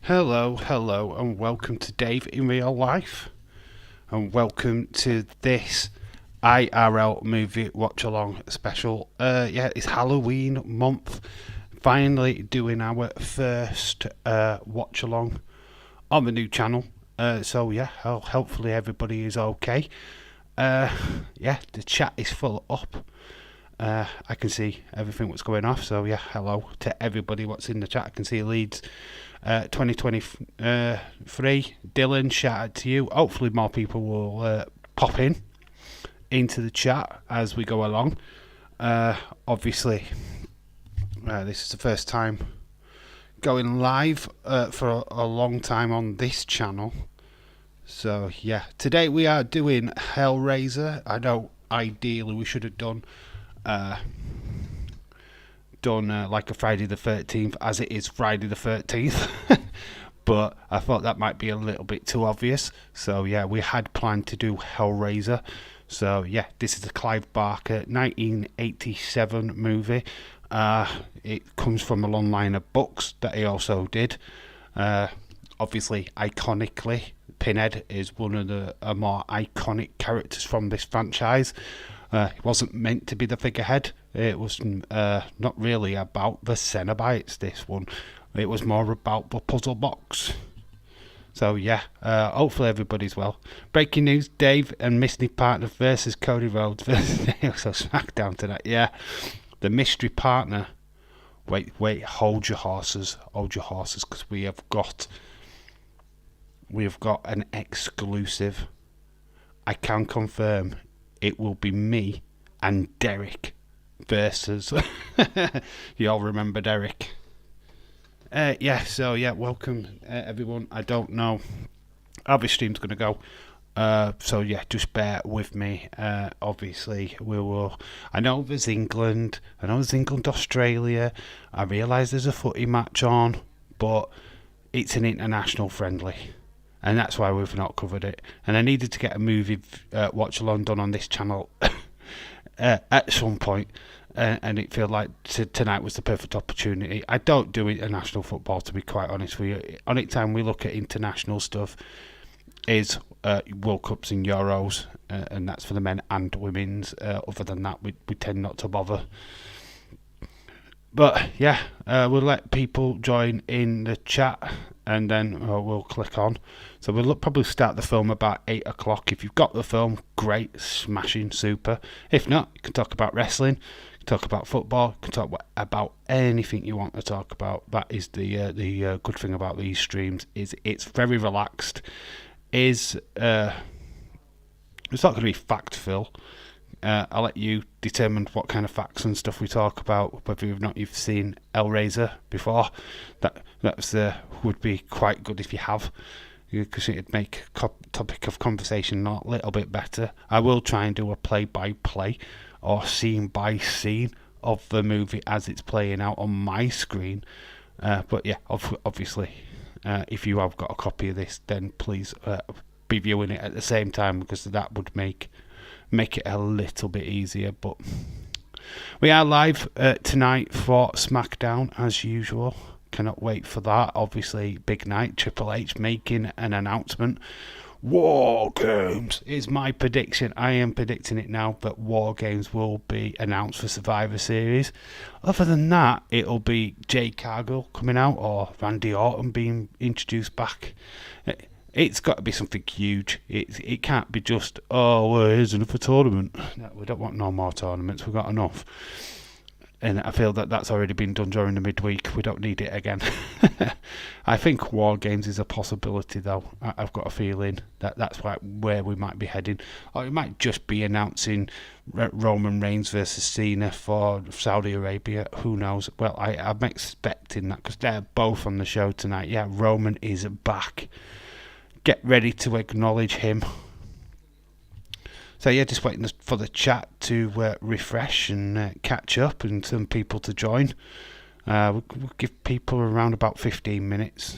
Hello, and welcome to Dave in Real Life, and welcome to this IRL movie watch along special. It's Halloween month. Finally doing our first watch along on the new channel. Hopefully everybody is okay. The chat is full up. I can see everything what's going off. So hello to everybody what's in the chat. I can see Leeds 2023. Dylan, shout out to you. Hopefully more people will pop into the chat as we go along. Obviously, this is the first time going live for a long time on this channel. So today we are doing Hellraiser. I know ideally we should have done like a Friday the 13th, as it is Friday the 13th. But I thought that might be a little bit too obvious. So we had planned to do Hellraiser. So this is a Clive Baker 1987 movie. It comes from a long line of books that he also did. Obviously, iconically, Pinhead is one of the more iconic characters from this franchise. It wasn't meant to be the figurehead. It was not really about the Cenobites, this one. It was more about the puzzle box. So hopefully everybody's well. Breaking news, Dave and mystery partner versus Cody Rhodes versus Dave. So SmackDown tonight. The mystery partner. Wait, hold your horses, because we have got an exclusive. I can confirm it will be me and Derek versus you all remember Derek. Welcome everyone. I don't know how this stream's going to go, just bear with me. Obviously we will. I know there's England, Australia. I realise there's a footy match on, but it's an international friendly, and that's why we've not covered it. And I needed to get a movie watch along done on this channel at some point, and it felt like tonight was the perfect opportunity. I don't do international football, to be quite honest with you. Only time we look at international stuff is World Cups and Euros, and that's for the men and women's. Other than that, we tend not to bother. But we'll let people join in the chat, and then we'll click on. So we'll probably start the film about 8 o'clock. If you've got the film, great, smashing, super. If not, you can talk about wrestling, you can talk about football, you can talk about anything you want to talk about. That is the good thing about these streams, is it's very relaxed. It's not going to be fact-filled. I'll let you determine what kind of facts and stuff we talk about, whether or not you've seen Hellraiser before. That would be quite good if you have, because it'd make topic of conversation a little bit better. I will try and do a play-by-play or scene-by-scene of the movie as it's playing out on my screen. Obviously, if you have got a copy of this, then please be viewing it at the same time, because that would make it a little bit easier. But we are live tonight for SmackDown as usual. Cannot wait for that. Obviously, big night. Triple H making an announcement. War Games is my prediction. I am predicting it now that War Games will be announced for Survivor Series. Other than that, it'll be Jade Cargill coming out, or Randy Orton being introduced back. It's got to be something huge. It can't be just, here's another tournament. No, we don't want no more tournaments. We've got enough. And I feel that that's already been done during the midweek. We don't need it again. I think War Games is a possibility, though. I've got a feeling that that's where we might be heading. Or it might just be announcing Roman Reigns versus Cena for Saudi Arabia. Who knows? Well, I'm expecting that, because they're both on the show tonight. Yeah, Roman is back. Get ready to acknowledge him. So just waiting for the chat to refresh and catch up, and some people to join. We'll give people around about 15 minutes,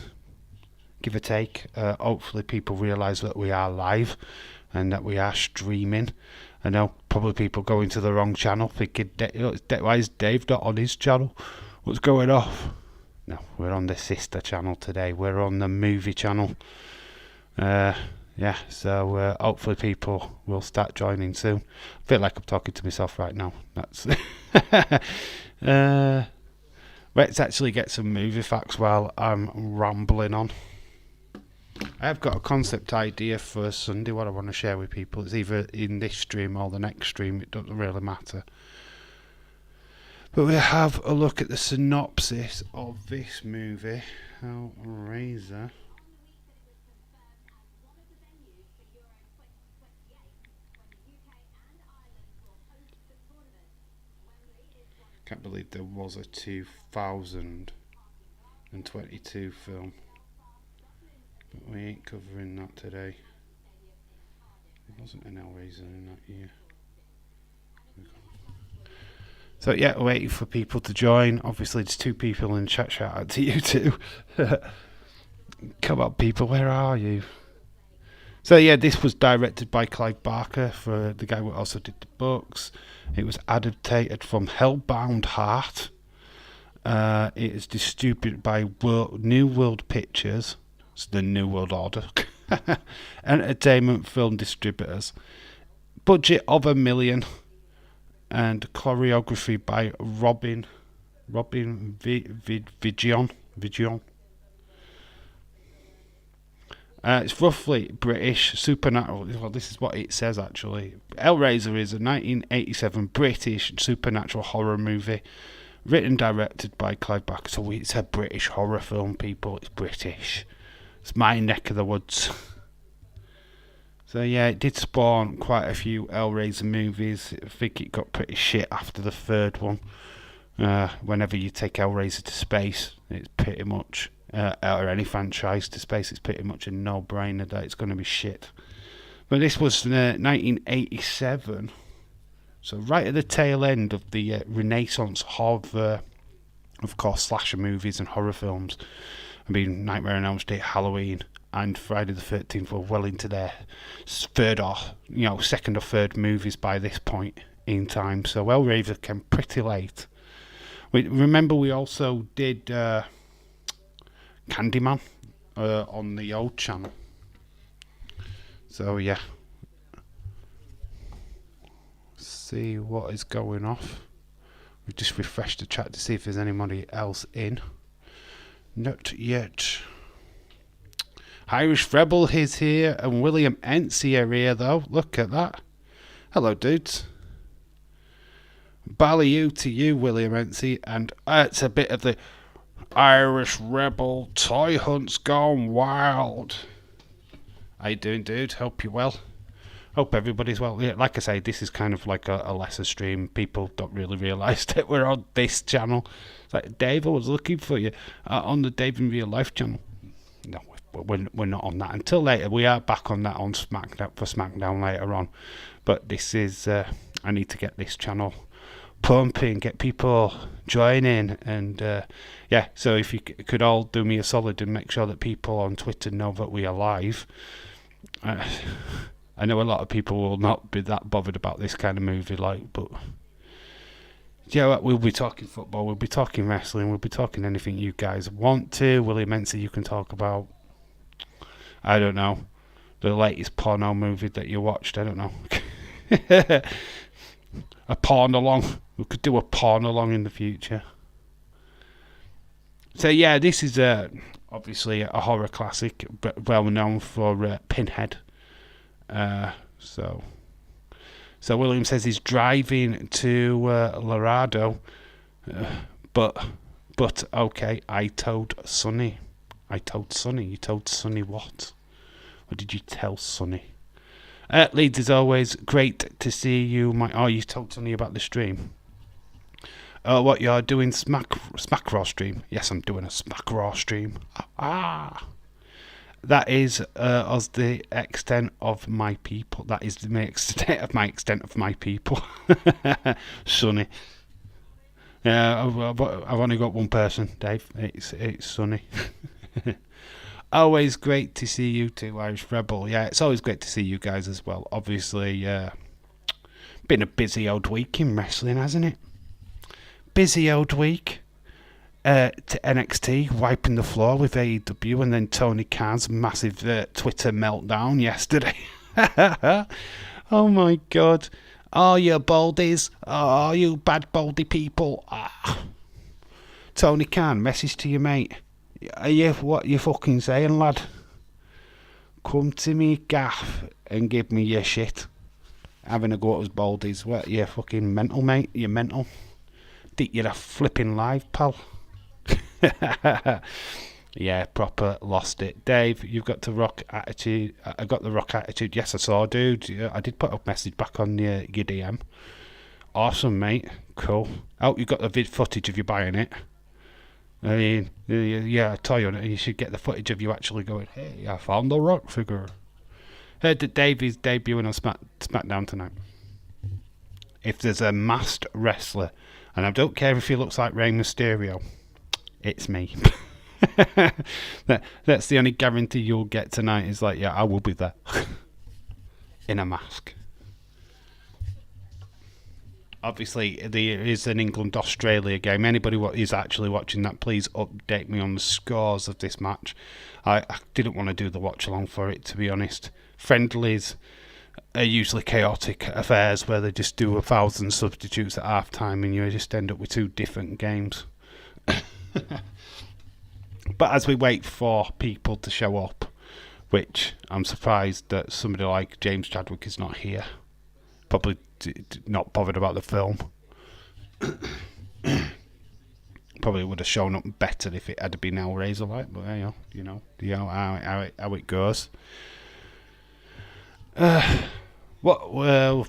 give or take. Hopefully people realise that we are live and that we are streaming. I know probably people going to the wrong channel, thinking, why is Dave not on his channel? What's going off? No, we're on the sister channel today. We're on the movie channel. Yeah, so hopefully people will start joining soon. I feel like I'm talking to myself right now. That's let's actually get some movie facts while I'm rambling on. I've got a concept idea for Sunday what I want to share with people. It's either in this stream or the next stream, it doesn't really matter. But we'll have a look at the synopsis of this movie, Hellraiser. Can't believe there was a 2022 film. But we ain't covering that today. There wasn't an Hellraiser in that year. So yeah, waiting for people to join. Obviously there's 2 people in the chat. Shout out to you too. Come on people, where are you? So yeah, this was directed by Clive Baker, for the guy who also did the books. It was adapted from Hellbound Heart. It is distributed by New World Pictures. It's the New World Order. Entertainment Film Distributors. Budget of $1 million. And choreography by Robin Vigion. It's roughly British supernatural. Well, this is what it says actually. Hellraiser is a 1987 British supernatural horror movie, written and directed by Clive Baker. So it's a British horror film, people. It's British. It's my neck of the woods. So yeah, it did spawn quite a few Hellraiser movies. I think it got pretty shit after the 3rd one. Whenever you take Hellraiser to space, it's pretty much, or any franchise to space, it's pretty much a no-brainer that it's going to be shit. But this was 1987, so right at the tail end of the renaissance of course, slasher movies and horror films. I mean, Nightmare on Elm Street, Halloween, and Friday the 13th were well into their second or third movies by this point in time. So Hellraiser came pretty late. Remember we also did Candyman on the old channel. So yeah. See what is going off. We just refreshed the chat to see if there's anybody else in. Not yet. Irish Rebel is here, and William Ency are here though. Look at that. Hello dudes. Bally to you, William Ency, and it's a bit of the Irish Rebel toy hunt's gone wild. How you doing, dude? Hope you're well. Hope everybody's well. Yeah, like I say, this is kind of like a lesser stream. People don't really realise that we're on this channel. It's like, Dave, I was looking for you on the Dave in Real Life channel. No, we're not on that until later. We are back on that on SmackDown later on. But this is, I need to get this channel pumping, get people joining, and yeah, so if you could all do me a solid and make sure that people on Twitter know that we are live. I know a lot of people will not be that bothered about this kind of movie, but yeah, we'll be talking football, we'll be talking wrestling, we'll be talking anything you guys want to. William Ency, you can talk about, I don't know, the latest porno movie that you watched. I don't know. A porn along. We could do a porn along in the future. So yeah, this is obviously a horror classic, but well known for Pinhead. So William says he's driving to Laredo, but okay. I told Sonny. You told Sonny what? Or did you tell Sonny? Leeds, as always, great to see you. You told Sonny about the stream. What you're doing? Smack Raw stream? Yes, I'm doing a Smack Raw stream. That is as the extent of my people. That is the extent of my people. Sonny. Yeah, I've only got one person, Dave. It's Sonny. Always great to see you too, Irish Rebel. Yeah, it's always great to see you guys as well. Obviously, been a busy old week in wrestling, hasn't it? Busy old week. to NXT wiping the floor with AEW, and then Tony Khan's massive Twitter meltdown yesterday. Oh my god. Oh, you baldies. Oh, you bad baldy people. Tony Khan, message to your mate. What you fucking saying, lad? Come to me gaff and give me your shit. Having a go at us baldies. What, you fucking mental, mate? You mental? Think you're a flipping live, pal? Yeah, proper lost it. Dave, you've got the rock attitude. I got the rock attitude. Yes, I saw, dude. Yeah, I did put a message back on your DM. Awesome, mate. Cool. Oh, you got the vid footage of you buying it. I mean, yeah, I tell you, you should get the footage of you actually going, hey, I found the rock figure. Heard that Dave is debuting on SmackDown tonight. If there's a masked wrestler, and I don't care if he looks like Rey Mysterio, it's me. That's the only guarantee you'll get tonight. Is like, yeah, I will be there in a mask. Obviously, there is an England-Australia game. Anybody is actually watching that, please update me on the scores of this match. I didn't want to do the watch-along for it, to be honest. Friendlies are usually chaotic affairs where they just do 1,000 substitutes at half-time and you just end up with two different games. But as we wait for people to show up, which I'm surprised that somebody like James Chadwick is not here, probably not bothered about the film. Probably would have shown up better if it had been Hellraiser, like, but you know how it goes. Well,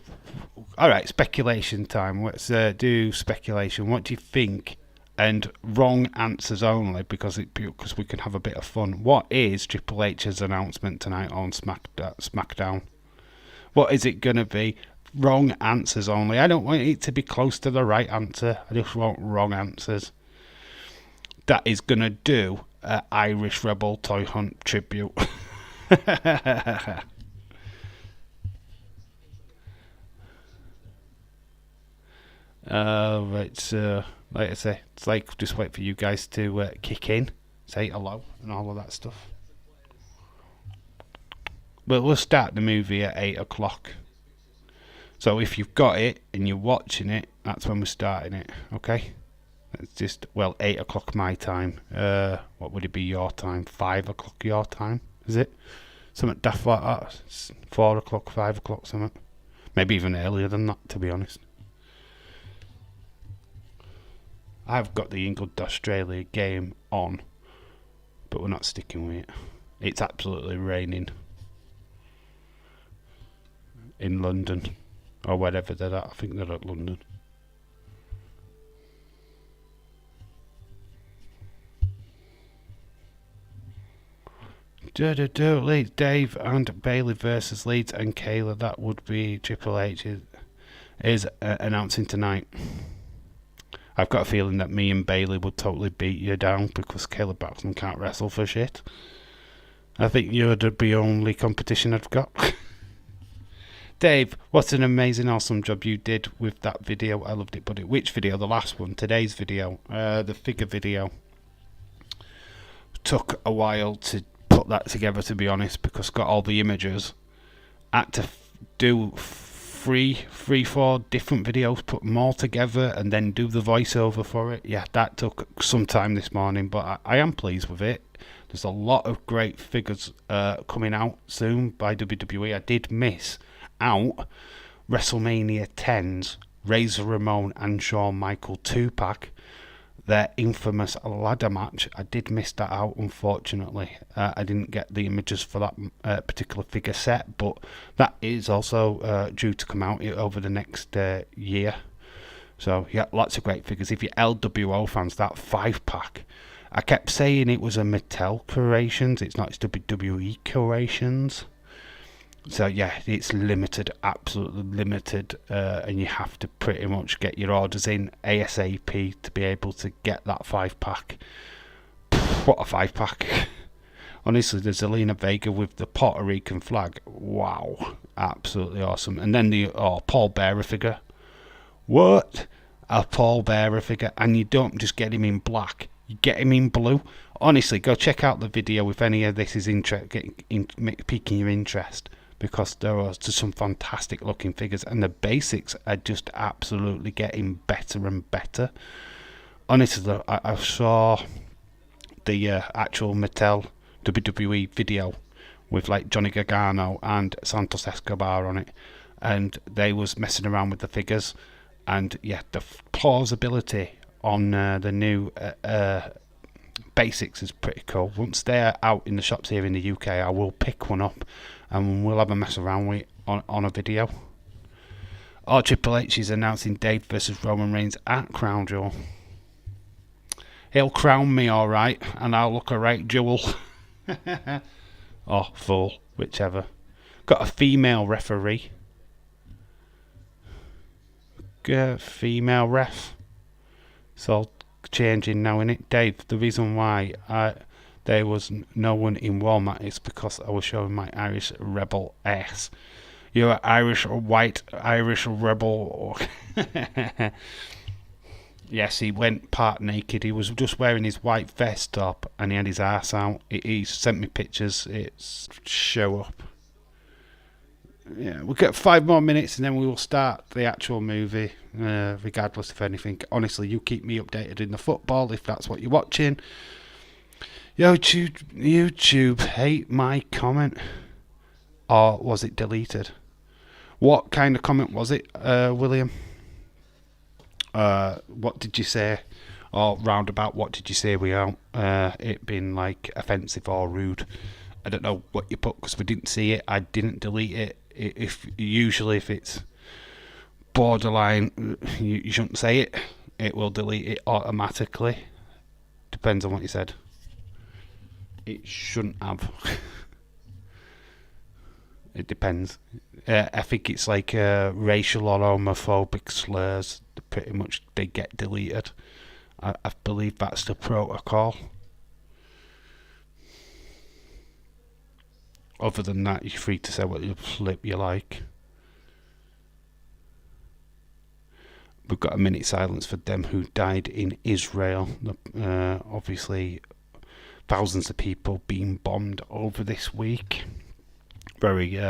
all right, speculation time. Let's do speculation. What do you think? And wrong answers only, because we can have a bit of fun. What is Triple H's announcement tonight on SmackDown? What is it going to be? Wrong answers only. I don't want it to be close to the right answer. I just want wrong answers. That is going to do Irish Rebel Toy Hunt tribute. Right, so like I say, it's like just wait for you guys to kick in, say hello and all of that stuff. But we'll start the movie at 8 o'clock. So if you've got it and you're watching it, that's when we're starting it, okay? It's just, 8 o'clock my time. What would it be your time? 5 o'clock your time, is it? Something daft like that. It's 4 o'clock, 5 o'clock, something. Maybe even earlier than that, to be honest. I've got the England-Australia game on, but we're not sticking with it. It's absolutely raining in London, or wherever they're at. I think they're at London. Leeds, Dave and Bailey versus Leeds and Kayla. That would be Triple H is announcing tonight. I've got a feeling that me and Bailey would totally beat you down because Caleb Baxton can't wrestle for shit. I think you're the only competition I've got. Dave, what an amazing, awesome job you did with that video. I loved it, buddy. Which video? The last one? Today's video? The figure video. Took a while to put that together, to be honest, because got all the images. Had to do 4 different videos, put them all together and then do the voiceover for it. Yeah, that took some time this morning, but I am pleased with it. There's a lot of great figures coming out soon by WWE. I did miss out WrestleMania 10's Razor Ramon and Shawn Michael 2-pack, their infamous ladder match. I did miss that out, unfortunately. I didn't get the images for that particular figure set, but that is also due to come out over the next year. So, yeah, lots of great figures. If you're LWO fans, that 5-pack, I kept saying it was a Mattel Creations. It's not, it's WWE Creations. So, yeah, it's limited, absolutely limited, and you have to pretty much get your orders in ASAP to be able to get that 5-pack. What a 5-pack. Honestly, the Zelina Vega with the Puerto Rican flag. Wow, absolutely awesome. And then the Paul Bearer figure. What? A Paul Bearer figure. And you don't just get him in black. You get him in blue. Honestly, go check out the video if any of this is piquing your interest, because there are just some fantastic looking figures, and the basics are just absolutely getting better and better. Honestly, I saw the actual Mattel WWE video with like Johnny Gargano and Santos Escobar on it, and they was messing around with the figures, and yeah, the plausibility on the new basics is pretty cool. Once they're out in the shops here in the UK, I will pick one up and we'll have a mess around with it on a video. Oh, Triple H is announcing Dave versus Roman Reigns at Crown Jewel. He'll crown me alright, and I'll look a right jewel. Or fool, whichever. Got a female referee. Female ref. It's all changing now, innit? Dave, the reason why there was no one in Walmart is because I was showing my Irish rebel ass. You're an Irish white Irish rebel. Yes, he went part naked. He was just wearing his white vest top and he had his arse out. He sent me pictures. It's show up. Yeah, we'll get 5 more minutes and then we will start the actual movie, regardless of anything. Honestly, you keep me updated in the football if that's what you're watching. YouTube, hate my comment. Or was it deleted? What kind of comment was it, William? What did you say? Or roundabout, what did you say without it being like offensive or rude? I don't know what you put because we didn't see it. I didn't delete it. If it's borderline, you shouldn't say it. It will delete it automatically. Depends on what you said. It shouldn't have. It depends. I think it's like racial or homophobic slurs. Pretty much they get deleted. I believe that's the protocol. Other than that, you're free to say what you flip you like. We've got a minute silence for them who died in Israel. Obviously, thousands of people being bombed over this week. Very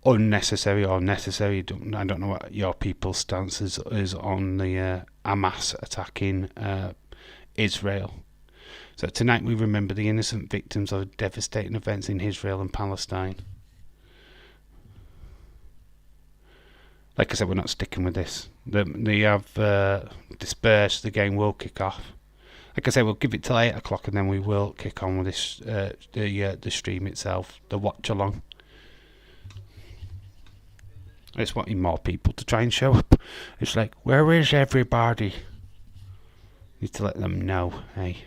unnecessary or necessary. I don't know what your people's stance is on the Hamas attacking Israel. So tonight we remember the innocent victims of devastating events in Israel and Palestine. Like I said, we're not sticking with this. They have dispersed. The game will kick off. Like I said, we'll give it till 8 o'clock and then we will kick on with this the stream itself, the watch along. It's wanting more people to try and show up. It's like, where is everybody? Need to let them know, hey.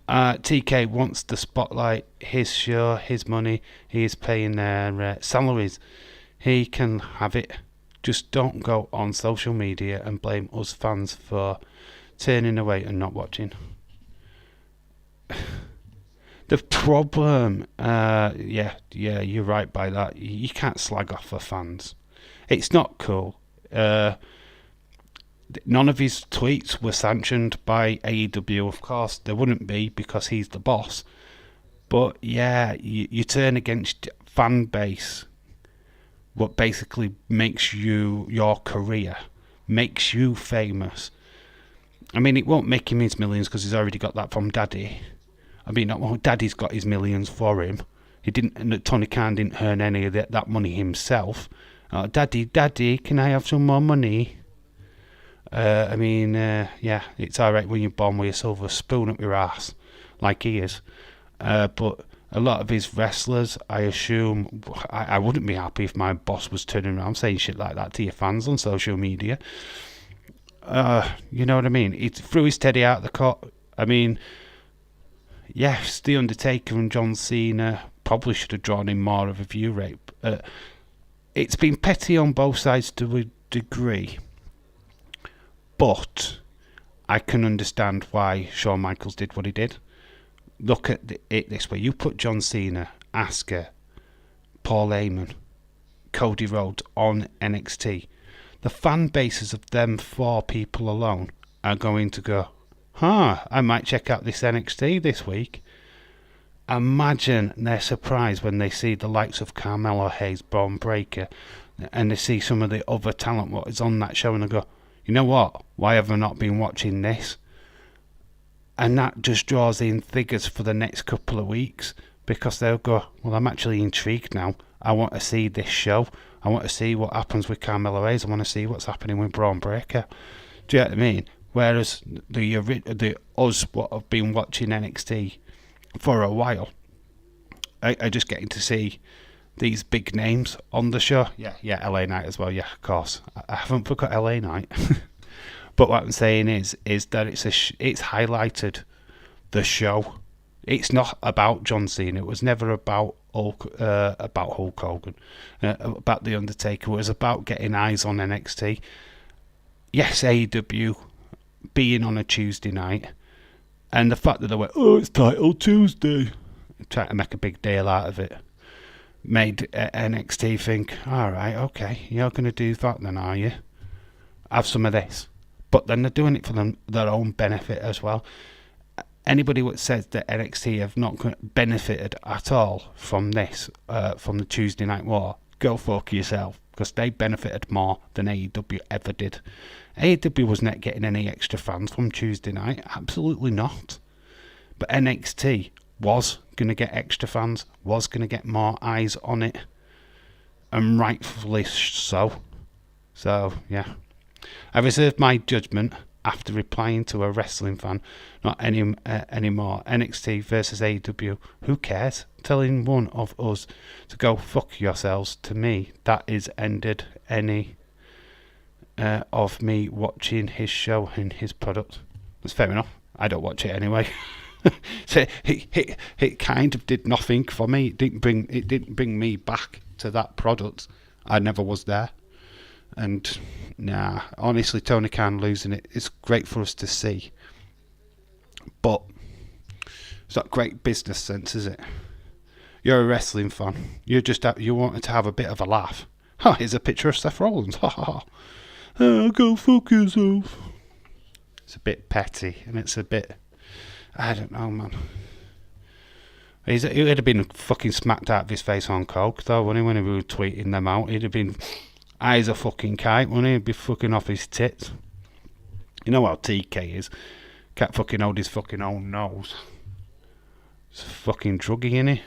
TK wants the spotlight, his show, his money. He is paying their salaries. He can have it. Just don't go on social media and blame us fans for turning away and not watching. The problem, yeah, you're right by that. You can't slag off the fans. It's not cool. None of his tweets were sanctioned by AEW. Of course, they wouldn't be because he's the boss. But yeah, you turn against fan base. What basically makes your career, makes you famous. I mean, it won't make him his millions because he's already got that from Daddy. I mean, Daddy's got his millions for him. He didn't. Tony Khan didn't earn any of that money himself. Daddy, can I have some more money? I mean, yeah, it's alright when you're born with a silver spoon up your ass, like he is. But a lot of his wrestlers, I assume, I wouldn't be happy if my boss was turning around saying shit like that to your fans on social media. You know what I mean? He threw his teddy out the cot. I mean, yes, The Undertaker and John Cena probably should have drawn in more of a view rate. It's been petty on both sides to a degree, but I can understand why Shawn Michaels did what he did. Look at it this way. You put John Cena, Asuka, Paul Heyman, Cody Rhodes on NXT. The fan bases of them 4 people alone are going to go, I might check out this NXT this week. Imagine their surprise when they see the likes of Carmelo Hayes, Braun Breaker, and they see some of the other talent what is on that show, and they go, you know what? Why have I not been watching this? And that just draws in figures for the next couple of weeks, because they'll go, well, I'm actually intrigued now. I want to see this show. I want to see what happens with Carmelo Hayes. I want to see what's happening with Braun Breaker. Do you know what I mean? Whereas the us what have been watching NXT for a while, I just getting to see these big names on the show. Yeah, LA Knight as well. Yeah, of course. I haven't forgot LA Knight. But what I'm saying is that it's highlighted the show. It's not about John Cena. It was never about Hulk Hogan, about The Undertaker. It was about getting eyes on NXT. Yes, AEW being on a Tuesday night, and the fact that they went, oh, it's Title Tuesday, trying to make a big deal out of it, made NXT think, all right, okay, you're going to do that then, are you? Have some of this. But then they're doing it for their own benefit as well. Anybody that says that NXT have not benefited at all from this, from the Tuesday Night War, go fuck yourself, because they benefited more than AEW ever did. AEW was not getting any extra fans from Tuesday night, absolutely not. But NXT was going to get extra fans, was going to get more eyes on it, and rightfully so. So, yeah. I reserve my judgment after replying to a wrestling fan, not anymore. NXT versus AEW, who cares? Telling one of us to go fuck yourselves, to me, that is ended any of me watching his show and his product. That's fair enough. I don't watch it anyway. So it kind of did nothing for me. It didn't bring me back to that product. I never was there. And nah, honestly, Tony Khan losing it is great for us to see, but it's not great business sense, is it? You're a wrestling fan. You wanted to have a bit of a laugh. Oh, here's a picture of Seth Rollins. Ha ha ha. Oh, go fuck yourself. It's a bit petty, and it's a bit, I don't know, man. He would have been fucking smacked out of his face on coke, though, wouldn't he, when he was tweeting them out? He'd have been eyes a fucking kite, wouldn't he? He'd be fucking off his tits. You know how TK is. Can't fucking hold his fucking own nose. It's a fucking druggy, innit?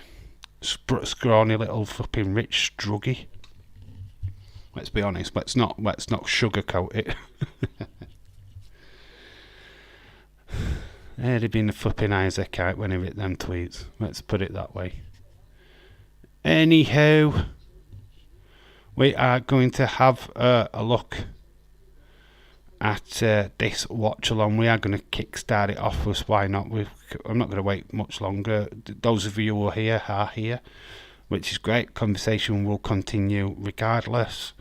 Scrawny little fucking rich druggy. Let's be honest. Let's not sugarcoat it. He'd have been a flipping eyes a kite when he wrote them tweets. Let's put it that way. Anyhow, we are going to have a look at this watch along. We are going to kickstart it off with Why Not. I'm not going to wait much longer. Those of you who are here, which is great. Conversation will continue regardless.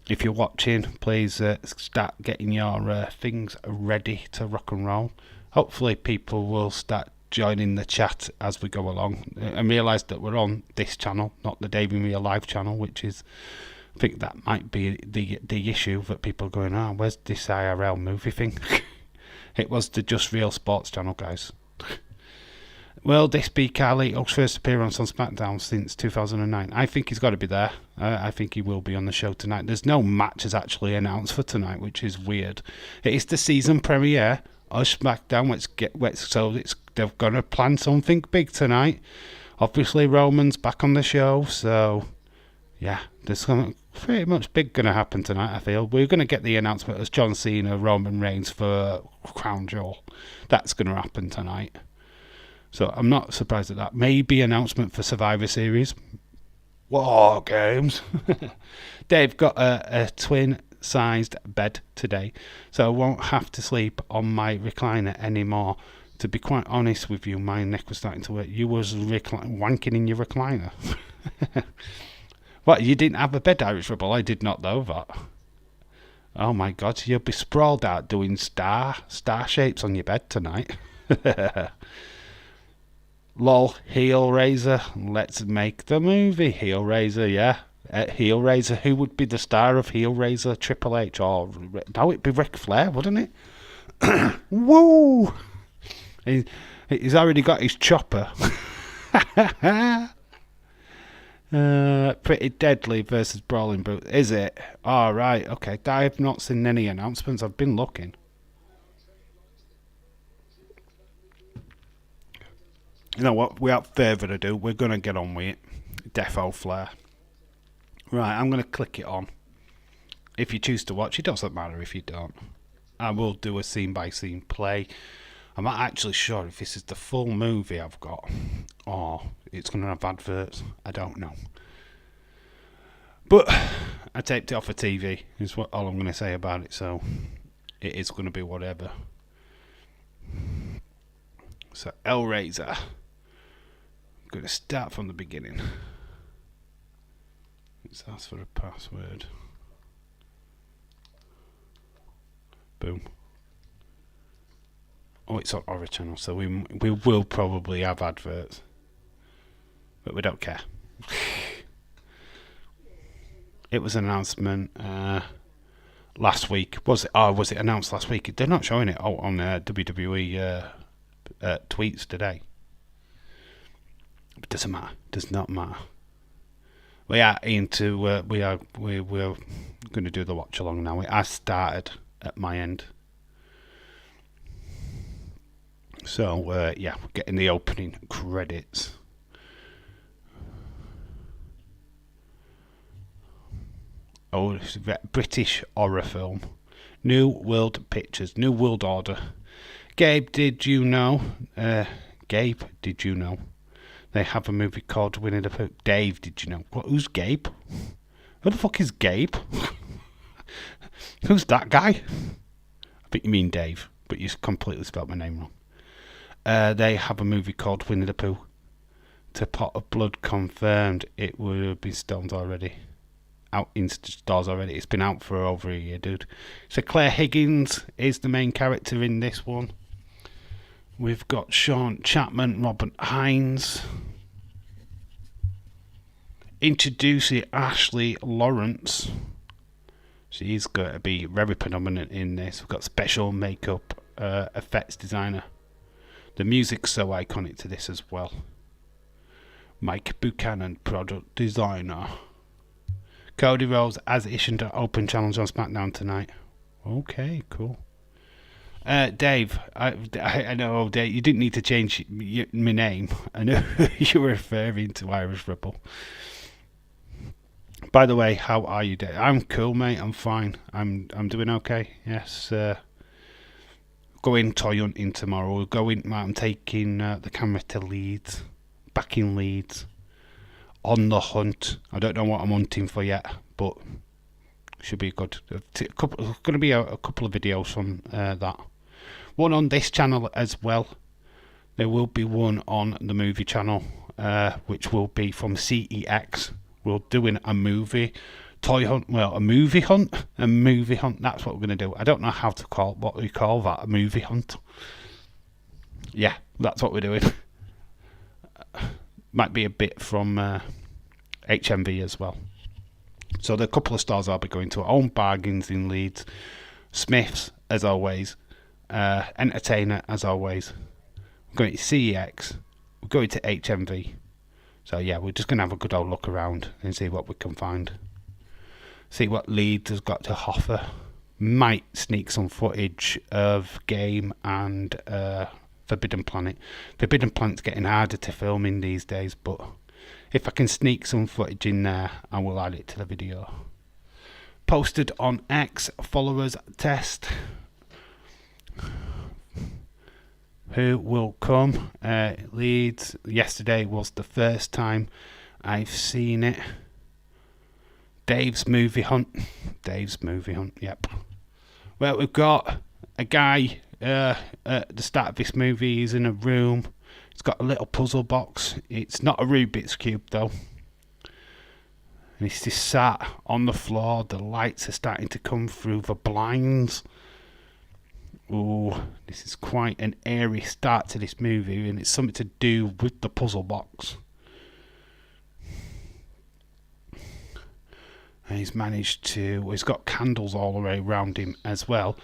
If you're watching, please start getting your things ready to rock and roll. Hopefully people will start joining the chat as we go along and realise that we're on this channel, not the Dave in Real Life channel, which is, I think that might be the issue that people are going, where's this IRL movie thing? It was the Just Real Sports channel, guys. Will this be Carlito's first appearance on SmackDown since 2009? I think he's got to be there. I think he will be on the show tonight. There's no matches actually announced for tonight, which is weird. It is the season premiere of SmackDown. They're going to plan something big tonight. Obviously, Roman's back on the show, so yeah, there's something pretty much big going to happen tonight, I feel. We're going to get the announcement as John Cena, Roman Reigns for Crown Jewel. That's going to happen tonight. So I'm not surprised at that. Maybe announcement for Survivor Series. War Games. Dave got a twin-sized bed today, so I won't have to sleep on my recliner anymore. To be quite honest with you, my neck was starting to hurt. You was wanking in your recliner. What, you didn't have a bed, Irish Rebel? I did not know that. Oh my God, you'll be sprawled out doing star shapes on your bed tonight. Lol, Hellraiser, let's make the movie. Hellraiser, yeah. Hellraiser, who would be the star of Hellraiser? Triple H, or no, it'd be Ric Flair, wouldn't it? Woo! He's already got his chopper. Pretty Deadly versus Brawling Brute. Is it? Alright, okay. I have not seen any announcements. I've been looking. You know what? Without further ado, we're going to get on with it. Defo Flare. Right, I'm going to click it on. If you choose to watch, it doesn't matter if you don't. I will do a scene by scene play. I'm not actually sure if this is the full movie I've got or it's going to have adverts. I don't know. But I taped it off a TV, is what all I'm going to say about it, so it is going to be whatever. So, Hellraiser. I'm going to start from the beginning. Let's ask for a password. Boom. Oh, it's on Horror Channel, so we will probably have adverts. But we don't care. It was an announcement last week. Was it announced last week? They're not showing it on WWE tweets today. It doesn't matter. Does not matter. We are into. We're going to do the watch along now. It has started at my end. So yeah, we're getting the opening credits. Oh, it's a British horror film. New World Pictures, New World Order. Gabe, did you know? Gabe, did you know? They have a movie called Winnie the Pooh. Dave, did you know? What? Who's Gabe? Who the fuck is Gabe? Who's that guy? I think you mean Dave, but you completely spelled my name wrong. They have a movie called Winnie the Pooh. To Pot of Blood confirmed. It will be stoned already. Out in stores already. It's been out for over a year, dude. So Claire Higgins is the main character in this one. We've got Sean Chapman, Robert Hines. Introducing Ashley Lawrence. She's going to be very predominant in this. We've got special makeup effects designer. The music's so iconic to this as well. Mike Buchanan, product designer. Cody Rhodes has issued an open challenge on SmackDown tonight. Okay, cool. Dave, I know, Dave, you didn't need to change my name. I know you were referring to Irish Rebel. By the way, how are you, Dave? I'm cool, mate. I'm fine. I'm doing okay. Yes. Going toy hunting tomorrow. I'm taking the camera to Leeds, back in Leeds. On the hunt. I don't know what I'm hunting for yet, but should be good. There's going to be a couple of videos from that. One on this channel as well. There will be one on the movie channel, which will be from CEX. We're doing a movie toy hunt. Well, a movie hunt. A movie hunt. That's what we're going to do. I don't know how to what we call that. A movie hunt. Yeah, that's what we're doing. Might be a bit from HMV as well. So the couple of stores I'll be going to. Own Bargains in Leeds. Smith's, as always. Entertainer, as always. We're going to CEX. We're going to HMV. So yeah, we're just going to have a good old look around and see what we can find. See what Leeds has got to offer. Might sneak some footage of Game and Forbidden Planet. Forbidden Planet's getting harder to film in these days, but if I can sneak some footage in there, I will add it to the video. Posted on X, followers test. Who will come? Leeds. Yesterday was the first time I've seen it. Dave's movie hunt. Dave's movie hunt, yep. Well, we've got a guy at the start of this movie. He's in a room. It's got a little puzzle box. It's not a Rubik's Cube though. And he's just sat on the floor. The lights are starting to come through the blinds. Ooh, this is quite an airy start to this movie, and it's something to do with the puzzle box. And he's got candles all the way around him as well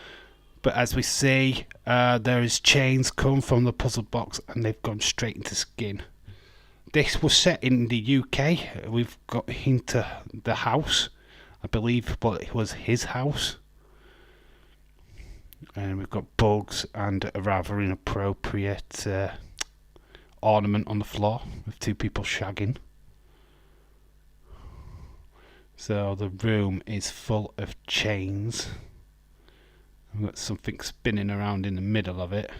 But as we see, there is chains come from the puzzle box and they've gone straight into skin. This was set in the UK. We've got into the house, I believe, but it was his house. And we've got bugs and a rather inappropriate ornament on the floor with two people shagging. So the room is full of chains. We've got something spinning around in the middle of it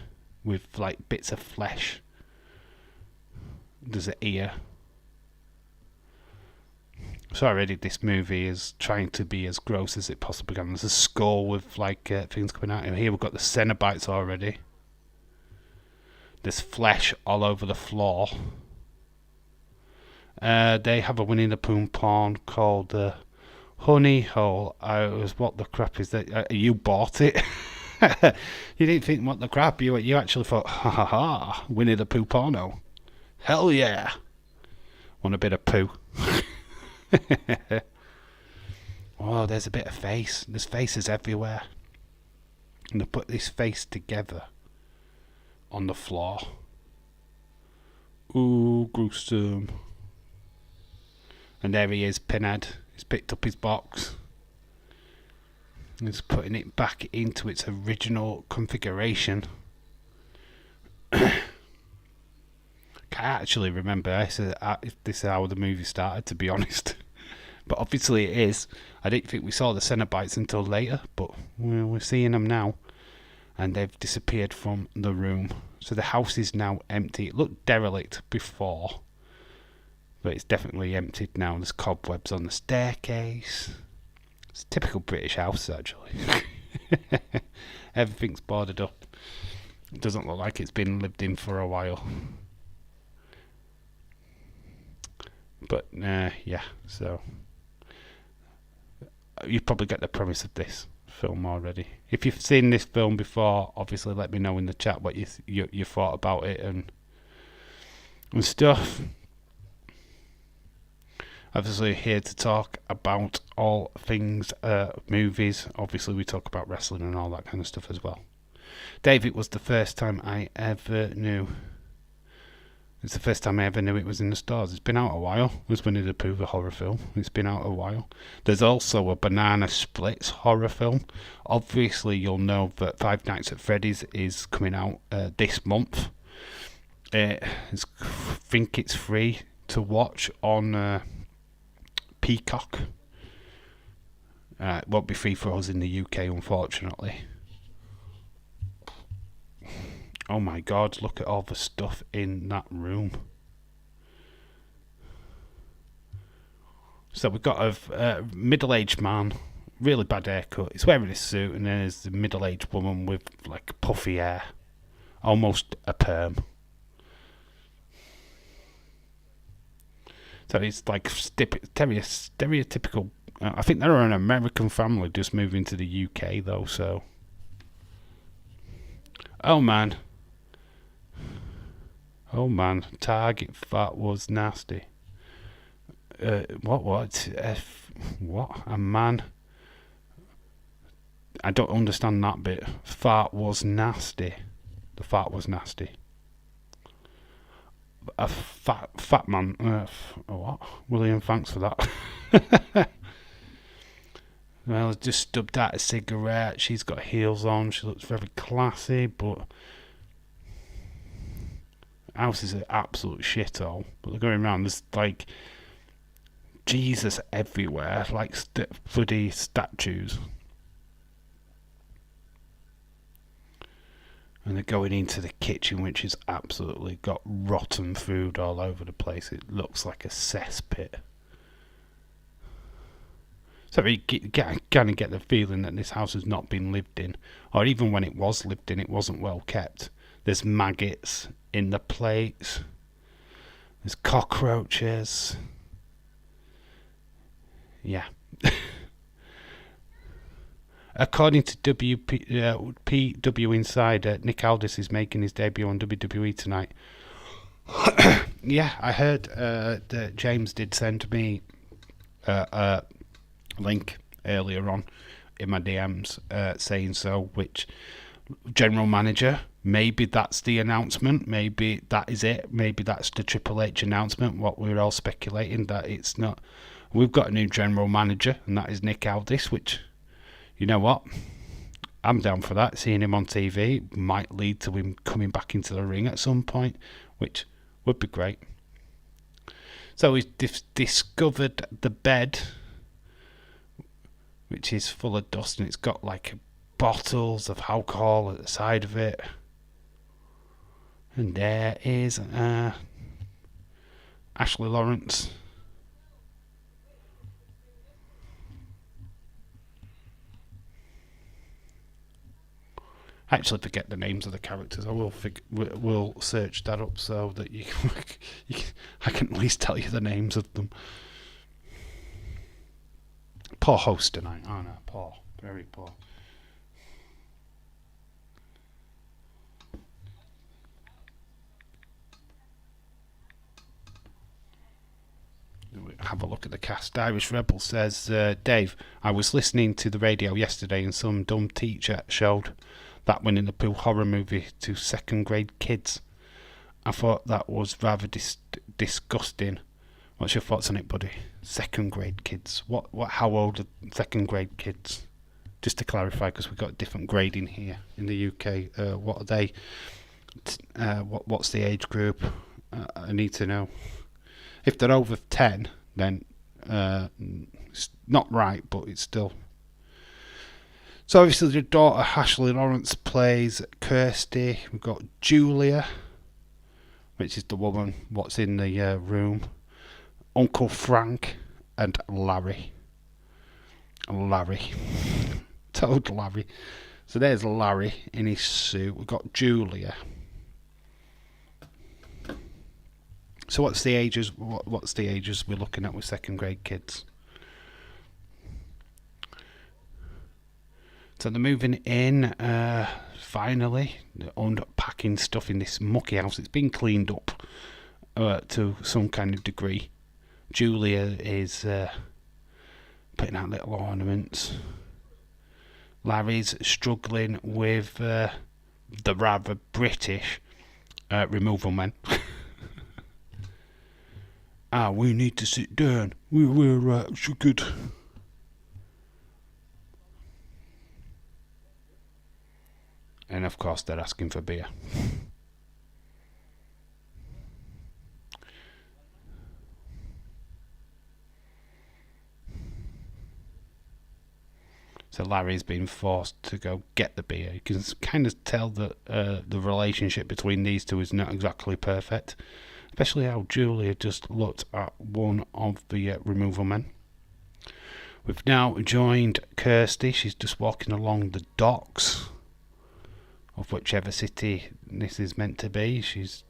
with like bits of flesh. There's an ear. So already this movie is trying to be as gross as it possibly can. There's a skull with like things coming out. And here we've got the Cenobites already. There's flesh all over the floor. They have a Winnie the Pooh porn called Honey Hole. What the crap is that? You bought it. You didn't think what the crap. You actually thought, ha ha ha, Winnie the Pooh porno. Hell yeah. Want a bit of poo? Oh, there's a bit of face. There's faces everywhere. And they put this face together on the floor. Ooh, gruesome. And there he is, Pinhead. He's picked up his box. He's putting it back into its original configuration. Can't actually remember if this is how the movie started, to be honest. But obviously it is. I didn't think we saw the Cenobites until later, but we're seeing them now. And they've disappeared from the room. So the house is now empty. It looked derelict before, but it's definitely emptied now. There's cobwebs on the staircase. It's a typical British house, actually. Everything's boarded up. It doesn't look like it's been lived in for a while. But, yeah, so you probably get the premise of this film already. If you've seen this film before, obviously let me know in the chat what you thought about it and stuff. Obviously here to talk about all things movies. Obviously we talk about wrestling and all that kind of stuff as well. Dave, it was the first time I ever knew. It's the first time I ever knew it was in the stores. It's been out a while. It was Winnie the Pooh, the horror film. It's been out a while. There's also a Banana Splits horror film. Obviously, you'll know that Five Nights at Freddy's is coming out this month. I think it's free to watch on Peacock. It won't be free for us in the UK, unfortunately. Oh my god, look at all the stuff in that room. So we've got a middle-aged man, really bad haircut. He's wearing a suit, and then there's the middle-aged woman with like puffy hair, almost a perm. So it's like stereotypical. I think they're an American family just moving to the UK though. So, oh man, Target that was nasty. What? A man? I don't understand that bit. Fart was nasty. The fart was nasty. A fat man. What? William, thanks for that. Well, I just stubbed out a cigarette. She's got heels on. She looks very classy, but house is an absolute shithole. But they're going around. There's like Jesus everywhere, like bloody statues. And they're going into the kitchen, which has absolutely got rotten food all over the place. It looks like a cesspit. So you kind of get the feeling that this house has not been lived in. Or even when it was lived in, it wasn't well kept. There's maggots in the plates. There's cockroaches. Yeah. According to PW Insider, Nick Aldis is making his debut on WWE tonight. Yeah, I heard that James did send me a link earlier on in my DMs saying so, which general manager, maybe that's the announcement, maybe that is it, maybe that's the Triple H announcement, what we're all speculating, that it's not. We've got a new general manager, and that is Nick Aldis, which, you know what, I'm down for that. Seeing him on TV might lead to him coming back into the ring at some point, which would be great. So he's discovered the bed, which is full of dust, and it's got like bottles of alcohol at the side of it. And there is Ashley Lawrence. I actually forget the names of the characters. We'll search that up so that I can at least tell you the names of them. Poor host tonight. Oh no, poor. Very poor. Have a look at the cast. Irish Rebel says, Dave, I was listening to the radio yesterday and some dumb teacher showed that Winnie the Pooh horror movie to second grade kids. I thought that was rather disgusting. What's your thoughts on it, buddy? Second grade kids. How old are second grade kids? Just to clarify, because we've got different grading here in the UK. What are they? What's the age group? I need to know. If they're over 10, then it's not right, but it's still. So obviously your daughter Ashley Lawrence plays Kirsty. We've got Julia, which is the woman what's in the room. Uncle Frank and Larry. Toad Larry. So there's Larry in his suit. We've got Julia. So what's the ages? What's the ages we're looking at with second grade kids? So they're moving in. Finally, they're unpacking stuff in this mucky house. It's been cleaned up to some kind of degree. Julia is putting out little ornaments. Larry's struggling with the rather British removal men. We need to sit down. We're so good. And of course they're asking for beer. So Larry's been forced to go get the beer. You can kind of tell that the relationship between these two is not exactly perfect. Especially how Julia just looked at one of the removal men. We've now joined Kirsty. She's just walking along the docks of whichever city this is meant to be. She's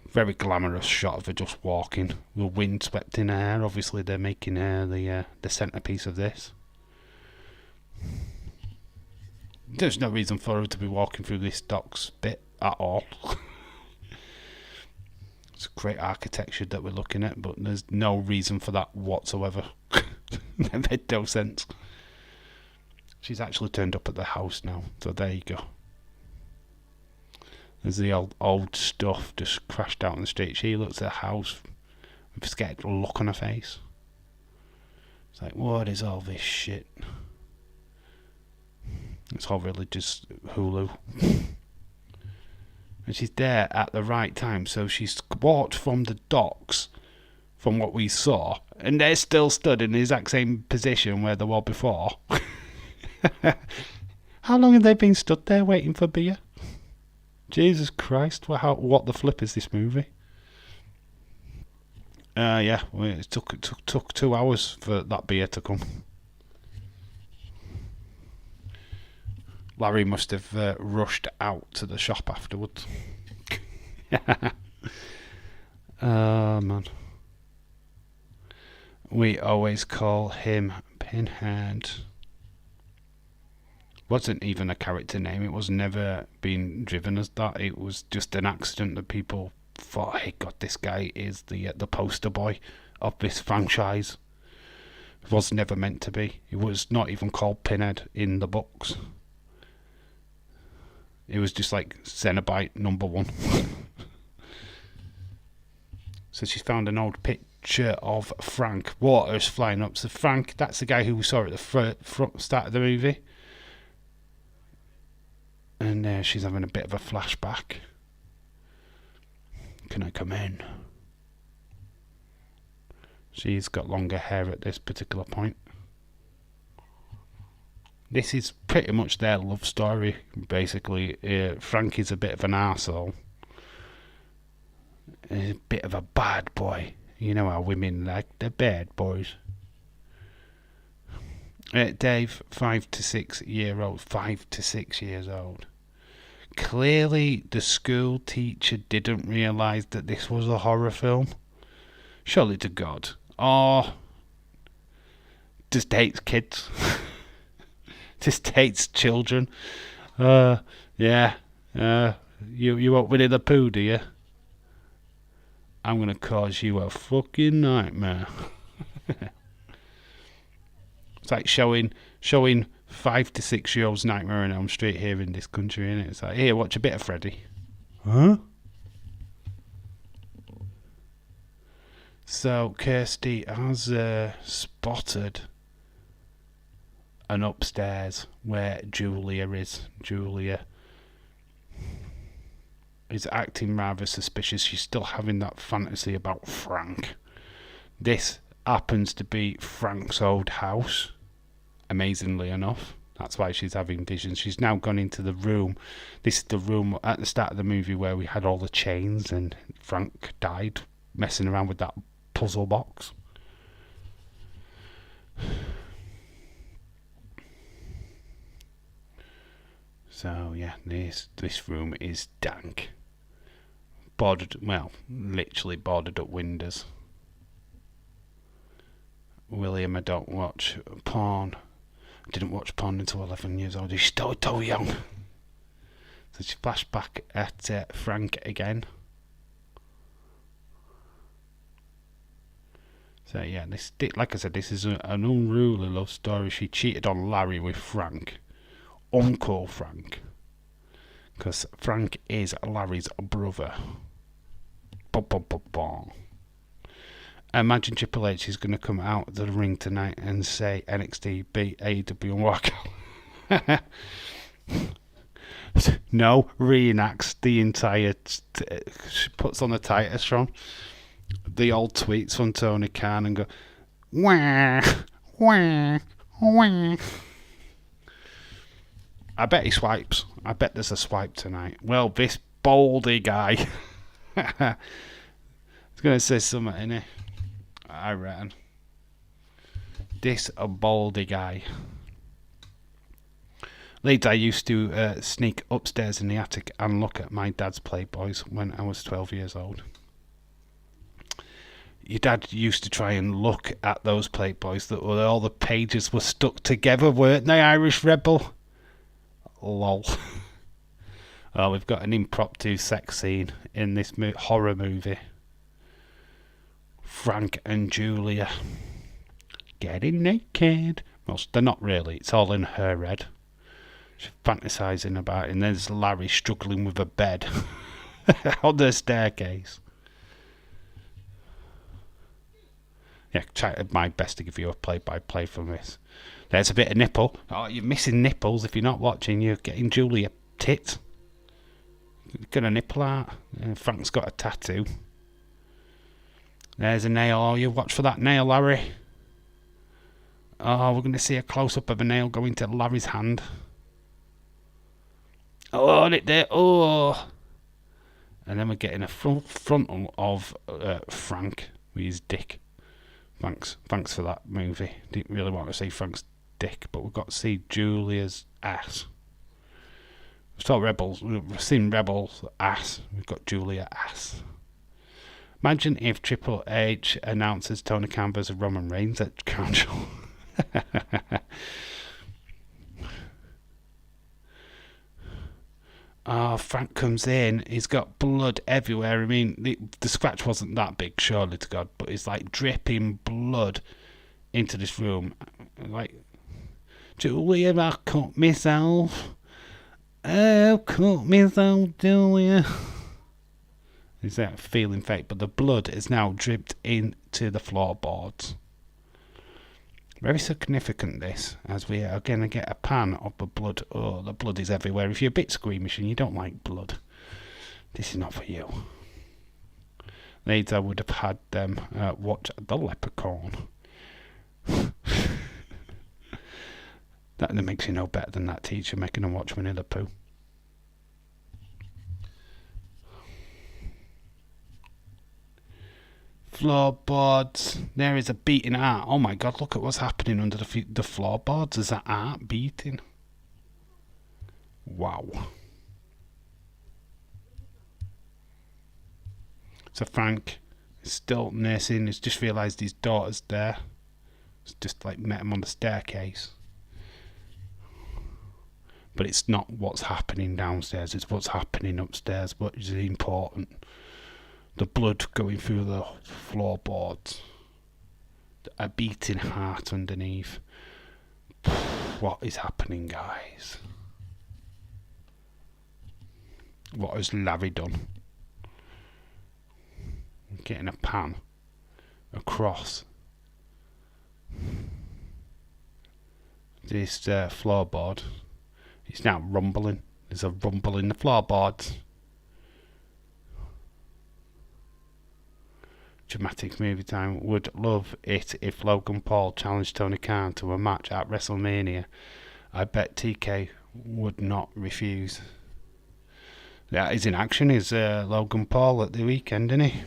very glamorous shot of her just walking. The wind swept in her hair. Obviously they're making her the centrepiece of this. There's no reason for her to be walking through this docks bit at all. It's great architecture that we're looking at, but there's no reason for that whatsoever. It made no sense. She's actually turned up at the house now, so there you go. There's the old stuff just crashed out on the street. She looks at the house with a scared look on her face. It's like, what is all this shit? It's all really just Hulu. And she's there at the right time, so she's walked from the docks, from what we saw, and they're still stood in the exact same position where they were before. How long have they been stood there waiting for beer? Jesus Christ, what the flip is this movie? Yeah, it took 2 hours for that beer to come. Larry must have rushed out to the shop afterwards. Oh, man. We always call him Pinhead. Wasn't even a character name. It was never been driven as that. It was just an accident that people thought, hey God, this guy is the poster boy of this franchise. It was never meant to be. It was not even called Pinhead in the books. It was just like Cenobite #1. So she's found an old picture of Frank. Water's flying up. So Frank, that's the guy who we saw at the front start of the movie. And she's having a bit of a flashback. Can I come in? She's got longer hair at this particular point. This is pretty much their love story, basically. Frankie's a bit of an arsehole. A bit of a bad boy. You know how women like the bad boys. Dave, 5 to 6 year old. 5 to 6 years old. Clearly, the school teacher didn't realise that this was a horror film. Surely to God. Or just hates kids. Just hates children. Yeah. You want Winnie the Pooh, do you? I'm going to cause you a fucking nightmare. It's like showing 5 to 6 year olds Nightmare on Elm Street here in this country, innit? It's like, here, watch a bit of Freddy. Huh? So Kirsty has spotted an upstairs where Julia is. Julia is acting rather suspicious. She's still having that fantasy about Frank. This happens to be Frank's old house, amazingly enough. That's why she's having visions. She's now gone into the room. This is the room at the start of the movie where we had all the chains and Frank died messing around with that puzzle box. So yeah, this room is dank. Boarded, well, literally boarded up windows. William, I don't watch porn. I didn't watch porn until 11 years old. He's still too young. So she flashed back at Frank again. So yeah, this, like I said, this is an unruly love story. She cheated on Larry with Frank. Uncle Frank. Because Frank is Larry's brother. Imagine Triple H is going to come out of the ring tonight and say NXT beat AEW and walk out. No, reenacts the entire... puts on the Titantron. The old tweets from Tony Khan and go... Wah, wah, wah. I bet he swipes. I bet there's a swipe tonight. Well, this baldy guy... He's going to say something, innit? I reckon. This a baldy guy. Later, I used to sneak upstairs in the attic and look at my dad's Playboys when I was 12 years old. Your dad used to try and look at those Playboys that were all the pages were stuck together, weren't they, Irish Rebel? Lol. Well, we've got an impromptu sex scene in this horror movie. Frank and Julia getting naked. Well, they're not really. It's all in her head. She's fantasising about it. And there's Larry struggling with a bed on the staircase. Yeah, try my best to give you a play-by-play from this. There's a bit of nipple. Oh, you're missing nipples if you're not watching. You're getting Julia tit. Got a nipple out. Frank's got a tattoo. There's a nail. Oh, you watch for that nail, Larry. Oh, we're going to see a close-up of a nail going to Larry's hand. Oh, and it there. Oh. And then we're getting a frontal of Frank with his dick. Thanks for that movie. Didn't really want to see Frank's dick, but we've got to see Julia's ass. We've saw Rebels. We've seen Rebels' ass. We've got Julia ass. Imagine if Triple H announces Tony Khan versus Roman Reigns at Crown Jewel. Oh, Frank comes in. He's got blood everywhere. I mean, the scratch wasn't that big, surely to God, but it's like dripping blood into this room, like, Julia, I cut myself. Oh, cut myself, Julia. Is that feeling fake? But the blood is now dripped into the floorboards. Very significant, this, as we are going to get a pan of the blood. Oh, the blood is everywhere. If you're a bit squeamish and you don't like blood, this is not for you. Ladies, I would have had them watch The Leprechaun. That makes you no better than that teacher making them watch Winnie the Pooh. Floorboards. There is a beating heart. Oh my god, look at what's happening under the floorboards. Is that heart beating? Wow. So Frank is still nursing. He's just realised his daughter's there. He's just like met him on the staircase. But it's not what's happening downstairs, it's what's happening upstairs, what is important. The blood going through the floorboards. A beating heart underneath. What is happening, guys? What has Larry done? Getting a pan across this floorboard. It's now rumbling. There's a rumble in the floorboards. Dramatic movie time. Would love it if Logan Paul challenged Tony Khan to a match at WrestleMania. I bet TK would not refuse. Yeah, he's in action. Is Logan Paul at the weekend, isn't he?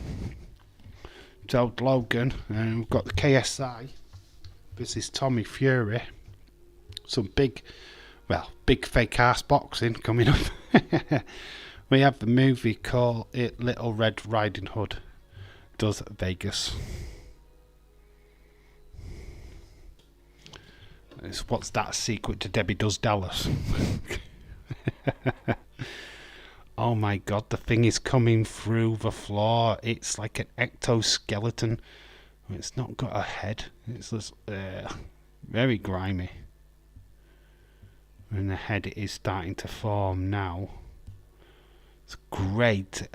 So Logan, and we've got the KSI. This is Tommy Fury. Some big fake ass boxing coming up. We have the movie called It Little Red Riding Hood Does Vegas. What's that secret to Debbie Does Dallas? Oh my god, the thing is coming through the floor. It's like an ectoskeleton. It's not got a head. It's just very grimy. And the head is starting to form now. It's great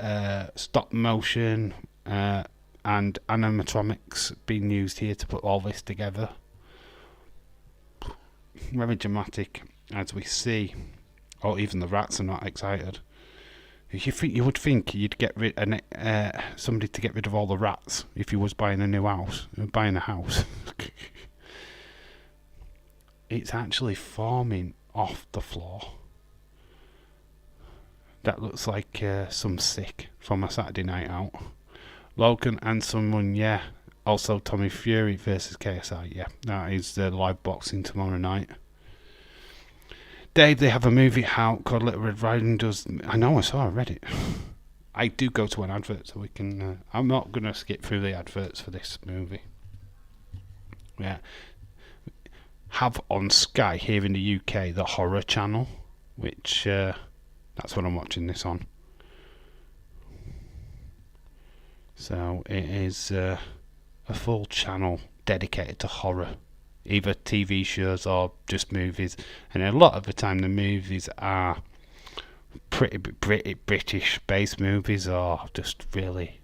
stop motion and animatronics being used here to put all this together. Very dramatic, as we see. Oh, even the rats are not excited. You would think you'd get rid somebody to get rid of all the rats if you was buying a new house, buying a house. It's actually forming off the floor. That looks like some sick from a Saturday night out. Logan and someone, yeah. Also Tommy Fury versus KSI, yeah. That is live boxing tomorrow night. Dave, they have a movie out called Little Red Riding Does. I know, I read it. I do go to an advert so we can. I'm not going to skip through the adverts for this movie. Yeah. Have on Sky here in the UK the Horror Channel, which that's what I'm watching this on. So it is a full channel dedicated to horror. Either TV shows or just movies, and a lot of the time the movies are pretty British-based movies, or just really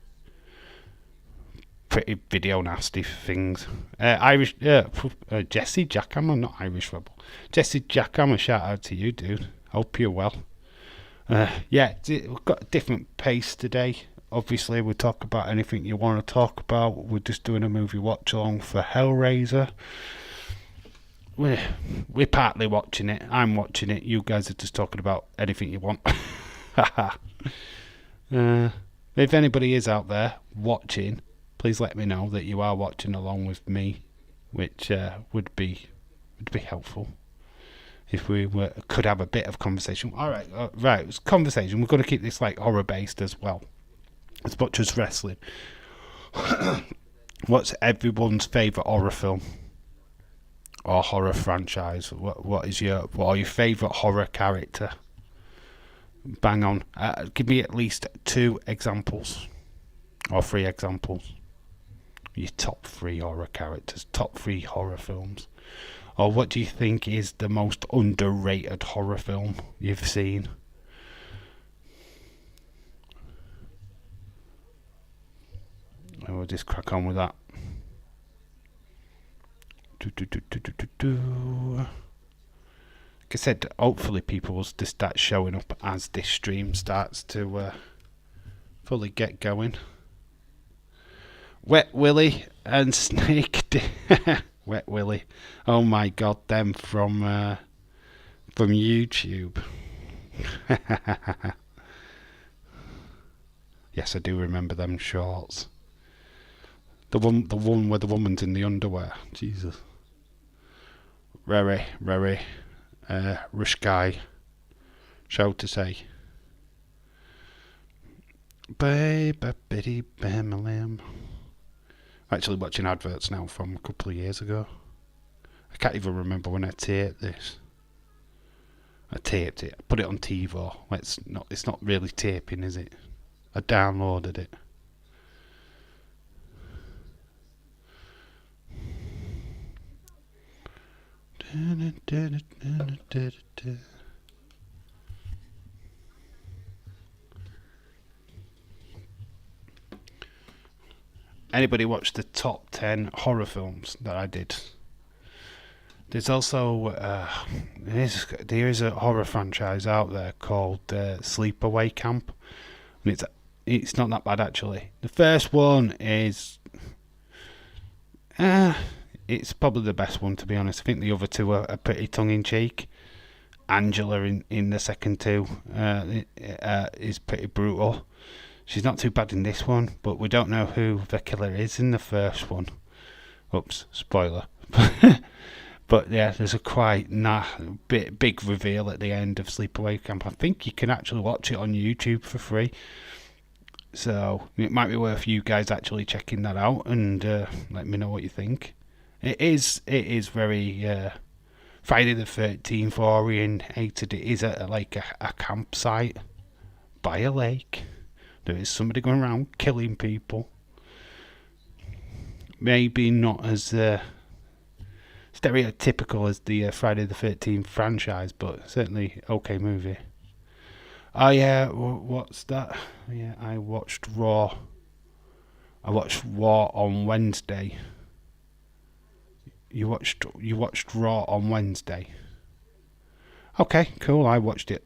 pretty video nasty things. Irish, Jesse Jackhammer, not Irish Rebel. Jesse Jackhammer, shout out to you, dude. Hope you're well. Yeah, we've got a different pace today. Obviously, we'll talk about anything you want to talk about. We're just doing a movie watch along for Hellraiser. We're partly watching it. I'm watching it. You guys are just talking about anything you want. If anybody is out there watching, please let me know that you are watching along with me, which would be helpful if we could have a bit of conversation. All right, right. It's conversation. We're going to keep this like horror based as well, as much as wrestling. What's everyone's favourite horror film or horror franchise? What are your favourite horror character? Bang on. Give me at least 2 examples or 3 examples. Your top 3 horror characters, top 3 horror films. Or what do you think is the most underrated horror film you've seen? And we'll just crack on with that. Like I said, hopefully people will just start showing up as this stream starts to fully get going. Wet Willy and Snake Wet Willy. Oh my god, them from YouTube. Yes, I do remember them shorts. The one where the woman's in the underwear. Jesus. Very risky show to say. Baby bitty bam. Actually watching adverts now from a couple of years ago. I can't even remember when I taped this. I taped it. I put it on TiVo. It's not really taping, is it? I downloaded it. Anybody watch the top 10 horror films that I did? There's also there is a horror franchise out there called Sleepaway Camp, and it's not that bad actually. The first one is it's probably the best one, to be honest. I think the other two are pretty tongue-in-cheek. Angela in the second two is pretty brutal. She's not too bad in this one, but we don't know who the killer is in the first one. Oops, spoiler. But yeah, there's a quite big reveal at the end of Sleepaway Camp. I think you can actually watch it on YouTube for free. So it might be worth you guys actually checking that out and let me know what you think. It is very Friday the 13th orientated. It is like a campsite by a lake. There is somebody going around killing people. Maybe not as stereotypical as the Friday the 13th franchise, but certainly okay movie. Oh yeah, what's that? Yeah, I watched Raw. I watched Raw on Wednesday. You watched Raw on Wednesday. Okay, cool. I watched it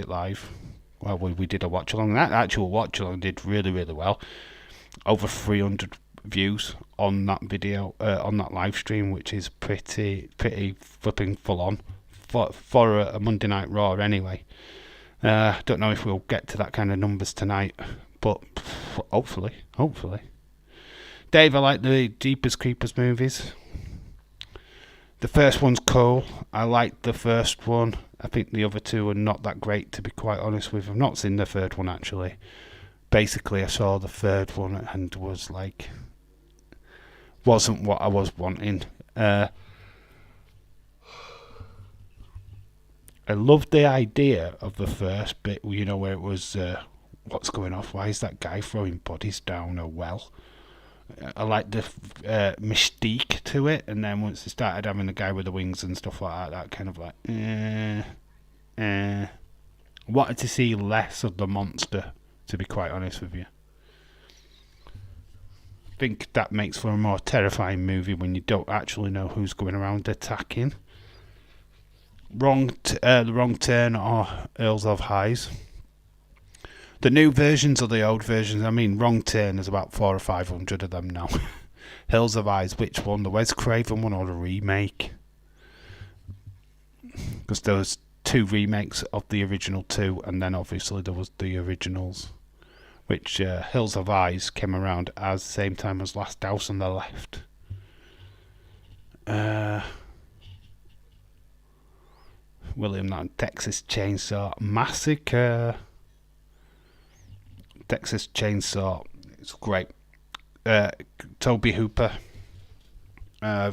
live. Well, we did a watch along. That actual watch along did really well. Over 300 views on that video, on that live stream, which is pretty flipping full on for a Monday Night Raw anyway. Don't know if we'll get to that kind of numbers tonight, but hopefully. Dave, I like the Jeepers Creepers movies. The first one's cool. I like the first one. I think the other two are not that great, to be quite honest with you. I've not seen the third one actually. Basically, I saw the third one and was like, wasn't what I was wanting. I loved the idea of the first bit, where it was, what's going off? Why is that guy throwing bodies down a well? I liked the mystique to it, and then once they started having the guy with the wings and stuff like that kind of like, wanted to see less of the monster, to be quite honest with you. I think that makes for a more terrifying movie when you don't actually know who's going around attacking. The Wrong Turn or Earls of Highs. The new versions or the old versions, I mean, Wrong Turn is about 400 or 500 of them now. Hills of Eyes, which one? The Wes Craven one or the remake? Because there was 2 remakes of the original 2, and then obviously there was the originals, which Hills of Eyes came around as the same time as Last House on the Left. William that Texas Chainsaw Massacre. Texas Chainsaw, it's great. Toby Hooper,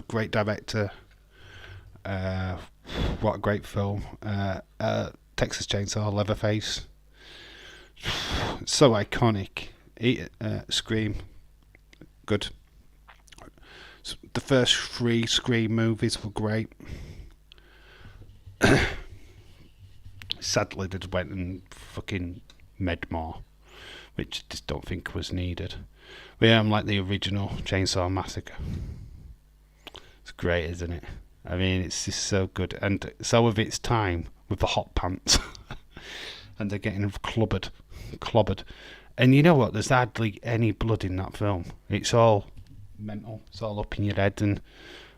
great director. What a great film. Texas Chainsaw, Leatherface, so iconic. Scream, good. The first 3 Scream movies were great. Sadly, they just went and fucking made more, which I just don't think was needed. But yeah, I'm like the original Chainsaw Massacre. It's great, isn't it? I mean, it's just so good. And so of its time with the hot pants. And they're getting clobbered. And you know what? There's hardly any blood in that film. It's all mental. It's all up in your head. And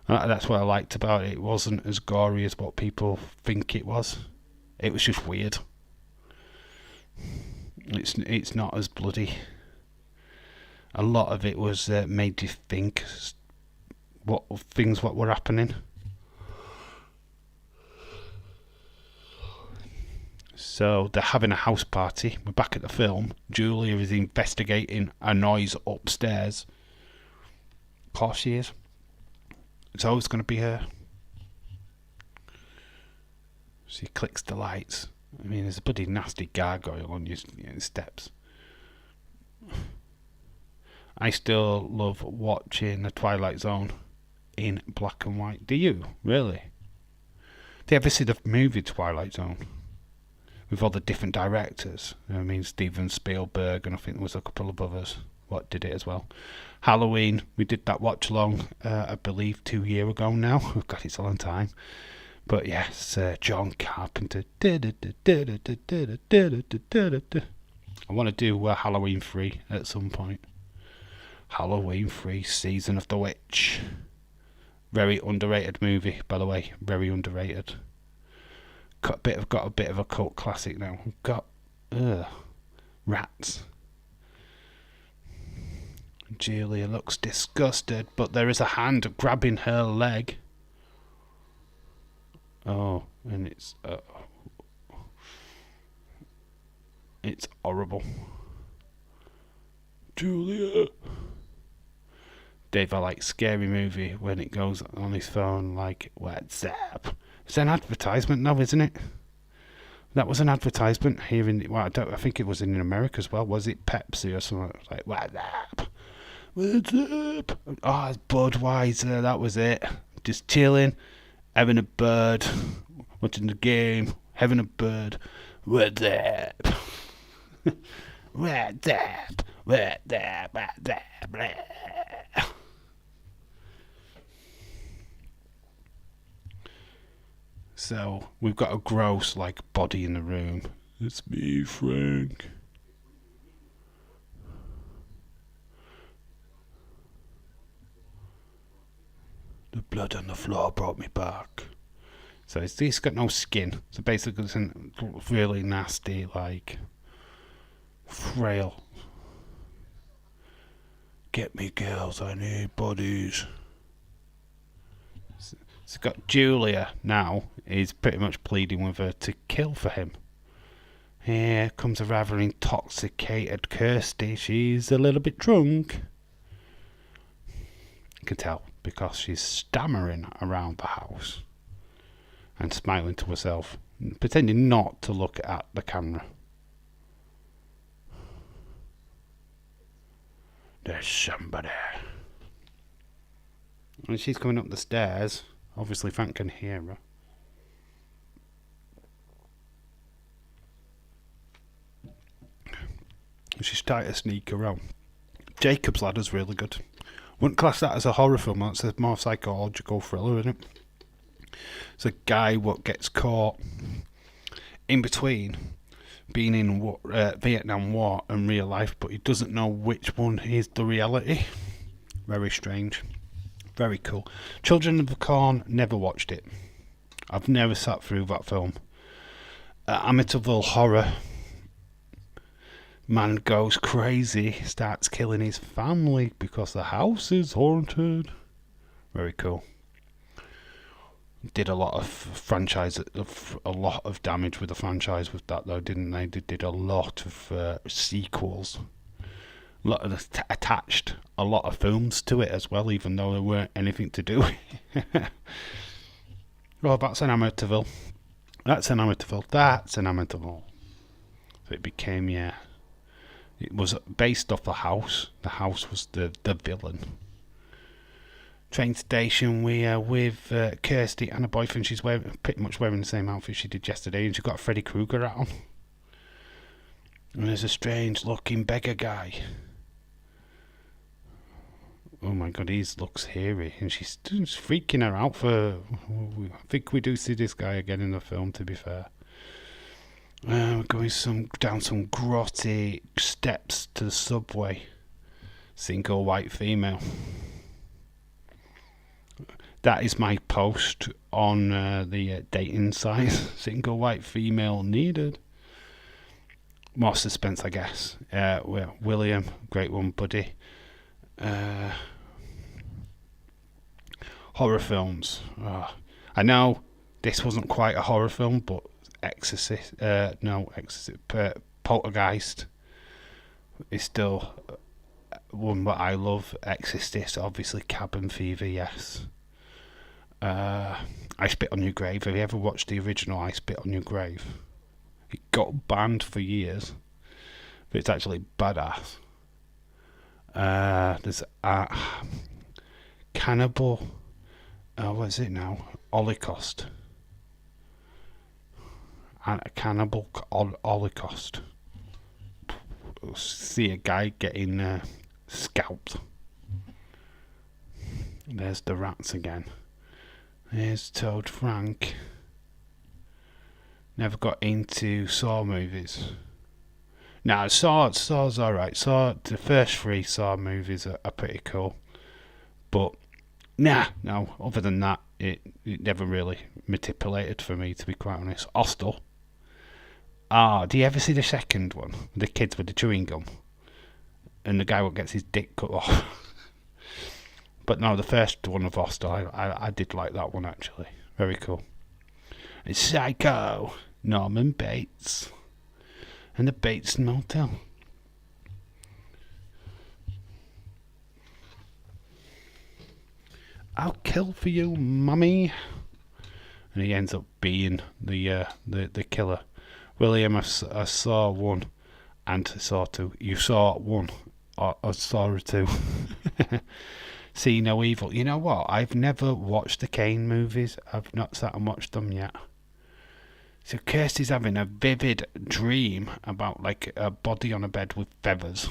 that's what I liked about it. It wasn't as gory as what people think it was. It was just weird. It's not as bloody. A lot of it was made you think what were happening. So they're having a house party. We're back at the film. Julia is investigating a noise upstairs. Of course she is. It's always going to be her. She clicks the lights. I mean, there's a bloody nasty gargoyle on your steps. I still love watching The Twilight Zone in black and white. Do you? Really? Do you ever see the movie Twilight Zone? With all the different directors. I mean, Steven Spielberg, and I think there was a couple of others what did it as well. Halloween, we did that watch along, I believe 2 years ago now. Oh God, it's a long time. But yes, John Carpenter. I want to do Halloween 3 at some point. Halloween 3, Season of the Witch. Very underrated movie, by the way. Very underrated. Got a bit of a cult classic now. We've got rats. Julia looks disgusted, but there is a hand grabbing her leg. Oh, and it's horrible. Julia. Dave, I like scary movie when it goes on his phone like, what's up? It's an advertisement now, isn't it? That was an advertisement here in... Well, I think it was in America as well. Was it Pepsi or something? It was like, what's up? What's up? Oh, it's Budweiser. That was it. Just chilling, having a bird, watching the game, having a bird. What's up? What's up? What's up? What's up? So we've got a gross body in the room. It's me, Frank. The blood on the floor brought me back. So he's got no skin. So basically it's really nasty, frail. Get me girls, I need bodies. It's got Julia now, is pretty much pleading with her to kill for him. Here comes a rather intoxicated Kirsty. She's a little bit drunk. You can tell because she's stammering around the house and smiling to herself, pretending not to look at the camera. There's somebody. And she's coming up the stairs. Obviously, Frank can hear her. She's starting to sneak around. Jacob's Ladder's really good. Wouldn't class that as a horror film. That's a more psychological thriller, isn't it? It's a guy what gets caught in between being in Vietnam War and real life, but he doesn't know which one is the reality. Very strange. Very cool. Children of the Corn, never watched it. I've never sat through that film. Amityville Horror. Man goes crazy, starts killing his family because the house is haunted. Very cool. Did a lot of a lot of damage with the franchise with that though, didn't they? They did a lot of sequels. Attached a lot of films to it as well, even though there weren't anything to do with it. Well, that's an Amityville. That's an Amityville. So it became, yeah. It was based off the house. The house was the villain. train station. We are with Kirsty and her boyfriend. She's pretty much wearing the same outfit she did yesterday, and she's got a Freddy Krueger hat on. And there's a strange looking beggar guy. Oh my god, he looks hairy, and she's freaking her out for... I think we do see this guy again in the film, to be fair. We're going down some grotty steps to the subway. Single white female. That is my post on the dating site. Single white female needed. More suspense, I guess. William, great one, buddy. Horror films. I know this wasn't quite a horror film, but Poltergeist is still one that I love. Exorcist, obviously. Cabin Fever, yes. I Spit on Your Grave. Have you ever watched the original I Spit on Your Grave? It got banned for years, but it's actually badass. There's Cannibal. What is it now? Holocaust. Cannibal Holocaust. See a guy getting scalped. There's the rats again. There's Toad Frank. Never got into Saw movies. Nah, Saw's alright. The first 3 Saw movies are pretty cool. But, no, other than that, it never really manipulated for me, to be quite honest. Hostel. Do you ever see the second one? The kids with the chewing gum. And the guy what gets his dick cut off. But no, the first one of Hostel, I did like that one, actually. Very cool. It's Psycho. Norman Bates. And the Bates Motel. I'll kill for you, mummy. And he ends up being the killer. William, I saw 1 and saw 2. You saw 1 or saw 2. See No Evil. You know what? I've never watched the Kane movies. I've not sat and watched them yet. So Kirsty's having a vivid dream about like a body on a bed with feathers.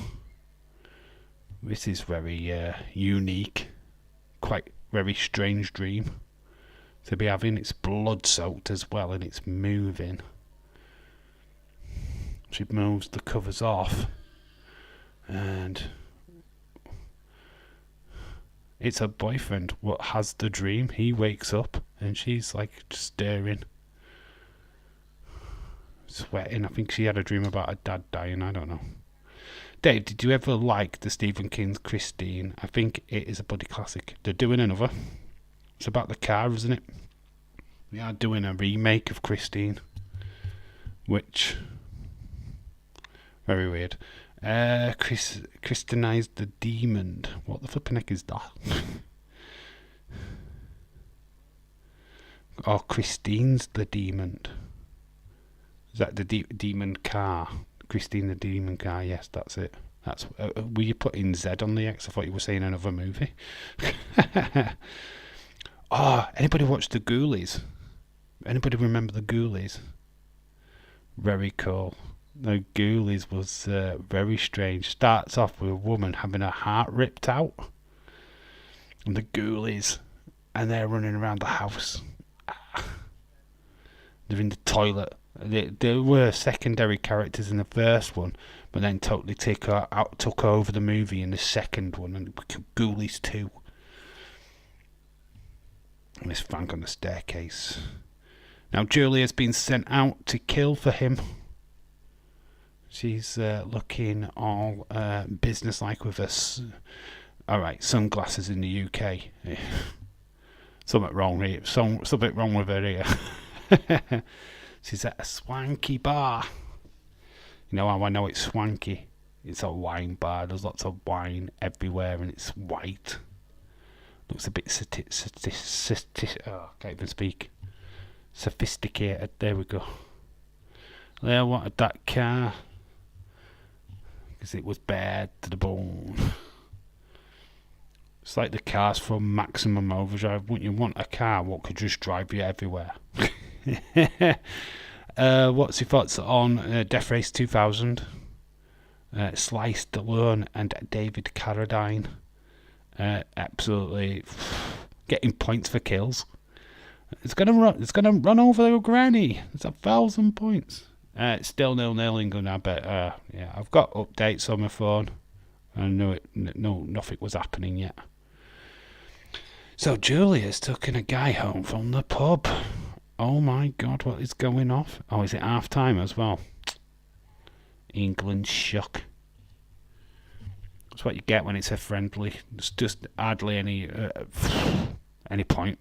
This is very unique. Quite very strange dream to be having. It's blood soaked as well, and it's moving. She moves the covers off, and it's her boyfriend what has the dream. He wakes up and she's like staring, sweating. I think she had a dream about her dad dying. I don't know. Dave, did you ever like the Stephen King's Christine? I think it is a bloody classic. They're doing another. It's about the car, isn't it? They are doing a remake of Christine, which very weird. Christianized the demon. What the flipping heck is that? Oh, Christine's the demon. Is that the demon car? Christine the demon car. Yes, that's it. That's. Were you putting Z on the X? I thought you were saying another movie. Anybody watch the Ghoulies? Anybody remember the Ghoulies? Very cool. The Ghoulies was very strange. Starts off with a woman having her heart ripped out. And the Ghoulies. And they're running around the house. They're in the toilet. There were secondary characters in the first one, but then totally took over the movie in the second one, and it became Ghoulies 2. Miss Frank on the staircase. Now Julia's been sent out to kill for him. She's looking all businesslike with her sunglasses in the UK. Something wrong here. Something wrong with her here. She's at a swanky bar. You know how I know it's swanky? It's a wine bar. There's lots of wine everywhere, and it's white. Looks a bit can't even speak. Sophisticated. There we go. They wanted that car because it was bad to the bone. It's like the cars from Maximum Overdrive. Wouldn't you want a car what could just drive you everywhere? What's your thoughts on Death Race 2000? Sly Stallone and David Carradine. Absolutely getting points for kills. It's gonna run over the granny. It's 1,000 points. It's still 0-0 England. I bet. Yeah, I've got updates on my phone. I knew it. No, nothing was happening yet. So Julia's taking a guy home from the pub. Oh my God, what is going off? Oh, is it half time as well? England shook. That's what you get when it's a friendly. It's just hardly any point.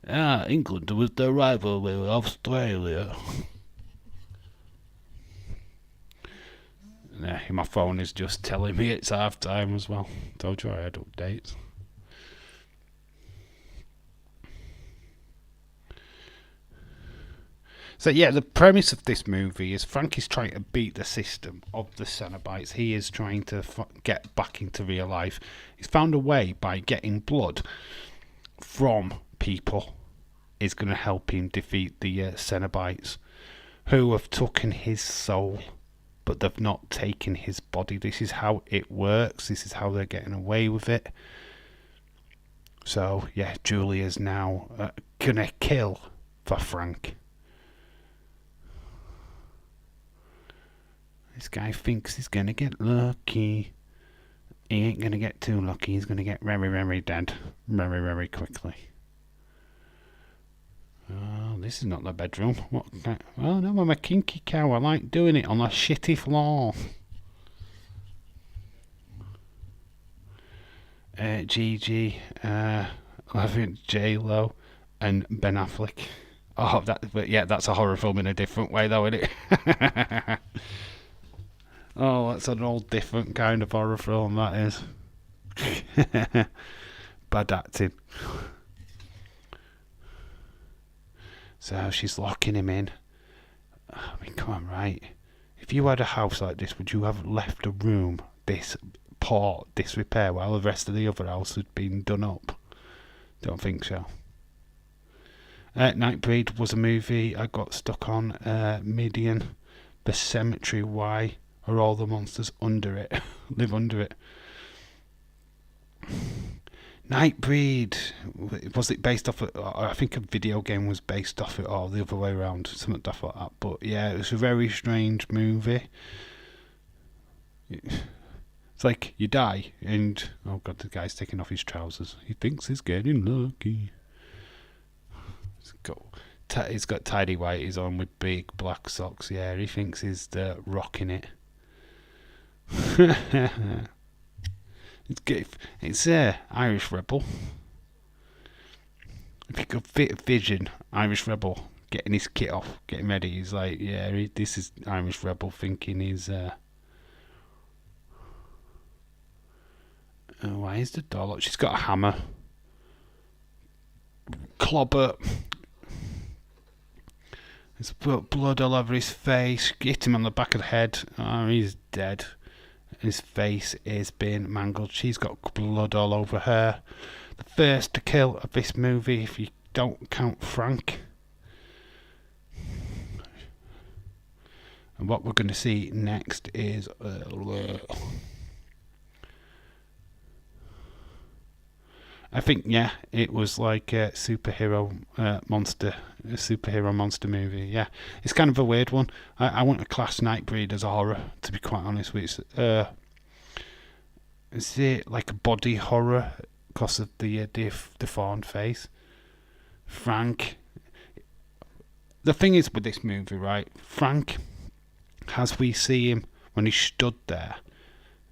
England was the rival with Australia. My phone is just telling me it's half time as well. Told you I had updates. So yeah, the premise of this movie is Frank is trying to beat the system of the Cenobites. He is trying to get back into real life. He's found a way by getting blood from people is going to help him defeat the Cenobites, who have taken his soul, but they've not taken his body. This is how it works. This is how they're getting away with it. So yeah, Julia's now gonna kill for Frank. This guy thinks he's going to get lucky. He ain't going to get too lucky. He's going to get very, very dead. Very, very quickly. Oh, this is not the bedroom. What? Oh, no, I'm a kinky cow. I like doing it on a shitty floor. Gigi, I think J-Lo and Ben Affleck. Oh, that's a horror film in a different way, though, isn't it? Oh, that's an all different kind of horror film, that is. Bad acting. So she's locking him in. I mean, come on, right? If you had a house like this, would you have left a room this poor disrepair while the rest of the other house had been done up? Don't think so. Nightbreed was a movie I got stuck on. Midian, The Cemetery, Why are all the monsters under it? Live under it. Nightbreed, was it based off I think a video game was based off it, or the other way around, something like that. But yeah, it was a very strange movie. It's like you die and oh god, the guy's taking off his trousers. He thinks he's getting lucky. He's got tidy whities on with big black socks. Yeah, he thinks he's rocking it. It's Irish Rebel. If you could fit a vision, Irish Rebel getting his kit off, getting ready. He's like, yeah, this is Irish Rebel thinking he's. Why is the door locked? She's got a hammer. Clobber. There's blood all over his face. Hit him on the back of the head. Oh, he's dead. His face is being mangled. She's got blood all over her. The first to kill of this movie, if you don't count Frank. And what we're going to see next is I think, yeah, it was like a superhero monster movie. Yeah, it's kind of a weird one. I want to class Nightbreed as a horror, to be quite honest with you. Is it like a body horror because of the deformed face? Frank. The thing is with this movie, right? Frank, as we see him when he stood there,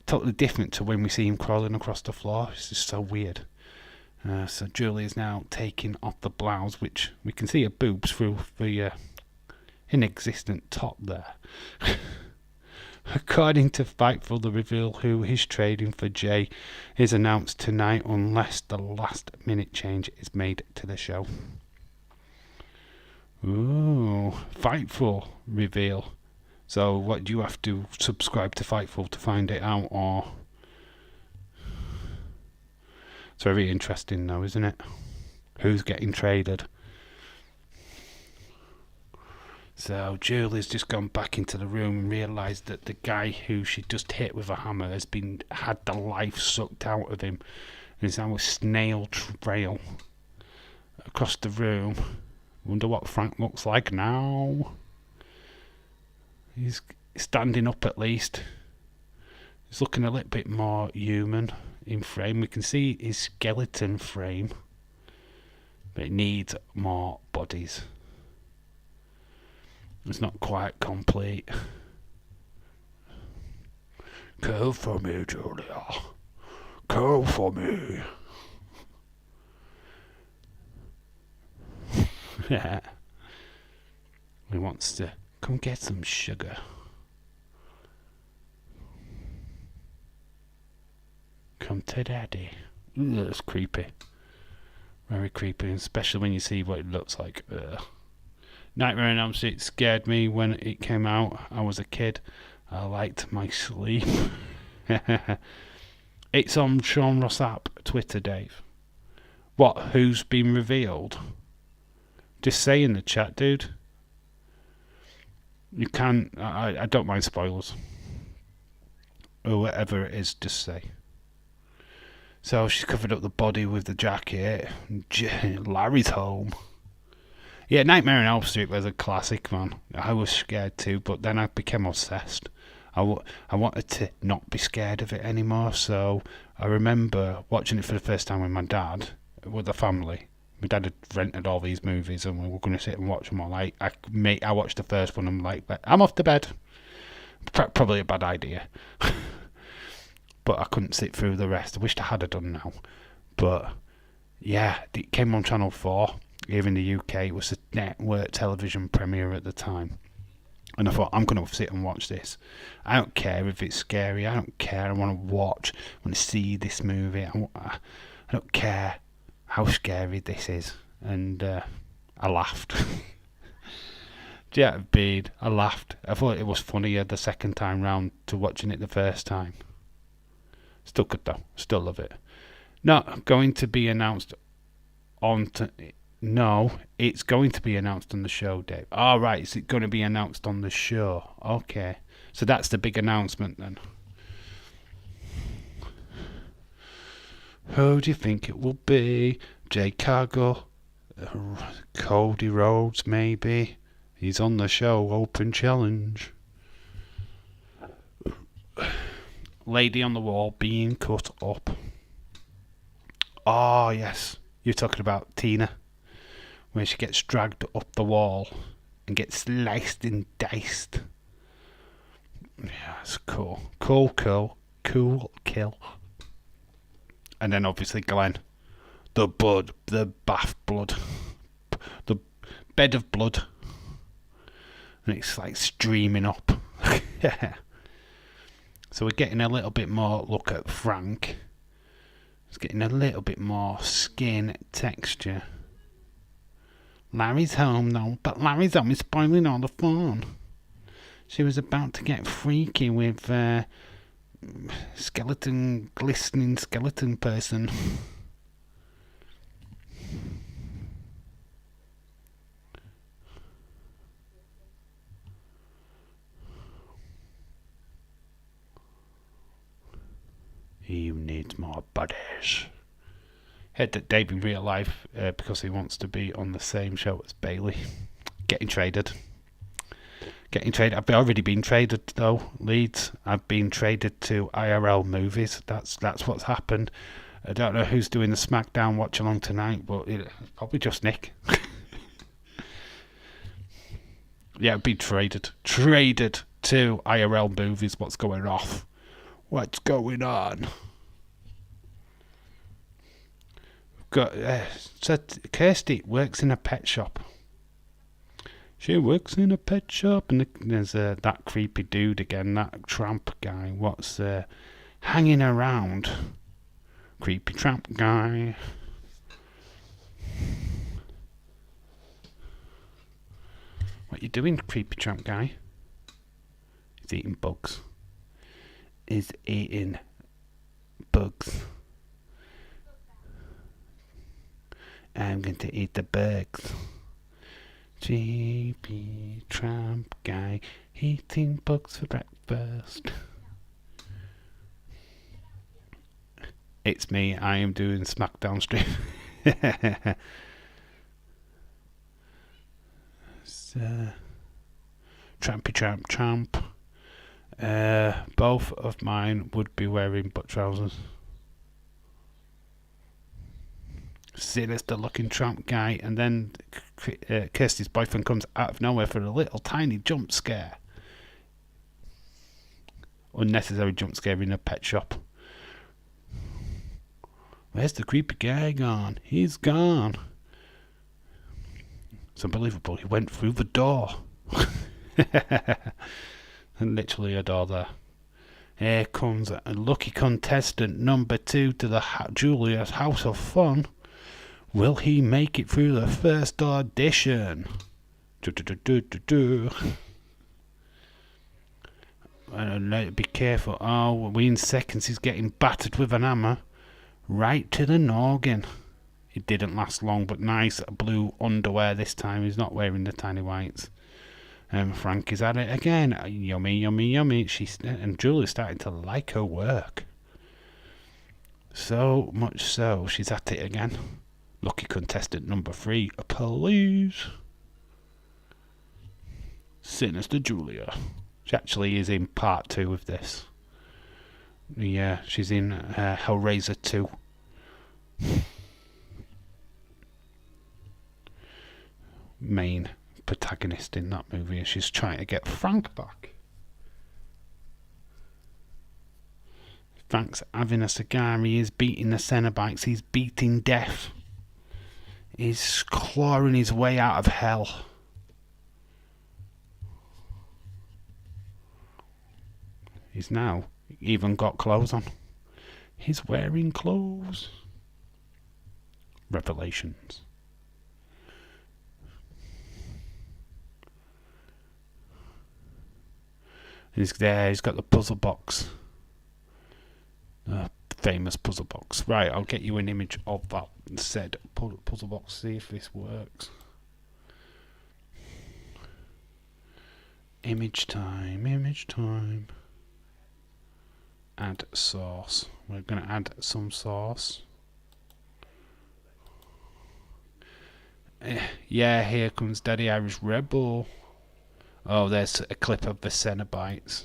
totally different to when we see him crawling across the floor. It's just so weird. So Julie is now taking off the blouse, which we can see her boobs through the inexistent top there. According to Fightful, the reveal who is trading for Jay is announced tonight unless the last minute change is made to the show. Ooh, Fightful reveal. So what, do you have to subscribe to Fightful to find it out, or... It's very interesting though, isn't it? Who's getting traded? So Julie's just gone back into the room and realised that the guy who she just hit with a hammer has had the life sucked out of him, and is now a snail trail across the room. Wonder what Frank looks like now. He's standing up at least. He's looking a little bit more human in frame. We can see his skeleton frame, but it needs more bodies. It's not quite complete. Go for me, Julia. Go for me. Yeah. He wants to come get some sugar. Come to daddy. Ooh, that's creepy. Very creepy, especially when you see what it looks like. Nightmare on Elm Street scared me when it came out. I was a kid. I liked my sleep. It's on Sean Ross app, Twitter, Dave. What? Who's been revealed? Just say in the chat, dude. You can. I don't mind spoilers. Or whatever it is, just say. So she's covered up the body with the jacket. Larry's home. Yeah, Nightmare on Elm Street was a classic, man. I was scared too, but then I became obsessed. I wanted to not be scared of it anymore, so I remember watching it for the first time with my dad, with the family. My dad had rented all these movies and we were going to sit and watch them all. I watched the first one and I'm like, I'm off to bed. Probably a bad idea. But I couldn't sit through the rest. I wished I had done now. But yeah, it came on Channel 4 here in the UK. It was a network television premiere at the time. And I thought, I'm going to sit and watch this. I don't care if it's scary. I don't care. I want to watch. I want to see this movie. I don't care how scary this is. And I laughed. Yeah, I laughed. I thought it was funnier the second time round to watching it the first time. Still good though. Still love it. Not going to be announced No, it's going to be announced on the show, Dave. All right, is it going to be announced on the show? Okay, so that's the big announcement then. Who do you think it will be? Jay Cargill? Cody Rhodes, maybe? He's on the show, Open Challenge. Lady on the Wall being cut up. Oh, yes. You're talking about Tina. When she gets dragged up the wall and gets sliced and diced. Yeah, it's cool. Cool kill. And then obviously Glenn. The bath blood. The bed of blood. And it's like streaming up. Yeah. So we're getting a little bit more look at Frank. It's getting a little bit more skin texture. Larry's home though, but Larry's home is spoiling all the fun. She was about to get freaky with glistening skeleton person. You need more bodies. Heard that Dave in real life, because he wants to be on the same show as Bailey. Getting traded. I've already been traded though, Leeds. I've been traded to IRL movies. That's what's happened. I don't know who's doing the SmackDown watch along tonight, but it's probably just Nick. Yeah, I've been traded to IRL movies. What's going off? What's going on? Got so Kirsty works in a pet shop. She works in a pet shop, and there's that creepy dude again, that tramp guy. What's hanging around? Creepy tramp guy. What you doing, creepy tramp guy? He's eating bugs. I'm going to eat the bugs. JP Tramp guy eating bugs for breakfast. It's me. I am doing SmackDown stream. Trampy tramp tramp. Both of mine would be wearing butt trousers. Sinister looking tramp guy, and then Kirsty's boyfriend comes out of nowhere for a little tiny jump scare. Unnecessary jump scare in a pet shop. Where's the creepy guy gone? He's gone. It's unbelievable. He went through the door. And literally a door there. Here comes a lucky contestant number 2 to the Julia's House of Fun. Will he make it through the first audition? Be careful. Oh, within seconds he's getting battered with an hammer. Right to the noggin. It didn't last long, but nice blue underwear this time. He's not wearing the tiny whites. Frank is at it again. Yummy, yummy, yummy. And Julie's starting to like her work. So much so, she's at it again. Lucky contestant number 3, please. Sinister Julia. She actually is in part 2 of this. Yeah, she's in Hellraiser 2. Main protagonist in that movie, and she's trying to get Frank back. Frank's having a cigar. He is beating the Cenobites. He's beating death. He's clawing his way out of hell. He's now even got clothes on. He's wearing clothes. Revelations. He's there. He's got the puzzle box. Famous puzzle box. Right, I'll get you an image of that said puzzle box. See if this works. Image time. Image time. Add sauce. We're going to add some sauce. Yeah, here comes Daddy Irish Rebel. Oh, there's a clip of the Cenobites.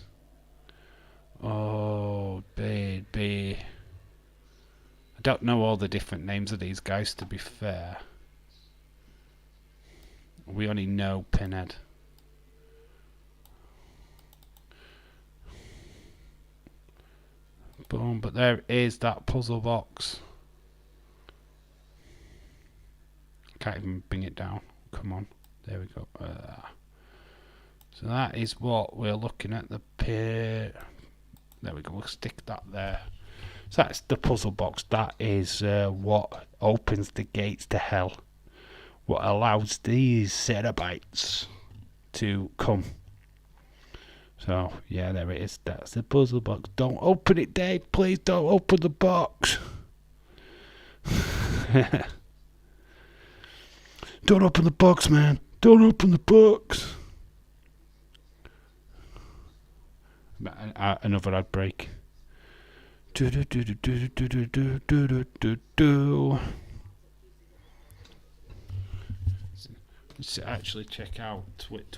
Oh, baby. I don't know all the different names of these guys, to be fair. We only know Pinhead. Boom, but there is that puzzle box. Can't even bring it down. Come on. There we go. So that is what we're looking at. The pier. There we go. We'll stick that there. So that's the puzzle box. That is what opens the gates to hell. What allows these Cenobites to come. So, yeah, there it is. That's the puzzle box. Don't open it, Dave. Please don't open the box. Don't open the box, man. Don't open the box. Another ad break. Let's actually check out Twit.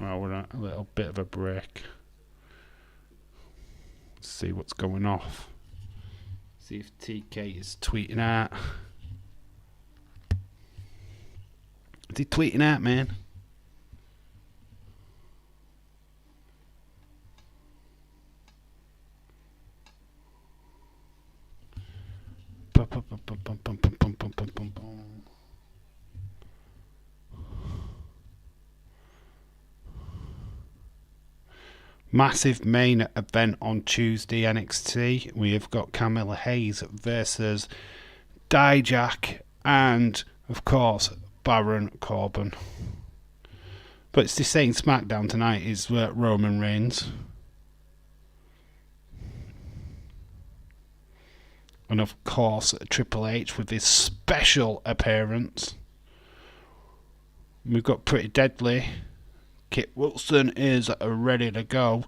Oh, we're at a little bit of a break. Let's see what's going off. See if TK is tweeting out. Is he tweeting out, man? Massive main event on Tuesday, NXT. We have got Carmella Hayes versus Dijak and, of course, Baron Corbin. But it's the same SmackDown tonight is Roman Reigns. And of course, Triple H with his special appearance. We've got Pretty Deadly. Kit Wilson is ready to go.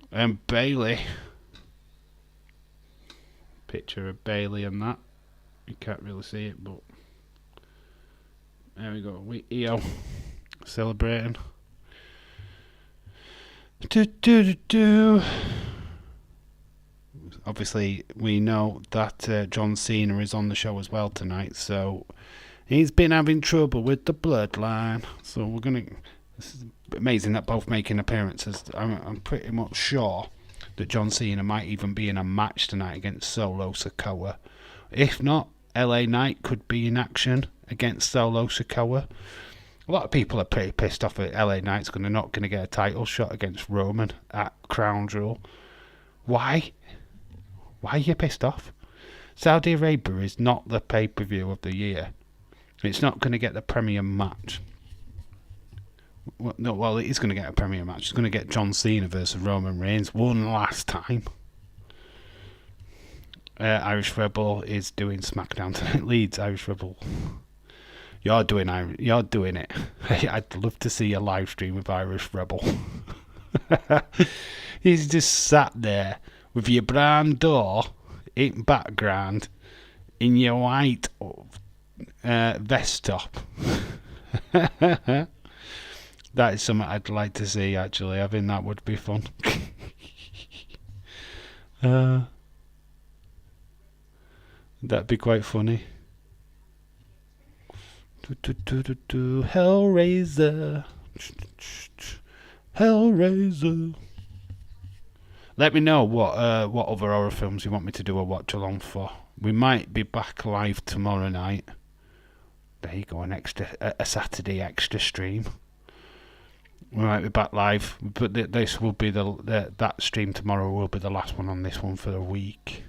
And Bailey. Picture of Bailey and that. You can't really see it, but there we go. EO celebrating. Obviously, we know that John Cena is on the show as well tonight, so he's been having trouble with the bloodline. So we're gonna. This is amazing that both making appearances. I'm pretty much sure that John Cena might even be in a match tonight against Solo Sikoa. If not, LA Knight could be in action against Solo Sikoa. A lot of people are pretty pissed off that LA Knight's not going to get a title shot against Roman at Crown Jewel. Why? Why are you pissed off? Saudi Arabia is not the pay-per-view of the year. It's not going to get the premium match. Well, it is going to get a premium match. It's going to get John Cena versus Roman Reigns one last time. Irish Rebel is doing SmackDown tonight. Leeds, Irish Rebel. You're doing it. I'd love to see a live stream of Irish Rebel. He's just sat there with your brand door in background in your white vest top. That is something I'd like to see, actually. I think that would be fun. That'd be quite funny. Hellraiser. Hellraiser. Let me know what other horror films you want me to do a watch along for. We might be back live tomorrow night. There you go, a Saturday extra stream. We might be back live, but this will be that stream tomorrow will be the last one on this one for the week,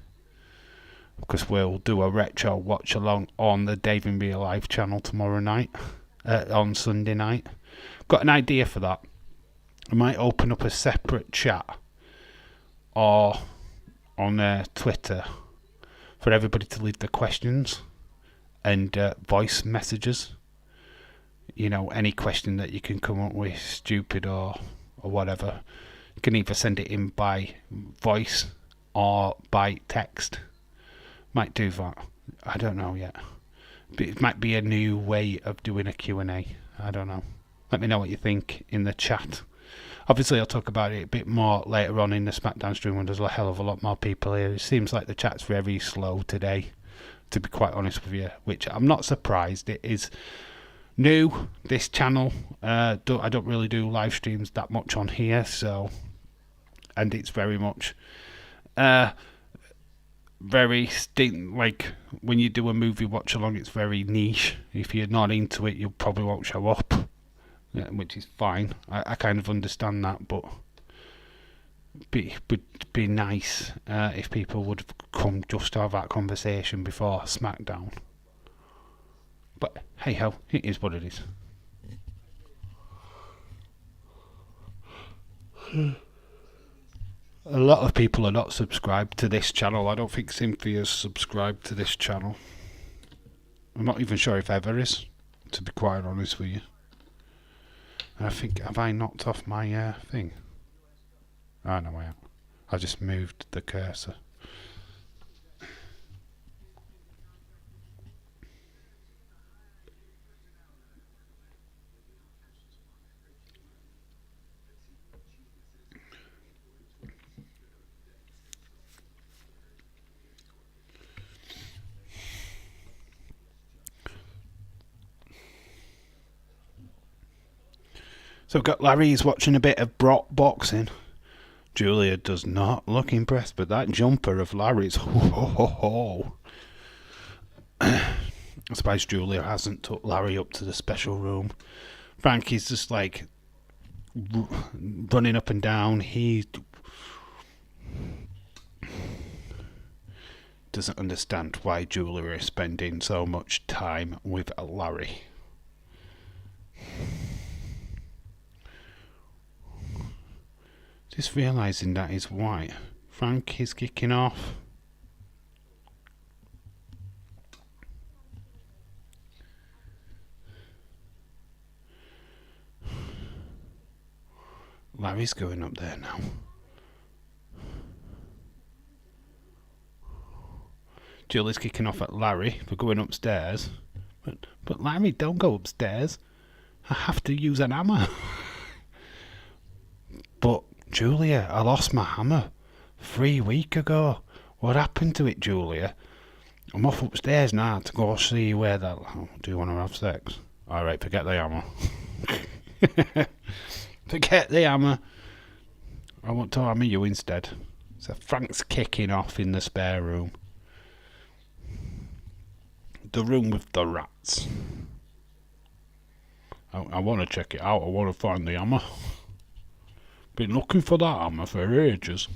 because we'll do a retro watch along on the Dave in Real Life channel tomorrow night, on Sunday night. Got an idea for that. I might open up a separate chat or on Twitter for everybody to leave their questions and voice messages. You know, any question that you can come up with, stupid or whatever. You can either send it in by voice or by text. Might do that. I don't know yet. But it might be a new way of doing a Q&A. I don't know. Let me know what you think in the chat. Obviously, I'll talk about it a bit more later on in the SmackDown stream when there's a hell of a lot more people here. It seems like the chat's very slow today, to be quite honest with you, which I'm not surprised. It is new, this channel. I don't really do live streams that much on here, so, and it's very much very like when you do a movie watch along, it's very niche. If you're not into it, you probably won't show up, which is fine. I kind of understand that, but would be nice if people would come just to have that conversation before SmackDown. But hey ho, it is what it is. A lot of people are not subscribed to this channel. I don't think Cynthia's subscribed to this channel. I'm not even sure if ever is, to be quite honest with you. I think, have I knocked off my thing? Oh no, I haven't. I just moved the cursor. So got Larry's watching a bit of Brock boxing. Julia does not look impressed, but that jumper of Larry's, ho ho ho ho. I suppose Julia hasn't took Larry up to the special room. Frankie's just like running up and down. He doesn't understand why Julia is spending so much time with Larry. Just realising that is white. Frank is kicking off. Larry's going up there now. Julie's kicking off at Larry for going upstairs. But Larry, don't go upstairs. I have to use an hammer. But Julia, I lost my hammer 3 weeks ago. What happened to it, Julia? I'm off upstairs now to go see where that... Oh, do you want to have sex? Alright, forget the hammer. Forget the hammer. I want to hammer you instead. So Frank's kicking off in the spare room. The room with the rats. I want to check it out. I want to find the hammer. Been looking for that hammer for ages.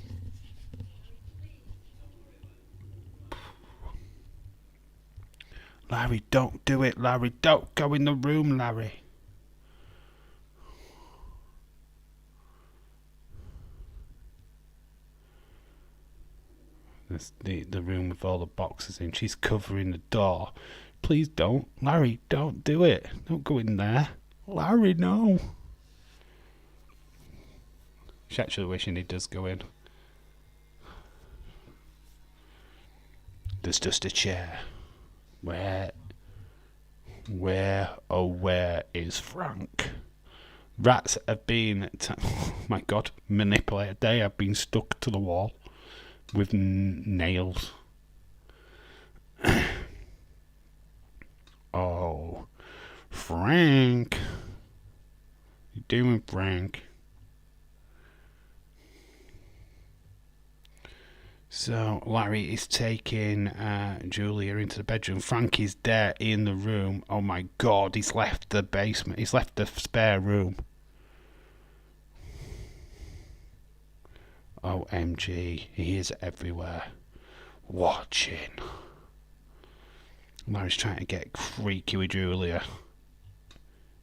Larry, don't do it, Larry. Don't go in the room, Larry. That's the room with all the boxes in. She's covering the door. Please don't. Larry, don't do it. Don't go in there. Larry, no. She's actually wishing he does go in. There's just a chair. Where is Frank? Rats have been, oh my god, manipulated. They have been stuck to the wall with nails. Oh, Frank. What you doing, Frank? So Larry is taking Julia into the bedroom. Frank is there in the room. Oh my god, he's left the basement. He's left the spare room. OMG, he is everywhere. Watching. Larry's trying to get freaky with Julia.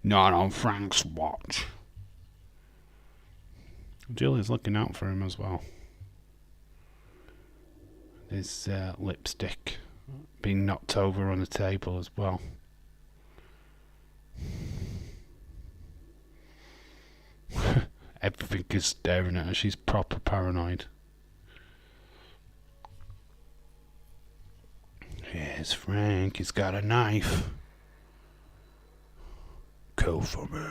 Not on Frank's watch. Julia's looking out for him as well. There's lipstick being knocked over on the table as well. Everything is staring at her. She's proper paranoid. Here's Frank. He's got a knife. Go for me.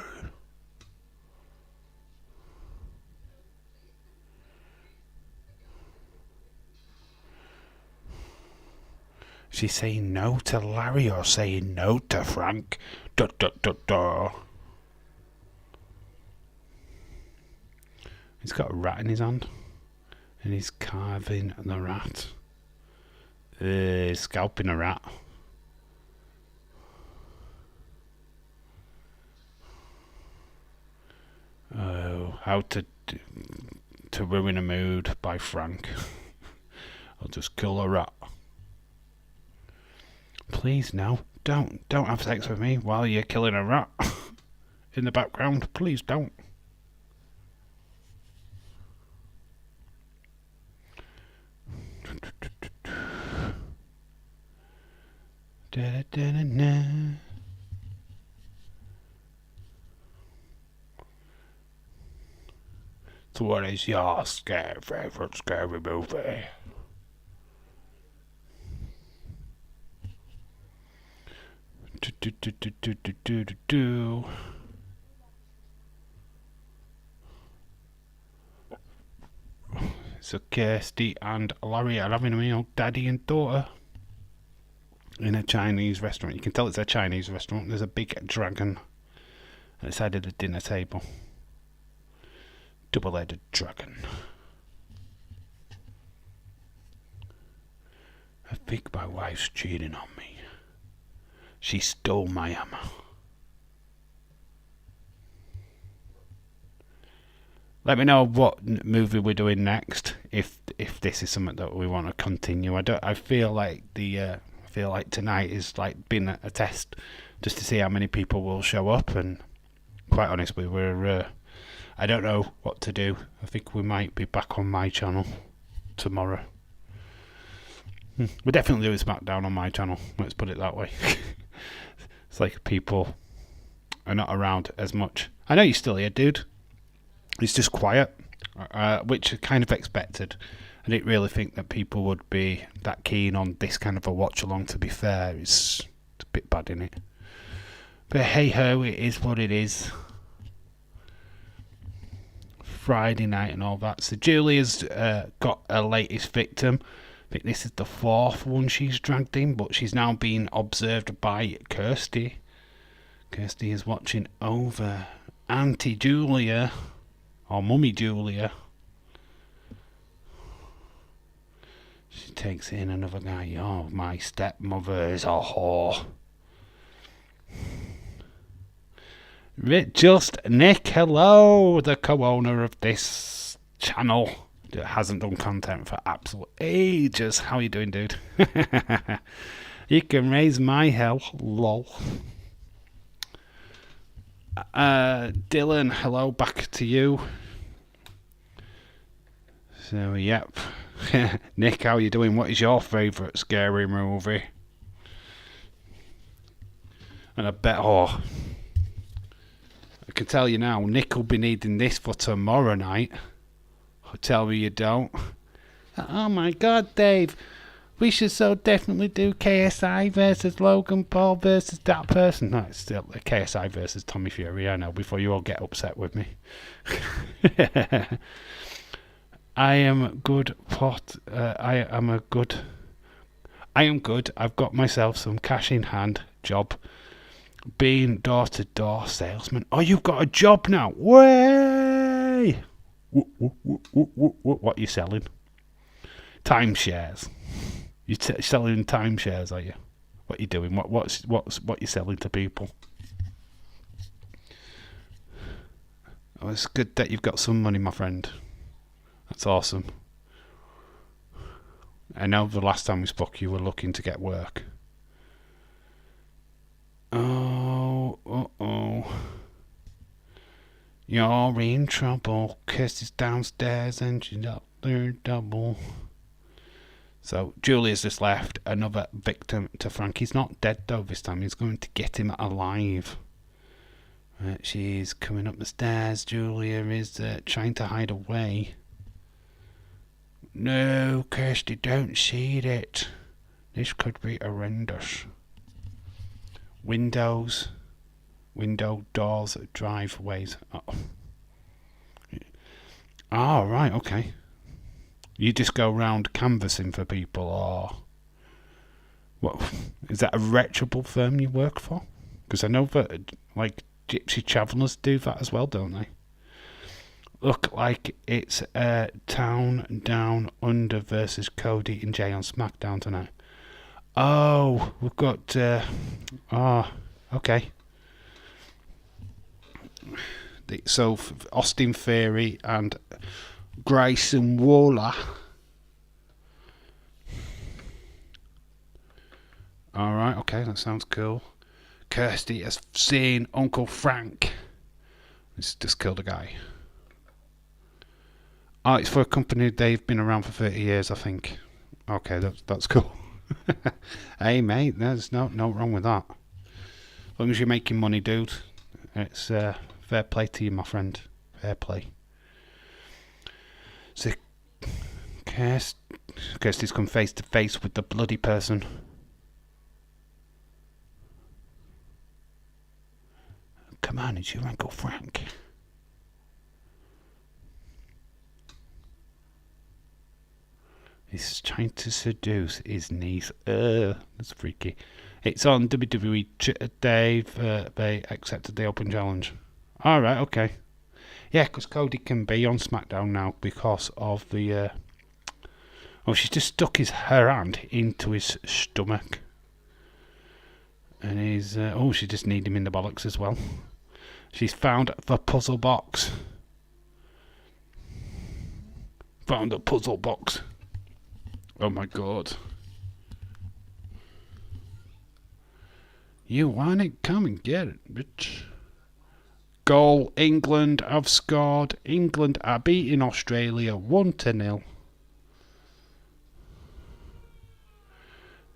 She's saying no to Larry or saying no to Frank. Duh, duh, duh, duh. He's got a rat in his hand. And he's carving the rat. He's scalping a rat. Oh, how to ruin a mood by Frank. I'll just kill a rat. Please, no. Don't have sex with me while you're killing a rat in the background. Please don't. So what is your favourite scary movie? So Kirsty and Larry are having a meal, daddy and daughter, in a Chinese restaurant. You can tell it's a Chinese restaurant. There's a big dragon at the side of the dinner table. Double-headed dragon. I think my wife's cheating on me. She stole my hammer. Let me know what movie we're doing next. If this is something that we want to continue. I feel like tonight is like been a test just to see how many people will show up. And quite honestly, I don't know what to do. I think we might be back on my channel tomorrow. We're definitely doing SmackDown on my channel. Let's put it that way. It's like people are not around as much. I know you're still here, dude. It's just quiet, which I kind of expected. I didn't really think that people would be that keen on this kind of a watch along. To be fair, it's a bit bad, in it. But hey ho, it is what it is. Friday night and all that. So Julia's got her latest victim. I think this is the fourth one she's dragged in, but she's now being observed by Kirsty. Kirsty is watching over Auntie Julia, or Mummy Julia. She takes in another guy. Oh, my stepmother is a whore. Just Nick, hello, the co-owner of this channel that hasn't done content for absolute ages. How you doing, dude? You can raise my hell, lol. Dylan, hello, back to you. So, yep. Nick, how you doing? What is your favourite scary movie? And I bet, I can tell you now, Nick will be needing this for tomorrow night. Tell me you don't. Oh my god, Dave. We should so definitely do KSI versus Logan Paul versus that person. No, it's still KSI versus Tommy Fury, I know, before you all get upset with me. I am good. I am good. I've got myself some cash in hand job. Being door-to-door salesman. Oh, you've got a job now. Way! What are you selling? Timeshares. You're selling timeshares, are you? What are you doing? What you selling to people? Oh, it's good that you've got some money, my friend. That's awesome. I know the last time we spoke, you were looking to get work. Oh. You're in trouble. Kirsty's downstairs and she's up there double. So Julia's just left another victim to Frank. He's not dead though this time. He's going to get him alive. She's coming up the stairs. Julia is trying to hide away. No, Kirsty, don't see it. This could be horrendous. Window, doors, driveways. Oh, right, okay. You just go around canvassing for people, or what? Is that a reputable firm you work for? Because I know that, like, Gypsy Travellers do that as well, don't they? Look like it's Town Down Under versus Cody and Jay on SmackDown tonight. Oh, we've got... okay. So, Austin Theory and Grayson Waller. Alright, okay, that sounds cool. Kirsty has seen Uncle Frank. He's just killed a guy. Oh, it's for a company they've been around for 30 years, I think. Okay, that's cool. Hey, mate, there's no wrong with that. As long as you're making money, dude, it's fair play to you, my friend. Fair play. So, Kirsty's come face to face with the bloody person. Come on, it's your Uncle Frank. He's trying to seduce his niece. That's freaky. It's on WWE. They accepted the open challenge. Alright, okay. Yeah, because Cody can be on SmackDown now because of the... Oh, she just stuck her hand into his stomach. And he's... she just need him in the bollocks as well. She's found the puzzle box. Found the puzzle box. Oh my god. You want it? Come and get it, bitch. Goal. England have scored. England are beating Australia 1-0.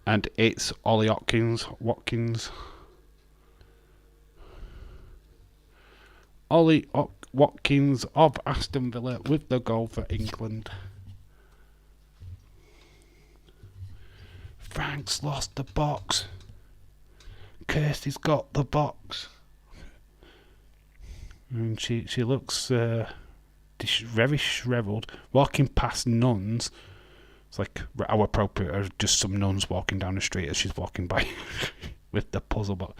And it's Ollie Watkins. Watkins of Aston Villa with the goal for England. Frank's lost the box. Kirsty's got the box. And she looks very shriveled, walking past nuns. It's like how appropriate are just some nuns walking down the street as she's walking by with the puzzle box.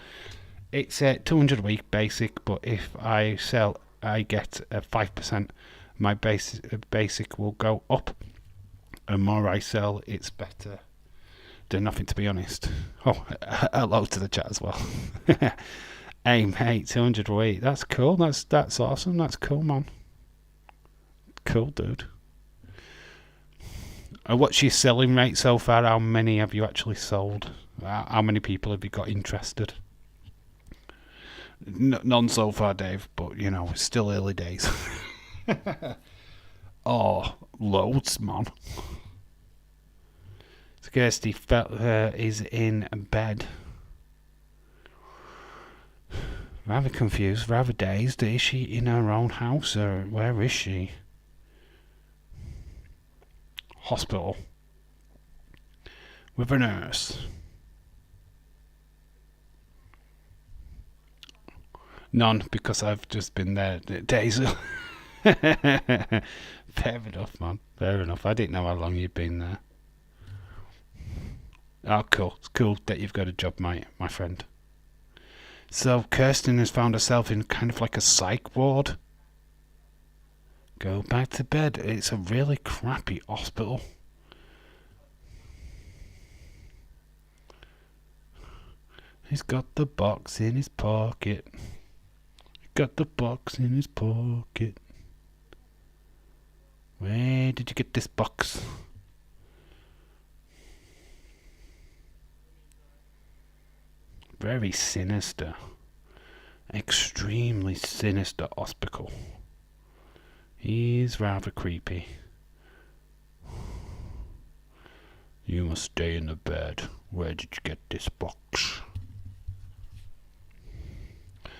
It's 200 a week basic, but if I sell, I get 5%. My basic will go up. And more I sell, it's better than nothing, to be honest. Oh, hello to the chat as well. Hey mate, 200 a week. That's cool. That's awesome. That's cool, man. Cool, dude. What's your selling rate so far? How many have you actually sold? How many people have you got interested? None so far, Dave, but you know, it's still early days. Oh, loads, man. Kirsty is in bed. Rather confused, rather dazed. Is she in her own house, or where is she? Hospital. With a nurse. None, because I've just been there days. Fair enough, man. Fair enough. I didn't know how long you'd been there. Oh, cool. It's cool that you've got a job, mate, my friend. So, Kirsten has found herself in kind of like a psych ward. Go back to bed. It's a really crappy hospital. He's got the box in his pocket. Got the box in his pocket. Where did you get this box? Very sinister. Extremely sinister hospital. He's rather creepy. You must stay in the bed. Where did you get this box?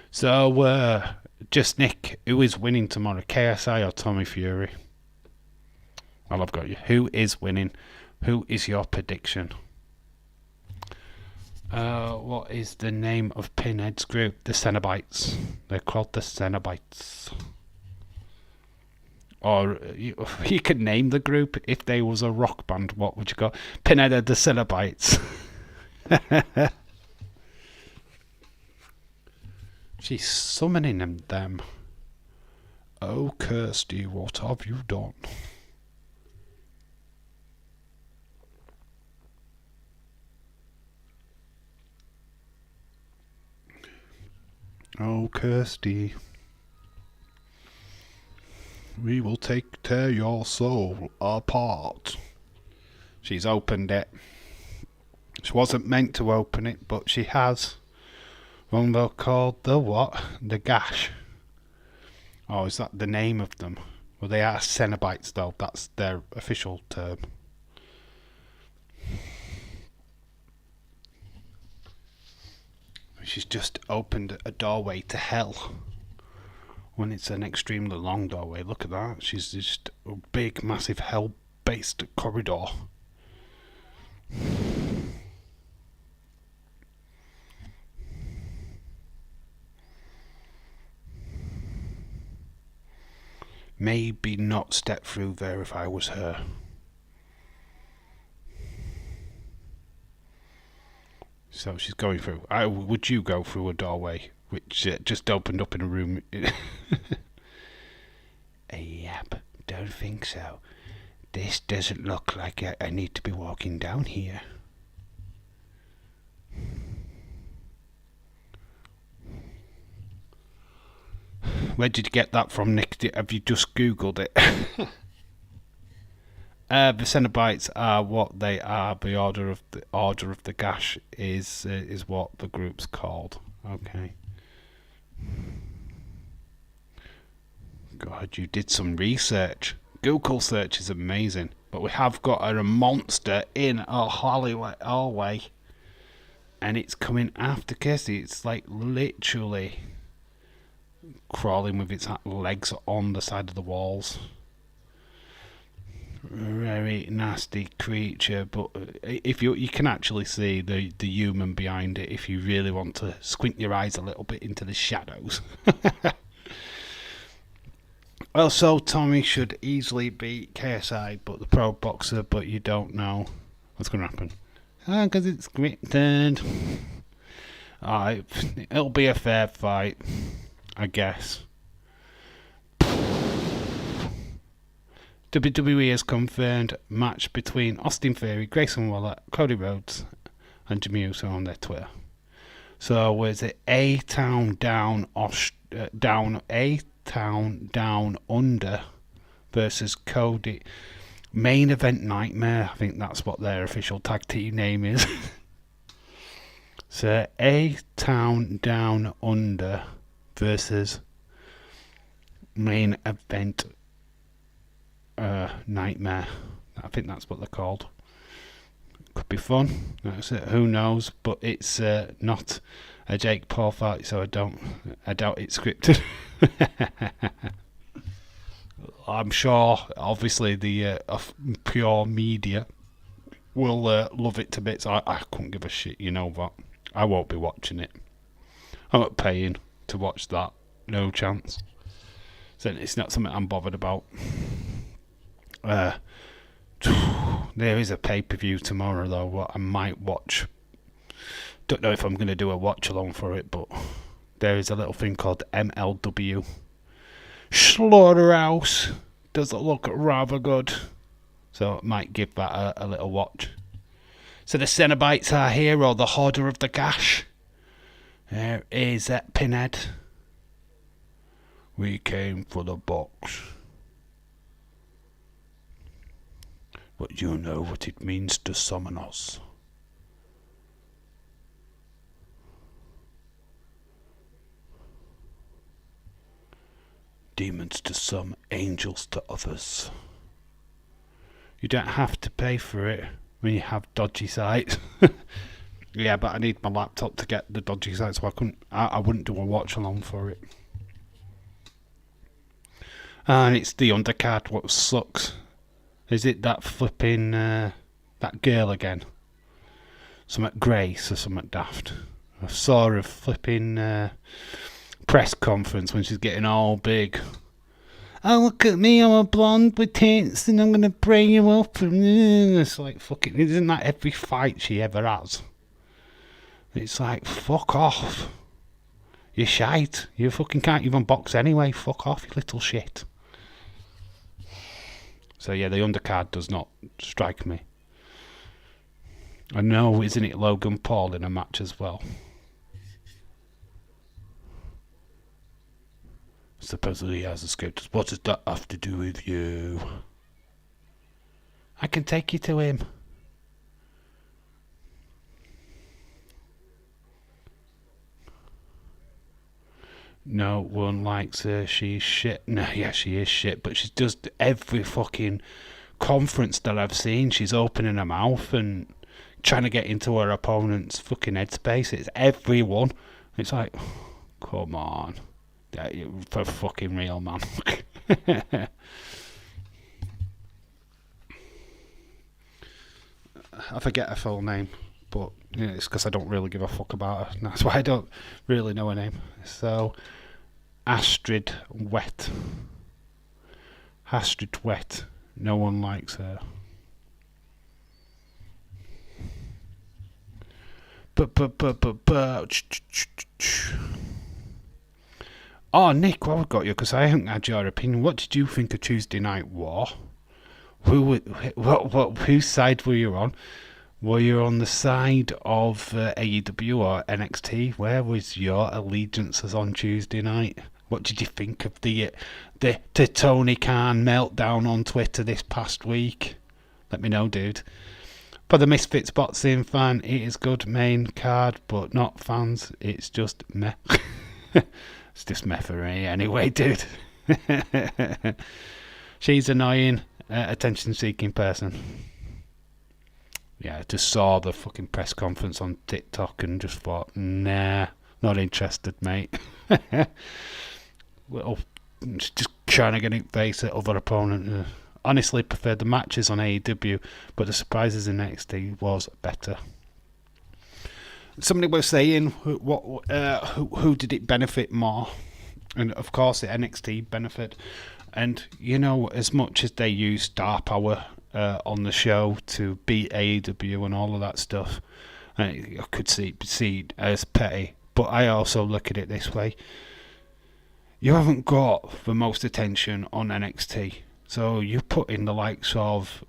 So, just Nick, who is winning tomorrow? KSI or Tommy Fury? Well, I've got you. Who is winning? Who is your prediction? What is the name of Pinhead's group? The Cenobites. They're called the Cenobites. Or you could name the group. If they was a rock band, what would you call? Pinhead and the Cenobites. She's summoning them. Oh, Kirsty, what have you done? Oh, Kirsty, we will tear your soul apart. She's opened it. She wasn't meant to open it, but she has. One they're called the what? The Gash. Oh, is that the name of them? Well, they are Cenobites, though. That's their official term. She's just opened a doorway to hell. When it's an extremely long doorway. Look at that. She's just a big, massive hell-based corridor. Maybe not step through there if I was her. So she's going through. Would you go through a doorway which just opened up in a room? Yep, don't think so. This doesn't look like I need to be walking down here. Where did you get that from, Nick? Have you just Googled it? The Cenobites are what they are. The Order of the Gash is what the group's called. Okay. God, you did some research. Google search is amazing. But we have got a monster in a hallway, and it's coming after Kirsty. It's like literally crawling with its legs on the side of the walls. Very nasty creature, but if you can actually see the human behind it if you really want to squint your eyes a little bit into the shadows. Well, so Tommy should easily beat KSI, but the pro boxer, but you don't know what's going to happen. Because it's scripted. It'll be a fair fight, I guess. WWE has confirmed match between Austin Theory, Grayson Waller, Cody Rhodes, and Jimmy Uso on their Twitter. So was it A-Town Down Under versus Cody? Main Event Nightmare. I think that's what their official tag team name is. So A-Town Down Under versus Main Event Nightmare. I think that's what they're called. Could be fun. That's it. Who knows? But it's not a Jake Paul fight, so I doubt it's scripted. I'm sure, obviously, the pure media will love it to bits. I couldn't give a shit. You know what? I won't be watching it. I'm not paying to watch that. No chance. So it's not something I'm bothered about. There is a pay-per-view tomorrow though, what I might watch. Don't know if I'm going to do a watch along for it, but there is a little thing called MLW Slaughterhouse. Does it look rather good? So I might give that a little watch. So the Cenobites are here, or the Hoarder of the Gash. There is Pinhead. We came for the box. But you know what it means to summon us. Demons to some, angels to others. You don't have to pay for it when you have dodgy sites. Yeah, but I need my laptop to get the dodgy sites, so I wouldn't do a watch along for it. And it's the undercard, what sucks. Is it that flipping, that girl again? Something Grace or something daft. I saw her flipping press conference when she's getting all big. Oh, look at me, I'm a blonde with tits and I'm going to bring you up. And it's like, fucking, isn't that every fight she ever has? It's like, fuck off. You're shite. You fucking can't even box anyway. Fuck off, you little shit. So yeah, the undercard does not strike me. I know, isn't it Logan Paul in a match as well? Supposedly he has a script. What does that have to do with you? I can take you to him. No one likes her. She's shit. No, yeah, she is shit. But she's just every fucking conference that I've seen, she's opening her mouth and trying to get into her opponent's fucking headspace. It's everyone. It's like, come on. Yeah, for fucking real, man. I forget her full name, but you know, it's because I don't really give a fuck about her. That's why I don't really know her name. So, Astrid Wet. Astrid Wet. No one likes her. Oh, Nick, well, I've got you because I haven't had your opinion. What did you think of Tuesday Night War? Whose side were you on? Were you on the side of AEW or NXT? Where was your allegiances on Tuesday night? What did you think of the Tony Khan meltdown on Twitter this past week? Let me know, dude. For the Misfits boxing fan, it is good main card, but not fans. It's just meh. It's just meh for me anyway, dude. She's annoying, attention-seeking person. Yeah, I just saw the fucking press conference on TikTok and just thought, nah, not interested, mate. little, just trying to get it face at other opponent. Honestly, preferred the matches on AEW, but the surprises in NXT was better. Somebody was saying, who did it benefit more? And of course, the NXT benefit. And as much as they use star power on the show to beat AEW and all of that stuff, I could see it as petty. But I also look at it this way: you haven't got the most attention on NXT, so you put in the likes of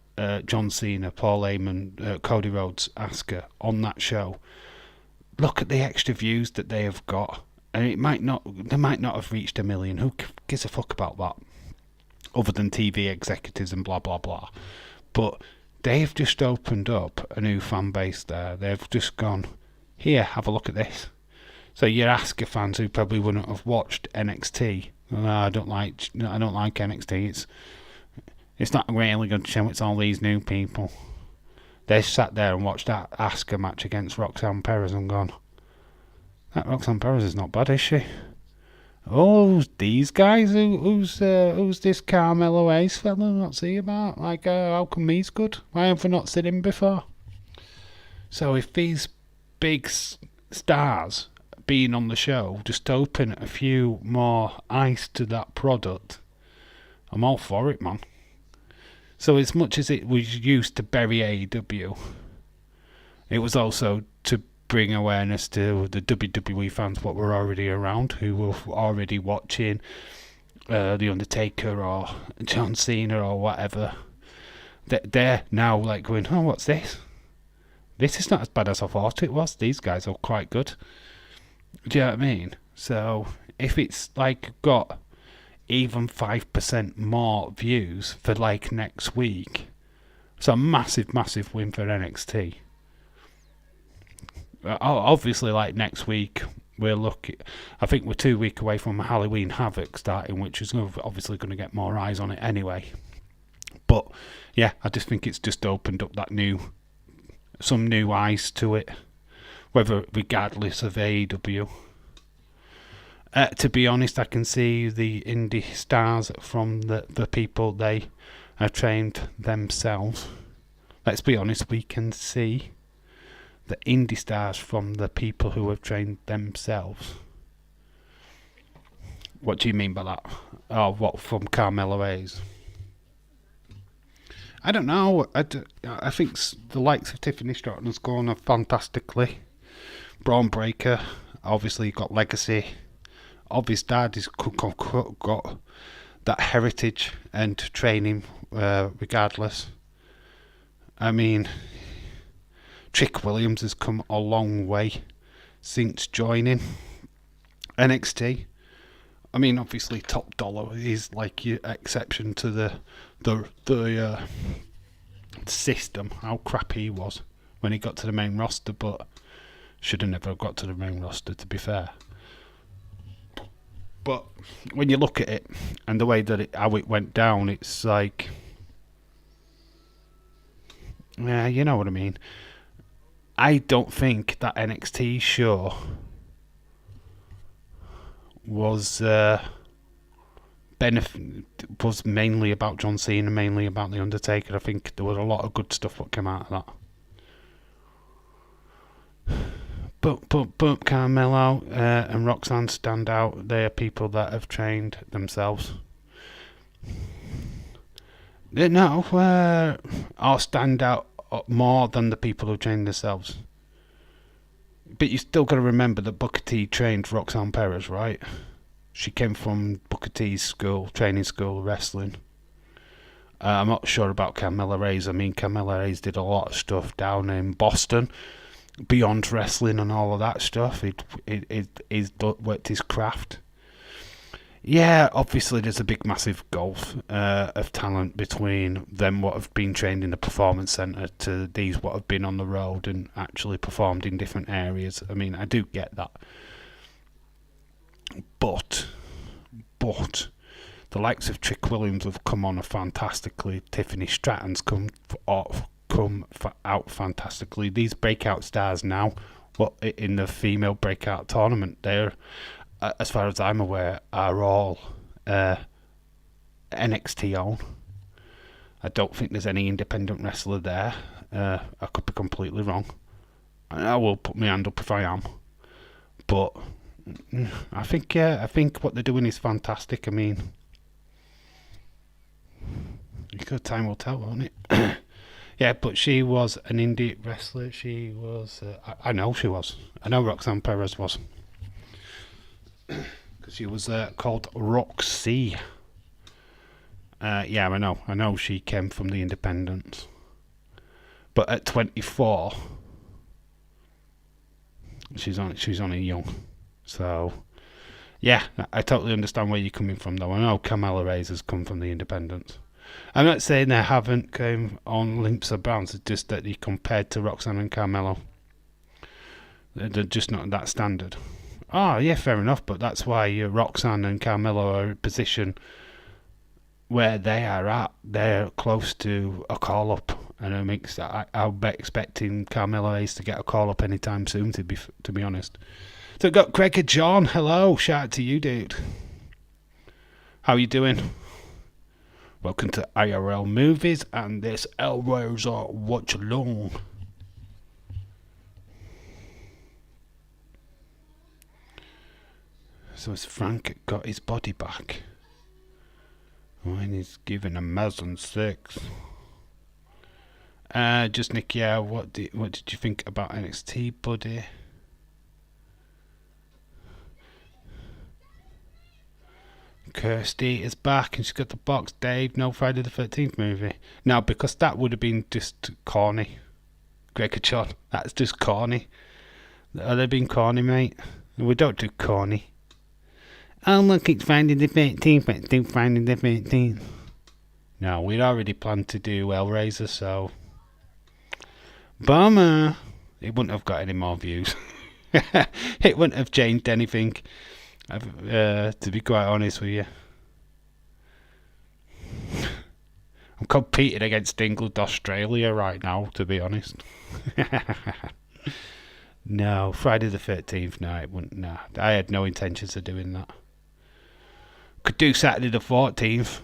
John Cena, Paul Heyman, Cody Rhodes, Asuka on that show. Look at the extra views that they have got, and they might not have reached 1 million. Who gives a fuck about that? Other than TV executives and blah blah blah. But they've just opened up a new fan base there. They've just gone, here, have a look at this. So your Asuka fans who probably wouldn't have watched NXT, I don't like NXT. It's not a really good show. It's all these new people. They sat there and watched that Asuka match against Roxanne Perez and gone, that Roxanne Perez is not bad, is she? Oh, these guys? Who's this Carmelo Hayes fella? What's he about? Like, how come he's good? Why have we not seen him before? So if these big stars being on the show just open a few more eyes to that product, I'm all for it, man. So as much as it was used to bury AEW, it was also to bring awareness to the WWE fans what were already around, who were already watching The Undertaker or John Cena or whatever. They're now like going, oh, what's this? This is not as bad as I thought it was. These guys are quite good. Do you know what I mean? So if it's like got even 5% more views for like next week, it's a massive win for NXT. Obviously, like next week, I think we're 2 weeks away from Halloween Havoc starting, which is obviously going to get more eyes on it anyway. But yeah, I just think it's just opened up some new eyes to it, regardless of AEW. To be honest, I can see the indie stars from the people they have trained themselves. Let's be honest, we can see the indie stars from the people who have trained themselves. What do you mean by that? Oh, what, from Carmelo Hayes? I don't know. I think the likes of Tiffany Stratton has gone on fantastically. Braun Breaker, obviously got legacy. His dad has got that heritage and training regardless. I mean, Trick Williams has come a long way since joining NXT. I mean, obviously, Top Dollar is like your exception to the system. How crappy he was when he got to the main roster, but should have never got to the main roster, to be fair. But when you look at it and the way that how it went down, it's like, yeah, you know what I mean. I don't think that NXT show was mainly about John Cena, mainly about The Undertaker. I think there was a lot of good stuff that came out of that. But Carmelo and Roxanne stand out. They are people that have trained themselves. Or stand out more than the people who trained themselves. But you still got to remember that Booker T trained Roxanne Perez, right? She came from Booker T's training school, wrestling. I'm not sure about Carmella Hayes. I mean, Carmella Hayes did a lot of stuff down in Boston, beyond wrestling and all of that stuff. He's worked his craft. Yeah, obviously there's a big massive gulf of talent between them what have been trained in the performance centre to these what have been on the road and actually performed in different areas. I mean, I do get that. But the likes of Trick Williams have come on fantastically. Tiffany Stratton's come out fantastically. These breakout stars now, in the female breakout tournament, they're as far as I'm aware, are all NXT own. I don't think there's any independent wrestler there. I could be completely wrong. I will put my hand up if I am. But I think what they're doing is fantastic. I mean, good time will tell, won't it? Yeah, but she was an indie wrestler. She was. I know she was. I know Roxanne Perez was. Because she was called Roxy. Yeah, I know. I know she came from the independents. But at 24, she's only young. So, yeah, I totally understand where you're coming from, though. I know Carmella Razor's come from the independents. I'm not saying they haven't come on leaps and bounds. It's just that they compared to Roxanne and Carmelo, they're just not that standard. Oh, yeah, fair enough. But that's why Roxanne and Carmelo are in a position where they are at. They're close to a call-up. And it makes I'll be expecting Carmelo Hayes to get a call-up anytime soon, to be honest. So we've got Craig and John. Hello. Shout out to you, dude. How you doing? Welcome to IRL Movies and this Hellraiser Watch Along. So has Frank got his body back? When he's given a Mazan 6. Just Nick, yeah, what did you think about NXT, buddy? Kirsty is back and she's got the box. Dave, no Friday the 13th movie. No, because that would have been just corny. Greg and John, that's just corny. Are they being corny, mate? We don't do corny. Oh, look, it's Friday the 13th. Let's do Friday the 13th. No, we'd already planned to do Hellraiser, so... Bummer. It wouldn't have got any more views. It wouldn't have changed anything. To be quite honest with you, I'm competing against England, Australia right now, to be honest. No, Friday the 13th, no, it wouldn't. No, I had no intentions of doing that. Could do Saturday the 14th.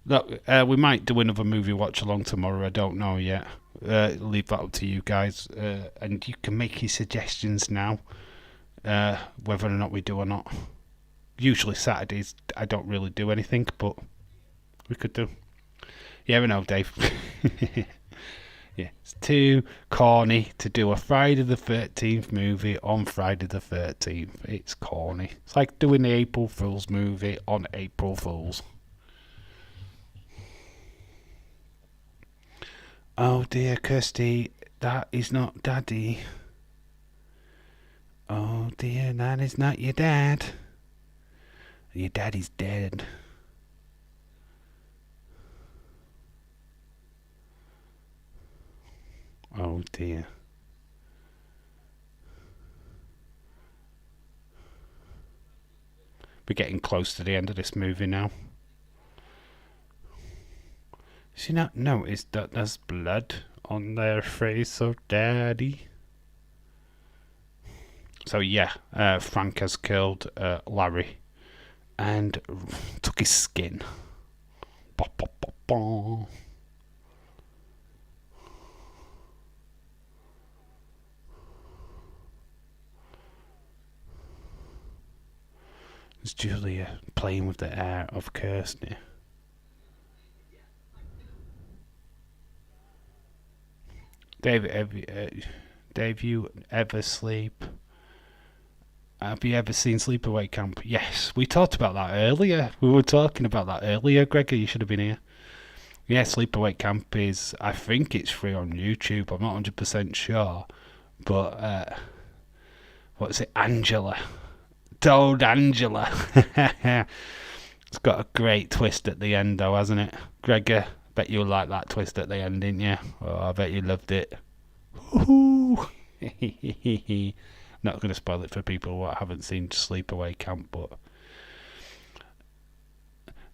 Look, we might do another movie watch along tomorrow. I don't know yet. Leave that up to you guys, and you can make your suggestions now, whether or not we do or not. Usually Saturdays I don't really do anything, but we could do. Yeah, I know, Dave. Yeah, it's too corny to do a Friday the 13th movie on Friday the 13th. It's corny. It's like doing the April Fool's movie on April Fool's. Oh dear, Kirsty, that is not Daddy. Oh dear, that is not your dad. Your daddy's dead. Oh dear. We're getting close to the end of this movie now. Has she not noticed that there's blood on their face of Daddy? So yeah, Frank has killed Larry and took his skin. Ba, ba, ba, ba. It's Julia playing with the hair of Kirsty. Dave, you ever sleep? Have you ever seen Sleepaway Camp? Yes, we talked about that earlier. We were talking about that earlier, Gregor. You should have been here. Yeah, Sleepaway Camp is, I think it's free on YouTube. I'm not 100% sure. But, what's it? Angela. Told Angela. It's got a great twist at the end, though, hasn't it? Gregor, bet you'll like that twist at the end, didn't you? Oh, I bet you loved it. Woohoo! Not going to spoil it for people who haven't seen Sleepaway Camp, but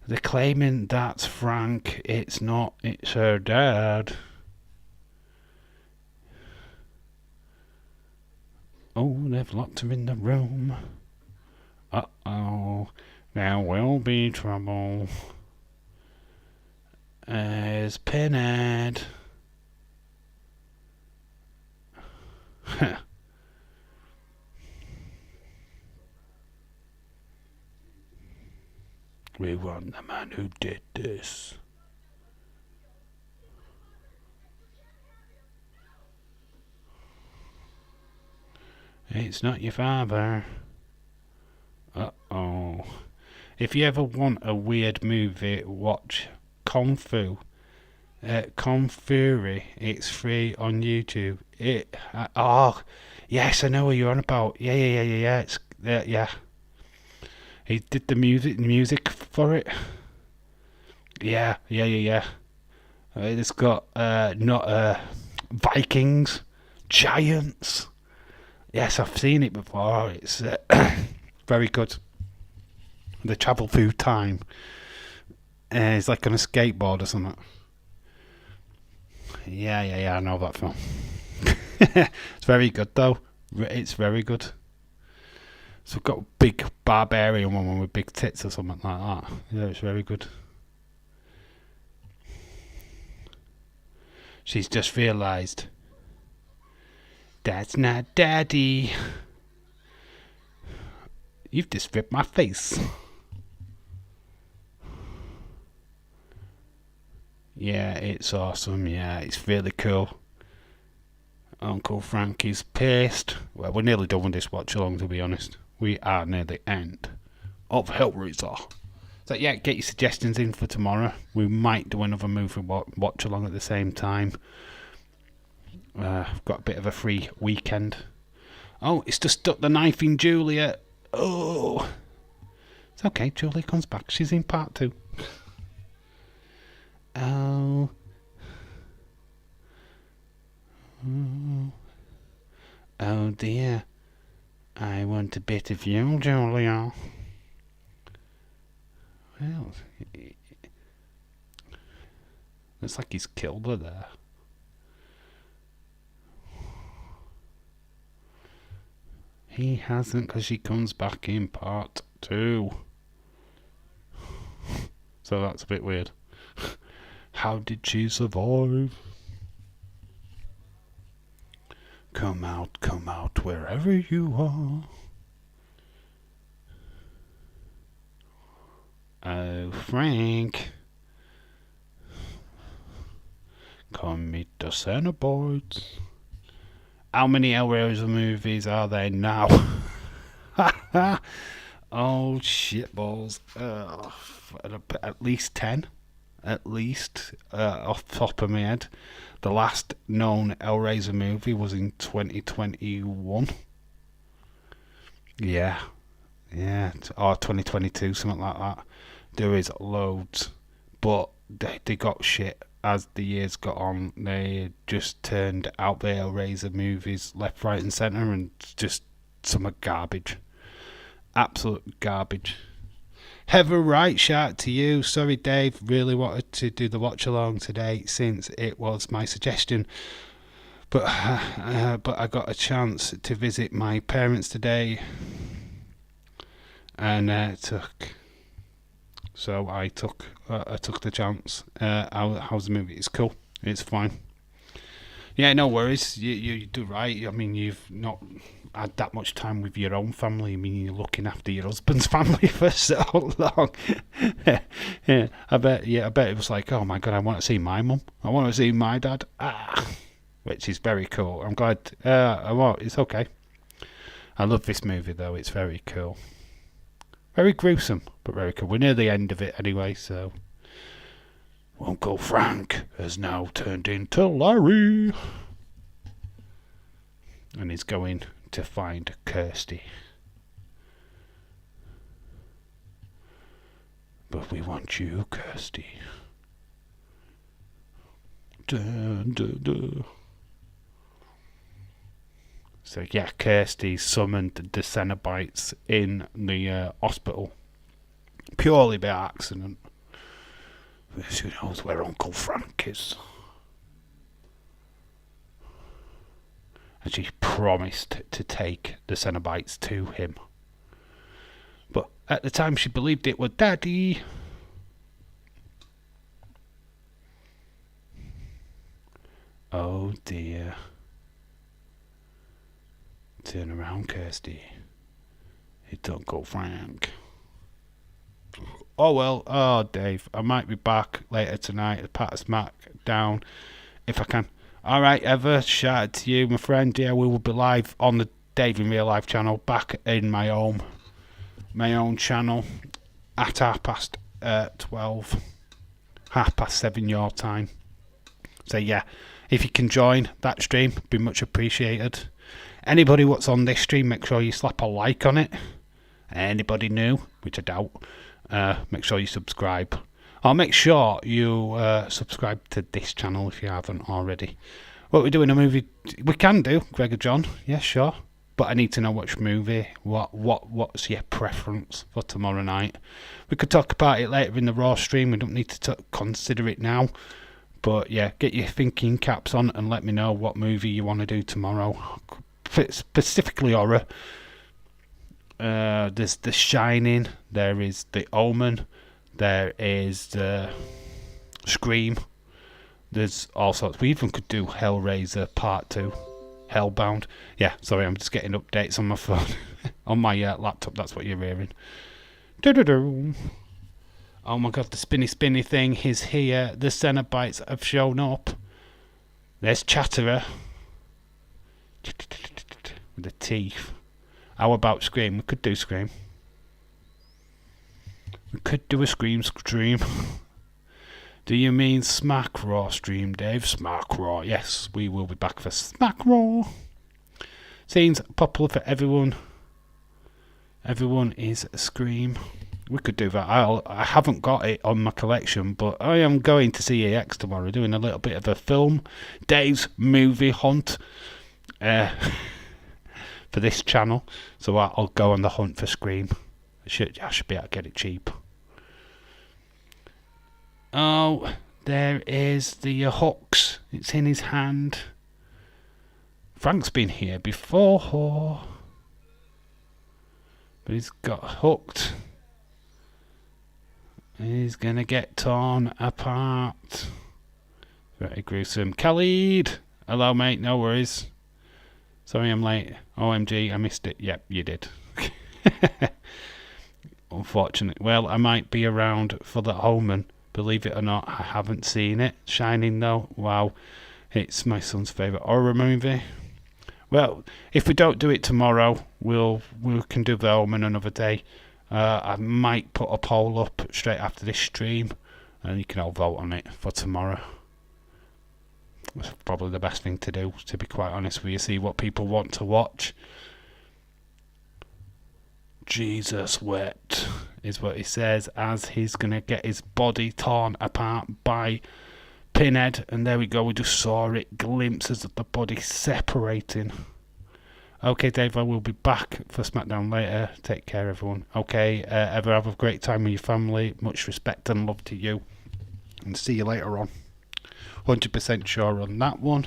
they're claiming that's Frank. It's not. It's her dad. Oh, they've locked her in the room. Uh-oh, there will be trouble. There's Pinhead. We want the man who did this. It's not your father. Uh-oh. If you ever want a weird movie, watch Kung Fu. Kung Fury. It's free on YouTube. Yes, I know what you're on about. Yeah. It's yeah. He did the music for it. Yeah. It's got not Vikings, giants. Yes, I've seen it before. It's very good. They travel through time. It's like on a skateboard or something. Yeah, I know that film. It's very good though. It's very good. So we've got a big barbarian woman with big tits or something like that. Yeah, it's very good. She's just realised that's not Daddy. You've just ripped my face. Yeah, it's awesome. Yeah, it's really cool. Uncle Frank is pissed. Well, we're nearly done with this watch along, to be honest. We are near the end of Hellraiser. So yeah, get your suggestions in for tomorrow. We might do another movie watch along at the same time. I've got a bit of a free weekend. Oh, it's just stuck the knife in Julia. Oh, it's okay. Julia comes back. She's in part 2. Oh. Oh dear. I want a bit of you, Julia. Well, looks like he's killed her there. He hasn't, because she comes back in part 2. So that's a bit weird. How did she survive? Come out, wherever you are. Oh, Frank. Come meet the Cenobites. How many Hellraiser movies are there now? Oh, shitballs. At least 10. At least, off the top of my head. The last known Hellraiser movie was in 2021. Yeah. Or 2022, something like that. There is loads. But they got shit as the years got on. They just turned out the Hellraiser movies left, right and centre, and just some garbage. Absolute garbage. Heather Wright, shout out to you. Sorry, Dave. Really wanted to do the watch along today since it was my suggestion. But I got a chance to visit my parents today, and I took the chance. How's the movie? It's cool. It's fine. Yeah, no worries. You do right. I mean, you've not had that much time with your own family. I mean, you're looking after your husband's family for so long. Yeah, I bet it was like, oh my god, I want to see my mum. I want to see my dad. Which is very cool. I'm glad. It's okay. I love this movie though. It's very cool. Very gruesome, but very cool. We're near the end of it anyway, so. Uncle Frank has now turned into Larry. And he's going to find Kirsty. But we want you, Kirsty. Dun, dun, dun. So yeah, Kirsty summoned the Cenobites in the hospital. Purely by accident. Who knows where Uncle Frank is? And she promised to take the Cenobites to him. But at the time she believed it was Daddy. Oh dear. Turn around, Kirsty. It don't go Frank. Oh well, oh Dave, I might be back later tonight to pat a smack down if I can. Alright, Ever, shout out to you, my friend. Yeah, we will be live on the Dave in Real Life channel, back in my own channel at 12:30, 7:30 your time. So yeah, if you can join that stream, be much appreciated. Anybody what's on this stream, make sure you slap a like on it. Anybody new, which I doubt, make sure you subscribe. Or make sure you subscribe to this channel if you haven't already. What we're doing a movie, we can do, Gregor John, yeah, sure. But I need to know which movie, what's your preference for tomorrow night. We could talk about it later in the Raw stream, we don't need to consider it now. But yeah, get your thinking caps on and let me know what movie you want to do tomorrow. Specifically horror. There's The Shining, there is The Omen, there is Scream. There's all sorts. We even could do Hellraiser Part 2. Hellbound. Yeah, sorry, I'm just getting updates on my phone. On my laptop, that's what you're hearing. Do-do-do. Oh my god, the spinny thing is here. The Cenobites have shown up. There's Chatterer. With the teeth. How about Scream? We could do Scream. We could do a Scream stream. Do you mean Smack Raw stream, Dave? Smack Raw. Yes, we will be back for Smack Raw. Scenes popular for everyone. Everyone is Scream. We could do that. I haven't got it on my collection, but I am going to CEX tomorrow, doing a little bit of a film. Dave's movie hunt for this channel. So I'll go on the hunt for Scream. I should be able to get it cheap. Oh, there is the hooks. It's in his hand. Frank's been here before. But he's got hooked. He's gonna get torn apart. Very gruesome. Khalid! Hello, mate. No worries. Sorry I'm late. OMG, I missed it. Yep, you did. Unfortunate. Well, I might be around for The Omen. Believe it or not, I haven't seen it. Shining, though. Wow. It's my son's favourite horror movie. Well, if we don't do it tomorrow, we can do The Omen another day. I might put a poll up straight after this stream, and you can all vote on it for tomorrow. That's probably the best thing to do, to be quite honest with you. See what people want to watch. Jesus wept, is what he says, as he's going to get his body torn apart by Pinhead. And there we go, we just saw it, glimpses of the body separating. Okay, Dave, I will be back for SmackDown later. Take care, everyone. Okay, ever have a great time with your family. Much respect and love to you. And see you later on. 100% sure on that one.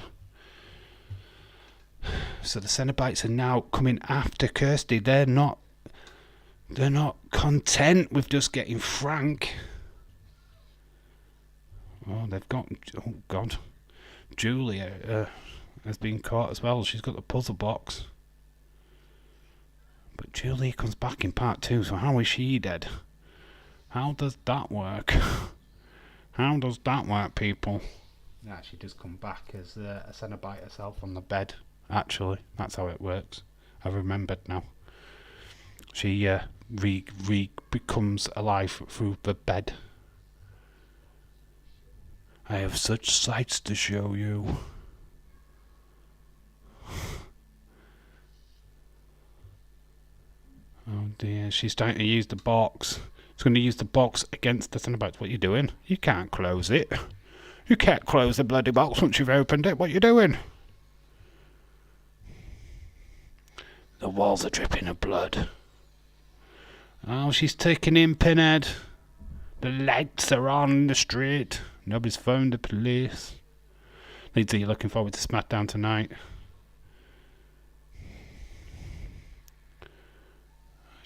So the Cenobites are now coming after Kirsty. They're not content with just getting Frank. Oh, they've got... Oh, God. Julia has been caught as well. She's got the puzzle box. But Julia comes back in part 2, so how is she dead? How does that work? How does that work, people? Yeah, she does come back as a Cenobite herself on the bed. Actually, that's how it works. I remembered now. She becomes alive through the bed. I have such sights to show you. Oh dear, she's trying to use the box. She's going to use the box against the Cenobites. What are you doing? You can't close it. You can't close the bloody box once you've opened it. What are you doing? The walls are dripping of blood. Oh, she's taking in Pinhead. The lights are on in the street. Nobody's phoned the police. Lisa, you're looking forward to SmackDown tonight.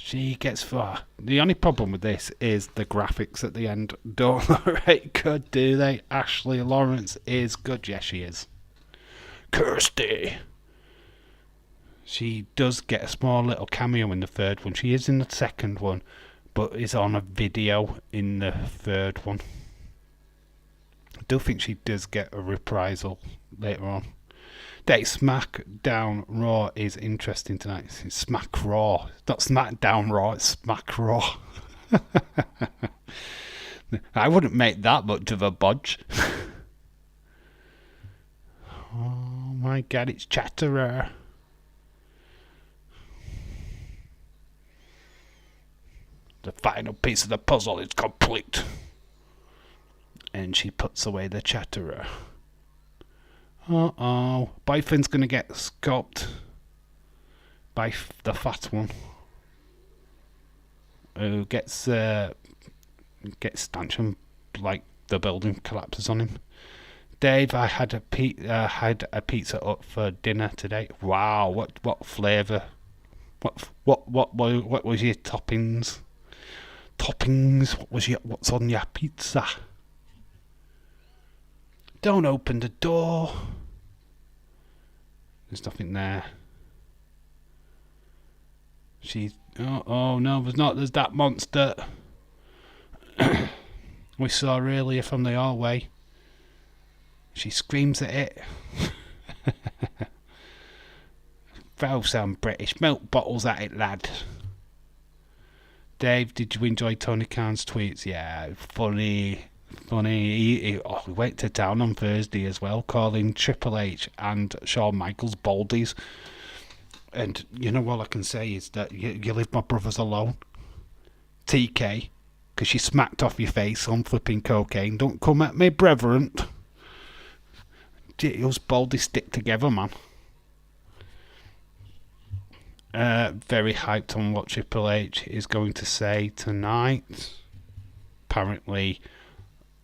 She gets far. The only problem with this is the graphics at the end don't look right good, do they? Ashley Lawrence is good. Yes, she is. Kirsty. She does get a small little cameo in the third one. She is in the second one, but is on a video in the third one. I do think she does get a reprisal later on. SmackDown Raw is interesting tonight. It's Smack Raw. It's not SmackDown Raw, it's Smack Raw. I wouldn't make that much of a budge. Oh my god, it's Chatterer. The final piece of the puzzle is complete. And she puts away the Chatterer. Uh-oh. Boyfriend's going to get scalped by the fat one. Who gets stanchion like the building collapses on him. Dave, I had a pizza up for dinner today. Wow, what flavour? What was your toppings? What's on your pizza? Don't open the door. There's nothing there. Oh no, there's not. There's that monster we saw earlier from the hallway. She screams at it. Thou sound British. Milk bottles at it, lad. Dave, did you enjoy Tony Khan's tweets? Yeah, funny. He went to town on Thursday as well, calling Triple H and Shawn Michaels baldies. And you know what I can say is that you leave my brothers alone. TK, because you smacked off your face on flipping cocaine. Don't come at me, brethren. Those baldies stick together, man. Very hyped on what Triple H is going to say tonight. Apparently,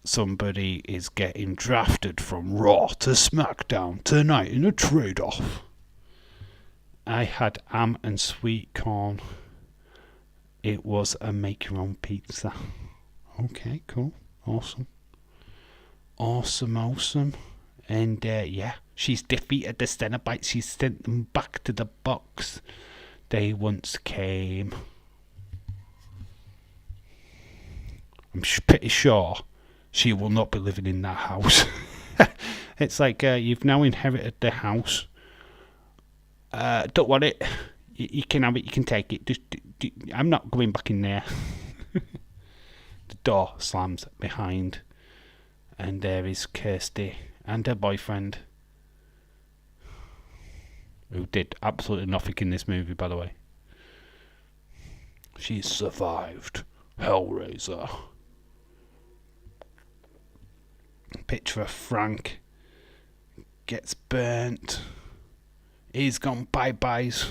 somebody is getting drafted from Raw to SmackDown tonight in a trade-off. I had ham and sweet corn. It was a make-your-own pizza. Okay, cool. Awesome. And yeah, she's defeated the Cenobites. She's sent them back to the box they once came. I'm pretty sure she will not be living in that house. It's like you've now inherited the house. Don't want it. You can have it. You can take it. I'm not going back in there. The door slams behind, and there is Kirsty and her boyfriend, who did absolutely nothing in this movie, by the way. She survived Hellraiser. Picture of Frank gets burnt. He's gone bye-byes.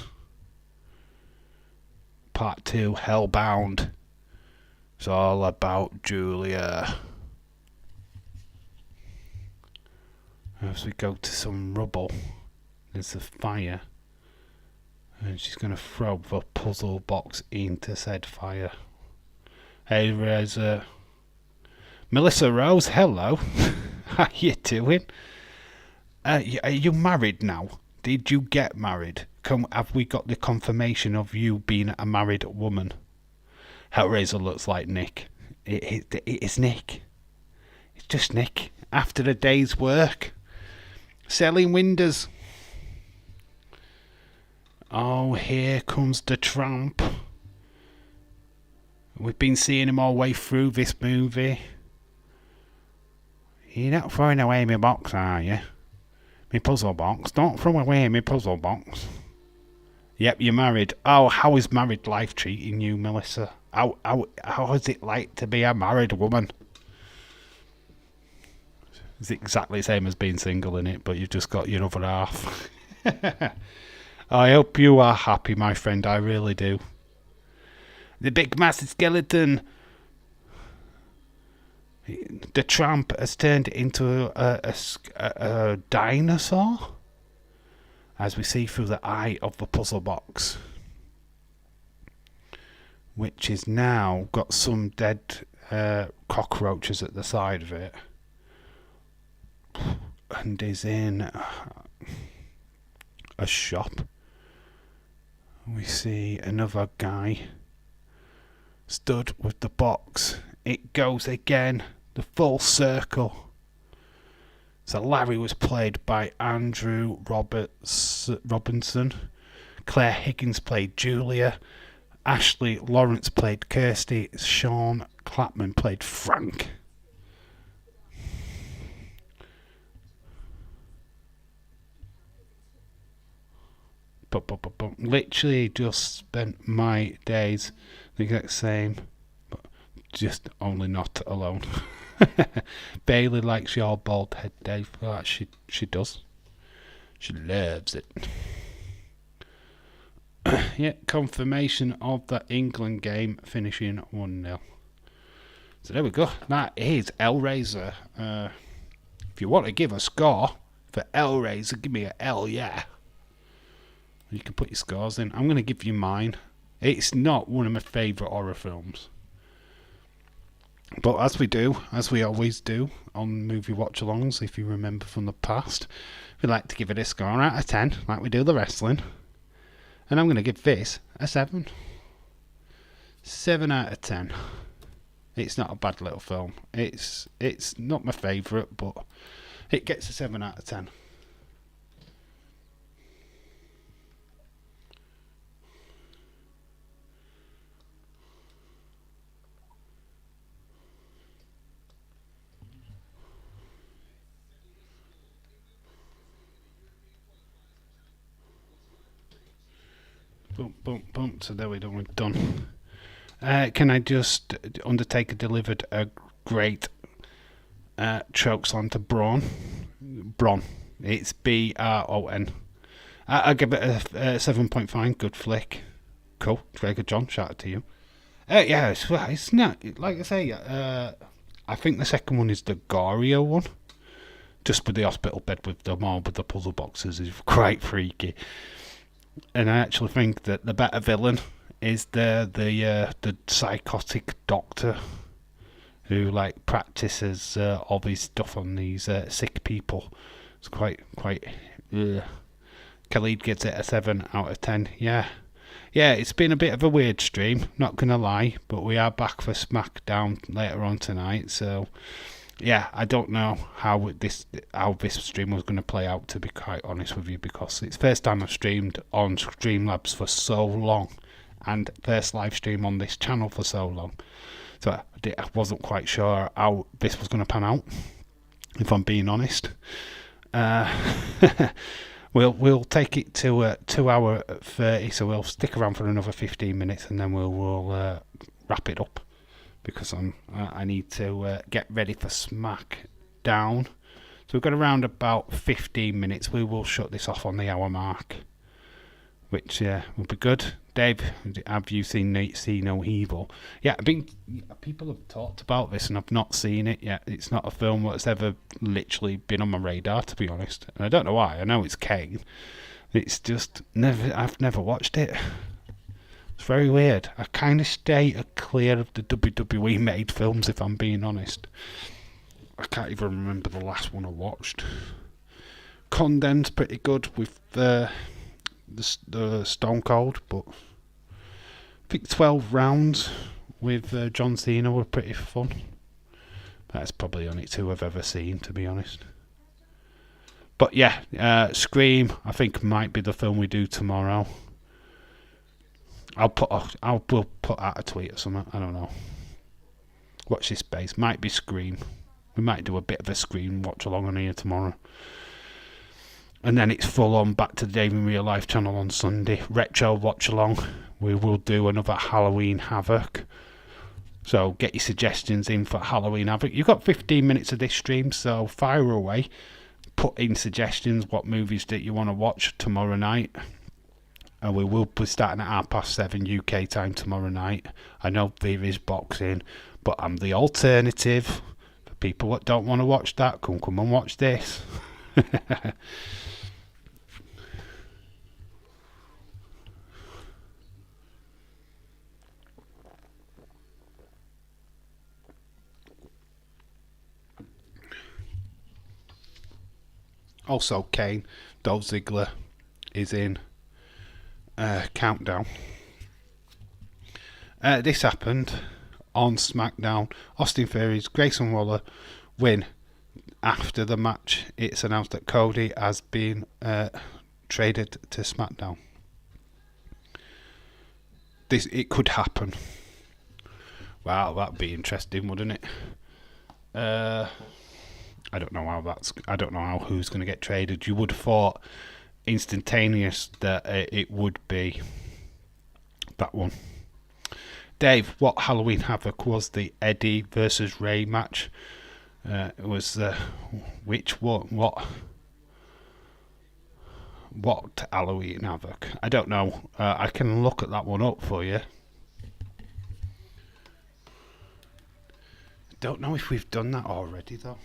Part 2, Hellbound. It's all about Julia. As we go to some rubble, there's a fire. And she's going to throw the puzzle box into said fire. Hey, there's Melissa Rose, hello. How you doing? Are you married now? Did you get married? Have we got the confirmation of you being a married woman? Hellraiser looks like Nick. It is Nick. It's just Nick. After a day's work. Selling windows. Oh, here comes the tramp. We've been seeing him all the way through this movie. You're not throwing away my box, are you? My puzzle box. Don't throw away my puzzle box. Yep, you're married. Oh, how is married life treating you, Melissa? How is it like to be a married woman? It's exactly the same as being single in it, but you've just got your other half. I hope you are happy, my friend. I really do. The big massive skeleton. The tramp has turned into a dinosaur, as we see through the eye of the puzzle box. which is now got some dead cockroaches at the side of it, and is in a shop. We see another guy stood with the box. It goes again, the full circle. So Larry was played by Andrew Robinson. Claire Higgins played Julia. Ashley Lawrence played Kirsty. Sean Clapman played Frank. Literally just spent my days the exact same, but just only not alone. Bailey likes your bald head, Dave. Well, she does. She loves it. Yeah, confirmation of the England game finishing 1-0. So there we go. That is Hellraiser. If you want to give a score for Hellraiser, give me a L, yeah. You can put your scores in. I'm going to give you mine. It's not one of my favourite horror films. But as we always do on movie watch-alongs, if you remember from the past, we like to give it a score out of 10, like we do the wrestling. And I'm going to give this a 7. 7 out of 10. It's not a bad little film. It's not my favourite, but it gets a 7 out of 10. Boom. So there we're done. Can I just Undertaker delivered a great chokeslam to Braun. It's Bron. I'll give it a 7.5. Good flick. Cool. Very good, John. Shout out to you. Yeah, it's not like I say. I think the second one is the gorier one. Just with the hospital bed with the puzzle boxes is quite freaky. And I actually think that the better villain is the psychotic doctor who like practices all these stuff on these sick people. It's quite. Khalid gives it a 7 out of 10. Yeah, it's been a bit of a weird stream, not gonna lie, but we are back for SmackDown later on tonight, so yeah, I don't know how this stream was going to play out, to be quite honest with you, because it's the first time I've streamed on Streamlabs for so long, and first live stream on this channel for so long, so I wasn't quite sure how this was going to pan out, if I'm being honest. We'll take it to 2 hour 30, so we'll stick around for another 15 minutes, and then we'll wrap it up, because I need to get ready for SmackDown. So we've got around about 15 minutes. We will shut this off on the hour mark, which will be good. Dave, have you seen See No Evil? Yeah, people have talked about this, and I've not seen it yet. It's not a film that's ever literally been on my radar, to be honest. And I don't know why. I know it's Kane. It's just I've never watched it. It's very weird. I kind of stay clear of the WWE made films, if I'm being honest. I can't even remember the last one I watched. Condemned's pretty good with the Stone Cold, but I think 12 rounds with John Cena were pretty fun. That's probably only 2 I've ever seen, to be honest. But yeah, Scream I think might be the film we do tomorrow. We'll put out a tweet or something. I don't know. Watch this space. Might be Scream. We might do a bit of a Scream watch along on here tomorrow. And then it's full on back to the Dave in Real Life channel on Sunday. Retro watch along. We will do another Halloween Havoc. So get your suggestions in for Halloween Havoc. You've got 15 minutes of this stream, so fire away. Put in suggestions, what movies that you want to watch tomorrow night. And we will be starting at 7:30 UK time tomorrow night. I know there is boxing, but I'm the alternative. For people that don't want to watch that, come and watch this. Also, Kane, Dolph Ziggler is in Countdown. This happened on SmackDown. Austin Theory's Grayson Waller win. After the match, it's announced that Cody has been traded to SmackDown. It could happen. Wow, that'd be interesting, wouldn't it? I don't know how who's going to get traded. You would have thought instantaneous that it would be that one. Dave, what Halloween Havoc was the Eddie versus Ray match? It was which one? What Halloween Havoc? I don't know. I can look at that one up for you. Don't know if we've done that already though.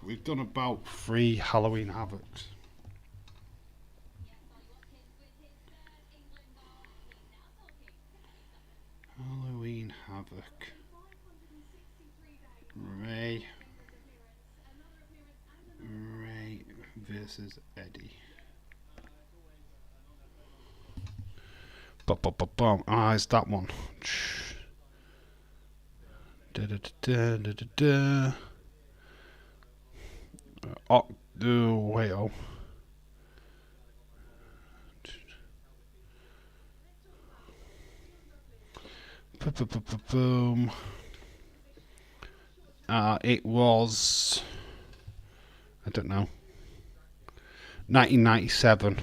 We've done about 3 Halloween Havocs. Halloween Havoc. Ray versus Eddie. Ah, it's that one. Wait, oh. Boom. It was, I don't know, 1997.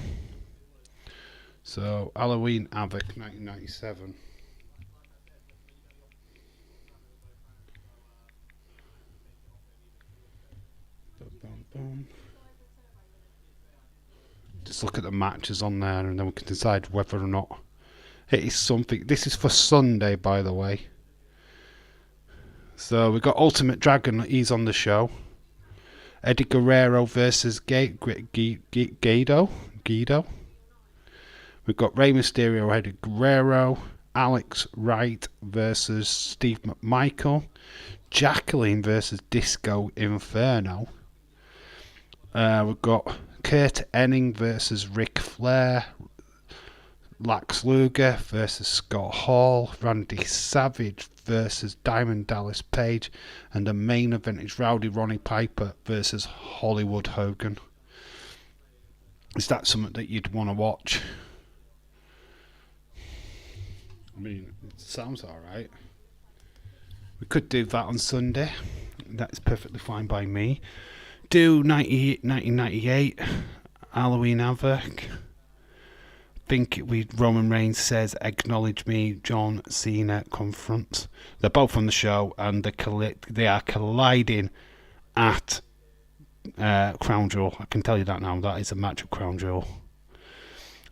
So Halloween Havoc 1997. Just look at the matches on there and then we can decide whether or not it is something. This is for Sunday, by the way. So we've got Ultimate Dragon, he's on the show. Eddie Guerrero versus Guido. We've got Rey Mysterio, Eddie Guerrero. Alex Wright versus Steve McMichael. Jacqueline versus Disco Inferno. We've got Kurt Hennig versus Ric Flair. Lex Luger versus Scott Hall. Randy Savage versus Diamond Dallas Page. And the main event is Rowdy Ronnie Piper versus Hollywood Hogan. Is that something that you'd want to watch? I mean, it sounds alright. We could do that on Sunday. That's perfectly fine by me. Do 1998 Halloween Havoc. Think Roman Reigns says, "Acknowledge me." John Cena confronts. They're both on the show and they are colliding at Crown Jewel. I can tell you that now. That is a match at Crown Jewel.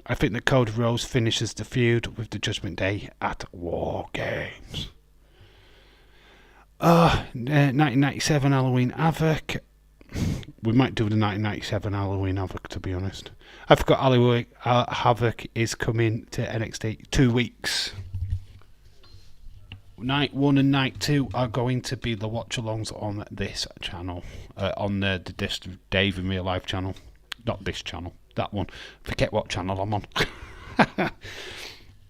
I think that Cody Rhodes finishes the feud with the Judgment Day at War Games. 1997 Halloween Havoc. We might do the 1997 Halloween Havoc, to be honest. I forgot Halloween Havoc is coming to NXT 2 weeks. Night 1 and Night 2 are going to be the watch-alongs on this channel. On the Dave in Real Life channel. Not this channel, that one. Forget what channel I'm on.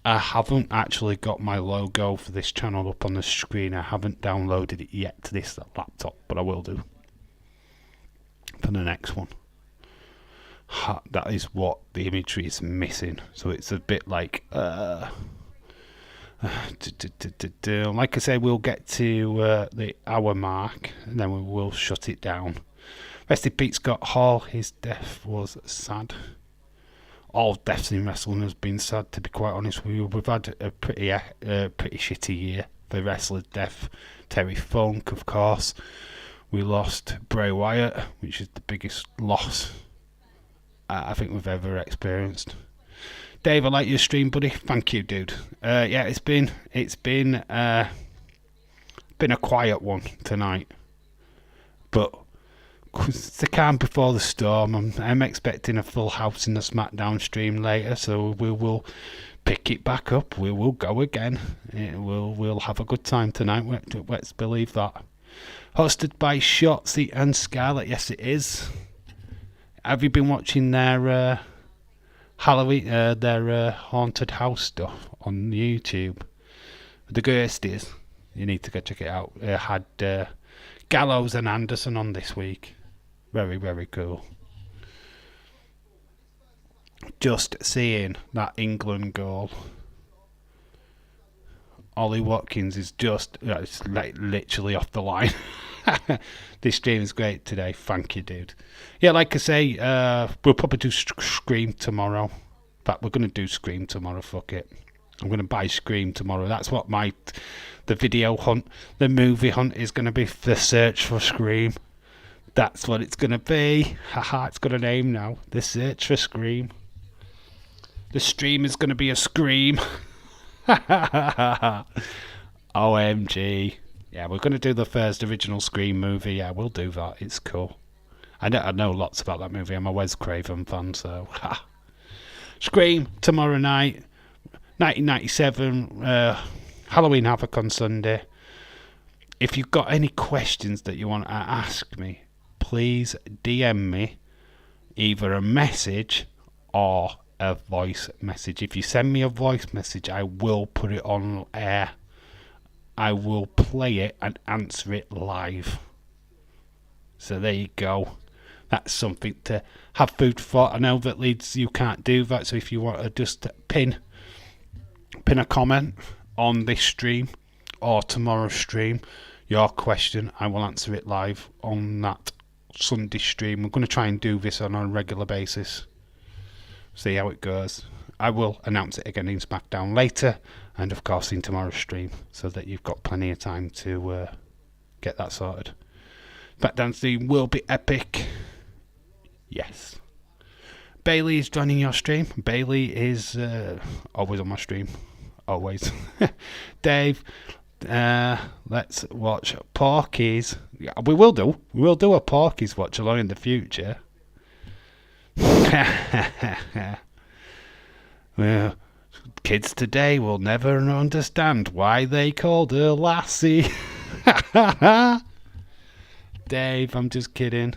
I haven't actually got my logo for this channel up on the screen. I haven't downloaded it yet to this laptop, but I will do for the next one. That is what the imagery is missing. So it's a bit like like I say, we'll get to the hour mark and then we will shut it down. Rest in peace, Scott Hall. His death was sad. All deaths in wrestling has been sad, to be quite honest with you. We've had a pretty shitty year for wrestlers' death. Terry Funk, of course. We lost Bray Wyatt, which is the biggest loss I think we've ever experienced. Dave, I like your stream, buddy. Thank you, dude. Yeah, it's been a quiet one tonight, but it's the calm before the storm. I'm expecting a full house in the SmackDown stream later, so we will pick it back up. We will go again. We'll have a good time tonight. Let's believe that. Hosted by Shotzi and Scarlett. Yes, it is. Have you been watching their Halloween, their haunted house stuff on YouTube? The Ghosties. You need to go check it out. It had Gallows and Anderson on this week. Very, very cool. Just seeing that England goal. Ollie Watkins is just it's like literally off the line. This stream is great today. Thank you, dude. Yeah, like I say, we'll probably do Scream tomorrow. In fact, we're going to do Scream tomorrow. Fuck it. I'm going to buy Scream tomorrow. That's what the video hunt, the movie hunt is going to be. The search for Scream. That's what it's going to be. Haha, it's got a name now. The search for Scream. The stream is going to be a Scream. OMG. Yeah, we're going to do the first original Scream movie. Yeah, we'll do that. It's cool. I know lots about that movie. I'm a Wes Craven fan, so... Scream, tomorrow night. 1997. Halloween Havoc on Sunday. If you've got any questions that you want to ask me, please DM me either a message or a voice message. If you send me a voice message, I will put it on air. I will play it and answer it live. So there you go. That's something to have food for. I know that Leeds, you can't do that, so if you want to just pin a comment on this stream or tomorrow's stream, your question, I will answer it live on that Sunday stream. We're going to try and do this on a regular basis. See how it goes. I will announce it again in SmackDown later, and of course in tomorrow's stream, so that you've got plenty of time to get that sorted. SmackDown stream will be epic. Yes. Bailey is joining your stream. Bailey is always on my stream. Always. Dave, let's watch Porky's. Yeah, we will do. We'll do a Porky's watch along in the future. Well, kids today will never understand why they called her Lassie. Dave, I'm just kidding.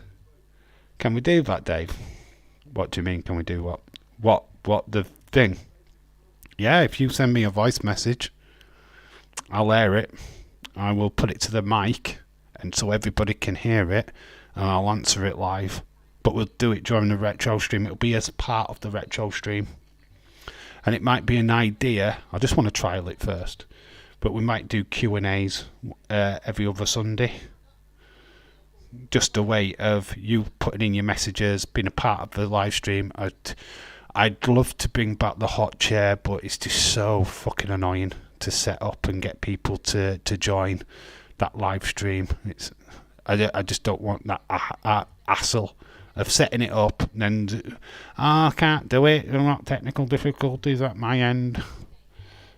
Can we do that, Dave? What do you mean, can we do what? What the thing? Yeah, if you send me a voice message, I'll air it. I will put it to the mic, and so everybody can hear it, and I'll answer it live. But we'll do it during the retro stream. It'll be as part of the retro stream. And it might be an idea. I just want to trial it first. But we might do Q&As every other Sunday. Just a way of you putting in your messages, being a part of the live stream. I'd love to bring back the hot chair, but it's just so fucking annoying to set up and get people to join that live stream. I just don't want that hassle of setting it up and then I can't do it. There are not technical difficulties at my end.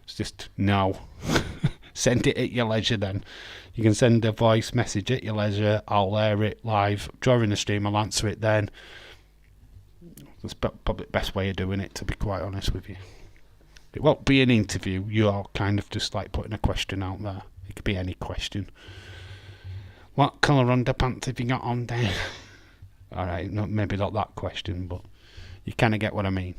It's just no. Send it at your leisure then. You can send a voice message at your leisure. I'll air it live during the stream. I'll answer it then. That's probably the best way of doing it, to be quite honest with you. It won't be an interview. You're kind of just like putting a question out there. It could be any question. What colour underpants have you got on there? Alright, maybe not that question, but you kind of get what I mean.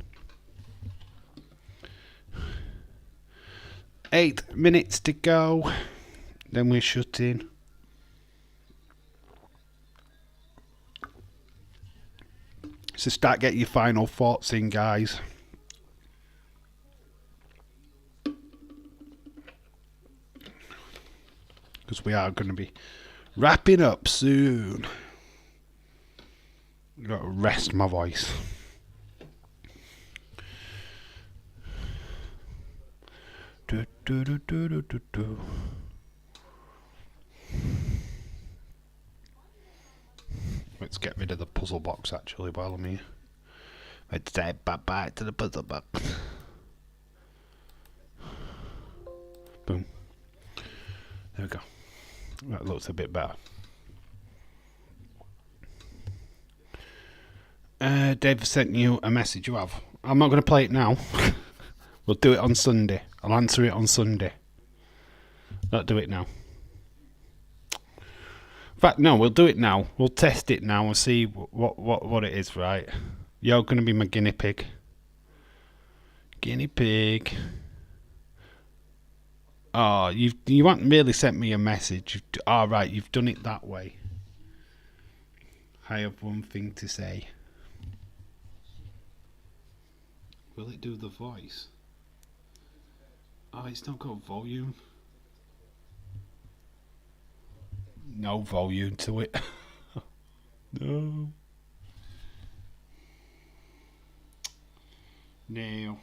8 minutes to go. Then we're shut in. So start getting your final thoughts in, guys. Because we are going to be wrapping up soon. I've got to rest my voice. Do, do, do, do, do, do, do. Let's get rid of the puzzle box actually while I'm here. Let's say bye-bye to the puzzle box. Boom. There we go. That looks a bit better. Dave sent you a message. You have. I'm not going to play it now. We'll do it on Sunday. I'll answer it on Sunday. Don't do it now. fact, no, we'll do it now. We'll test it now and see what it is, right? You're going to be my guinea pig. Guinea pig. Oh, you haven't really sent me a message. Right, you've done it that way. I have one thing to say. Will it do the voice? Oh, it's not got volume. No volume to it. No. Now.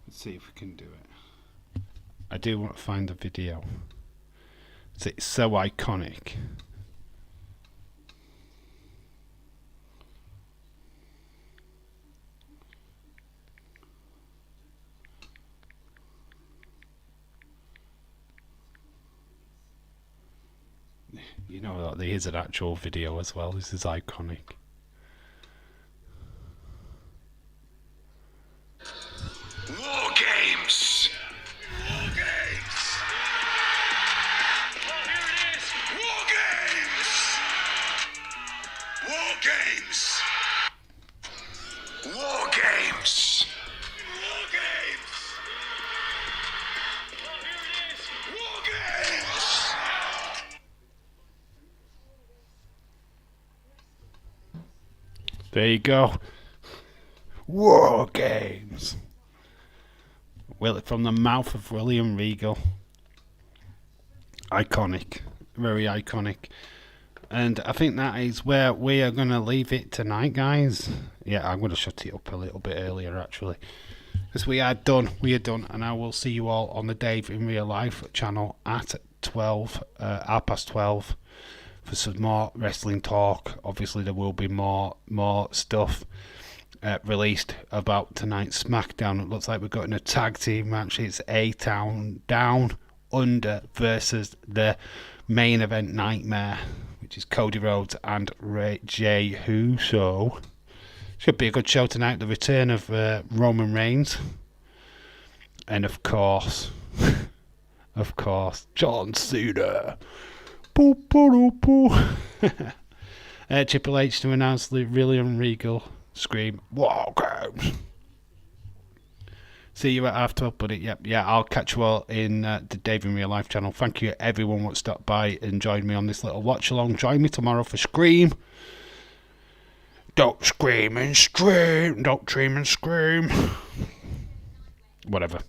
Let's see if we can do it. I do want to find the video. It's so iconic. You know that there is an actual video as well. This is iconic. War games. War games. Oh, here it is. War games. War games. War games. War games. Oh, here it is. War games. There you go. War games. From the mouth of William Regal. Iconic. Very iconic. And I think that is where we are going to leave it tonight, guys. Yeah, I'm going to shut it up a little bit earlier, actually. Because we are done. We are done. And I will see you all on the Dave in Real Life channel at 12, 12:30. For some more wrestling talk. Obviously there will be more stuff released about tonight's SmackDown. It looks like we're getting a tag team match. It's A-Town Down Under versus the main event nightmare, which is Cody Rhodes and Jey Uso. Should be a good show tonight. The return of Roman Reigns, and of course John Cena. Triple H to announce the William Regal scream War Games. See you at half 12, buddy. Yep, yeah, I'll catch you all in the Dave in Real Life channel. Thank you everyone what stopped by and joined me on this little watch along. Join me tomorrow for Scream. Don't scream and scream. Don't dream and scream. Whatever.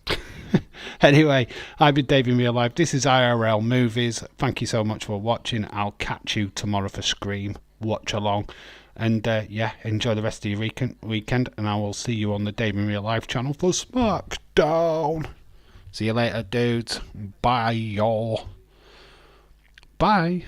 Anyway, I've been Dave in Real Life. This is IRL Movies. Thank you so much for watching. I'll catch you tomorrow for Scream. Watch along. And yeah, enjoy the rest of your weekend. And I will see you on the Dave in Real Life channel for SmackDown. See you later, dudes. Bye, y'all. Bye.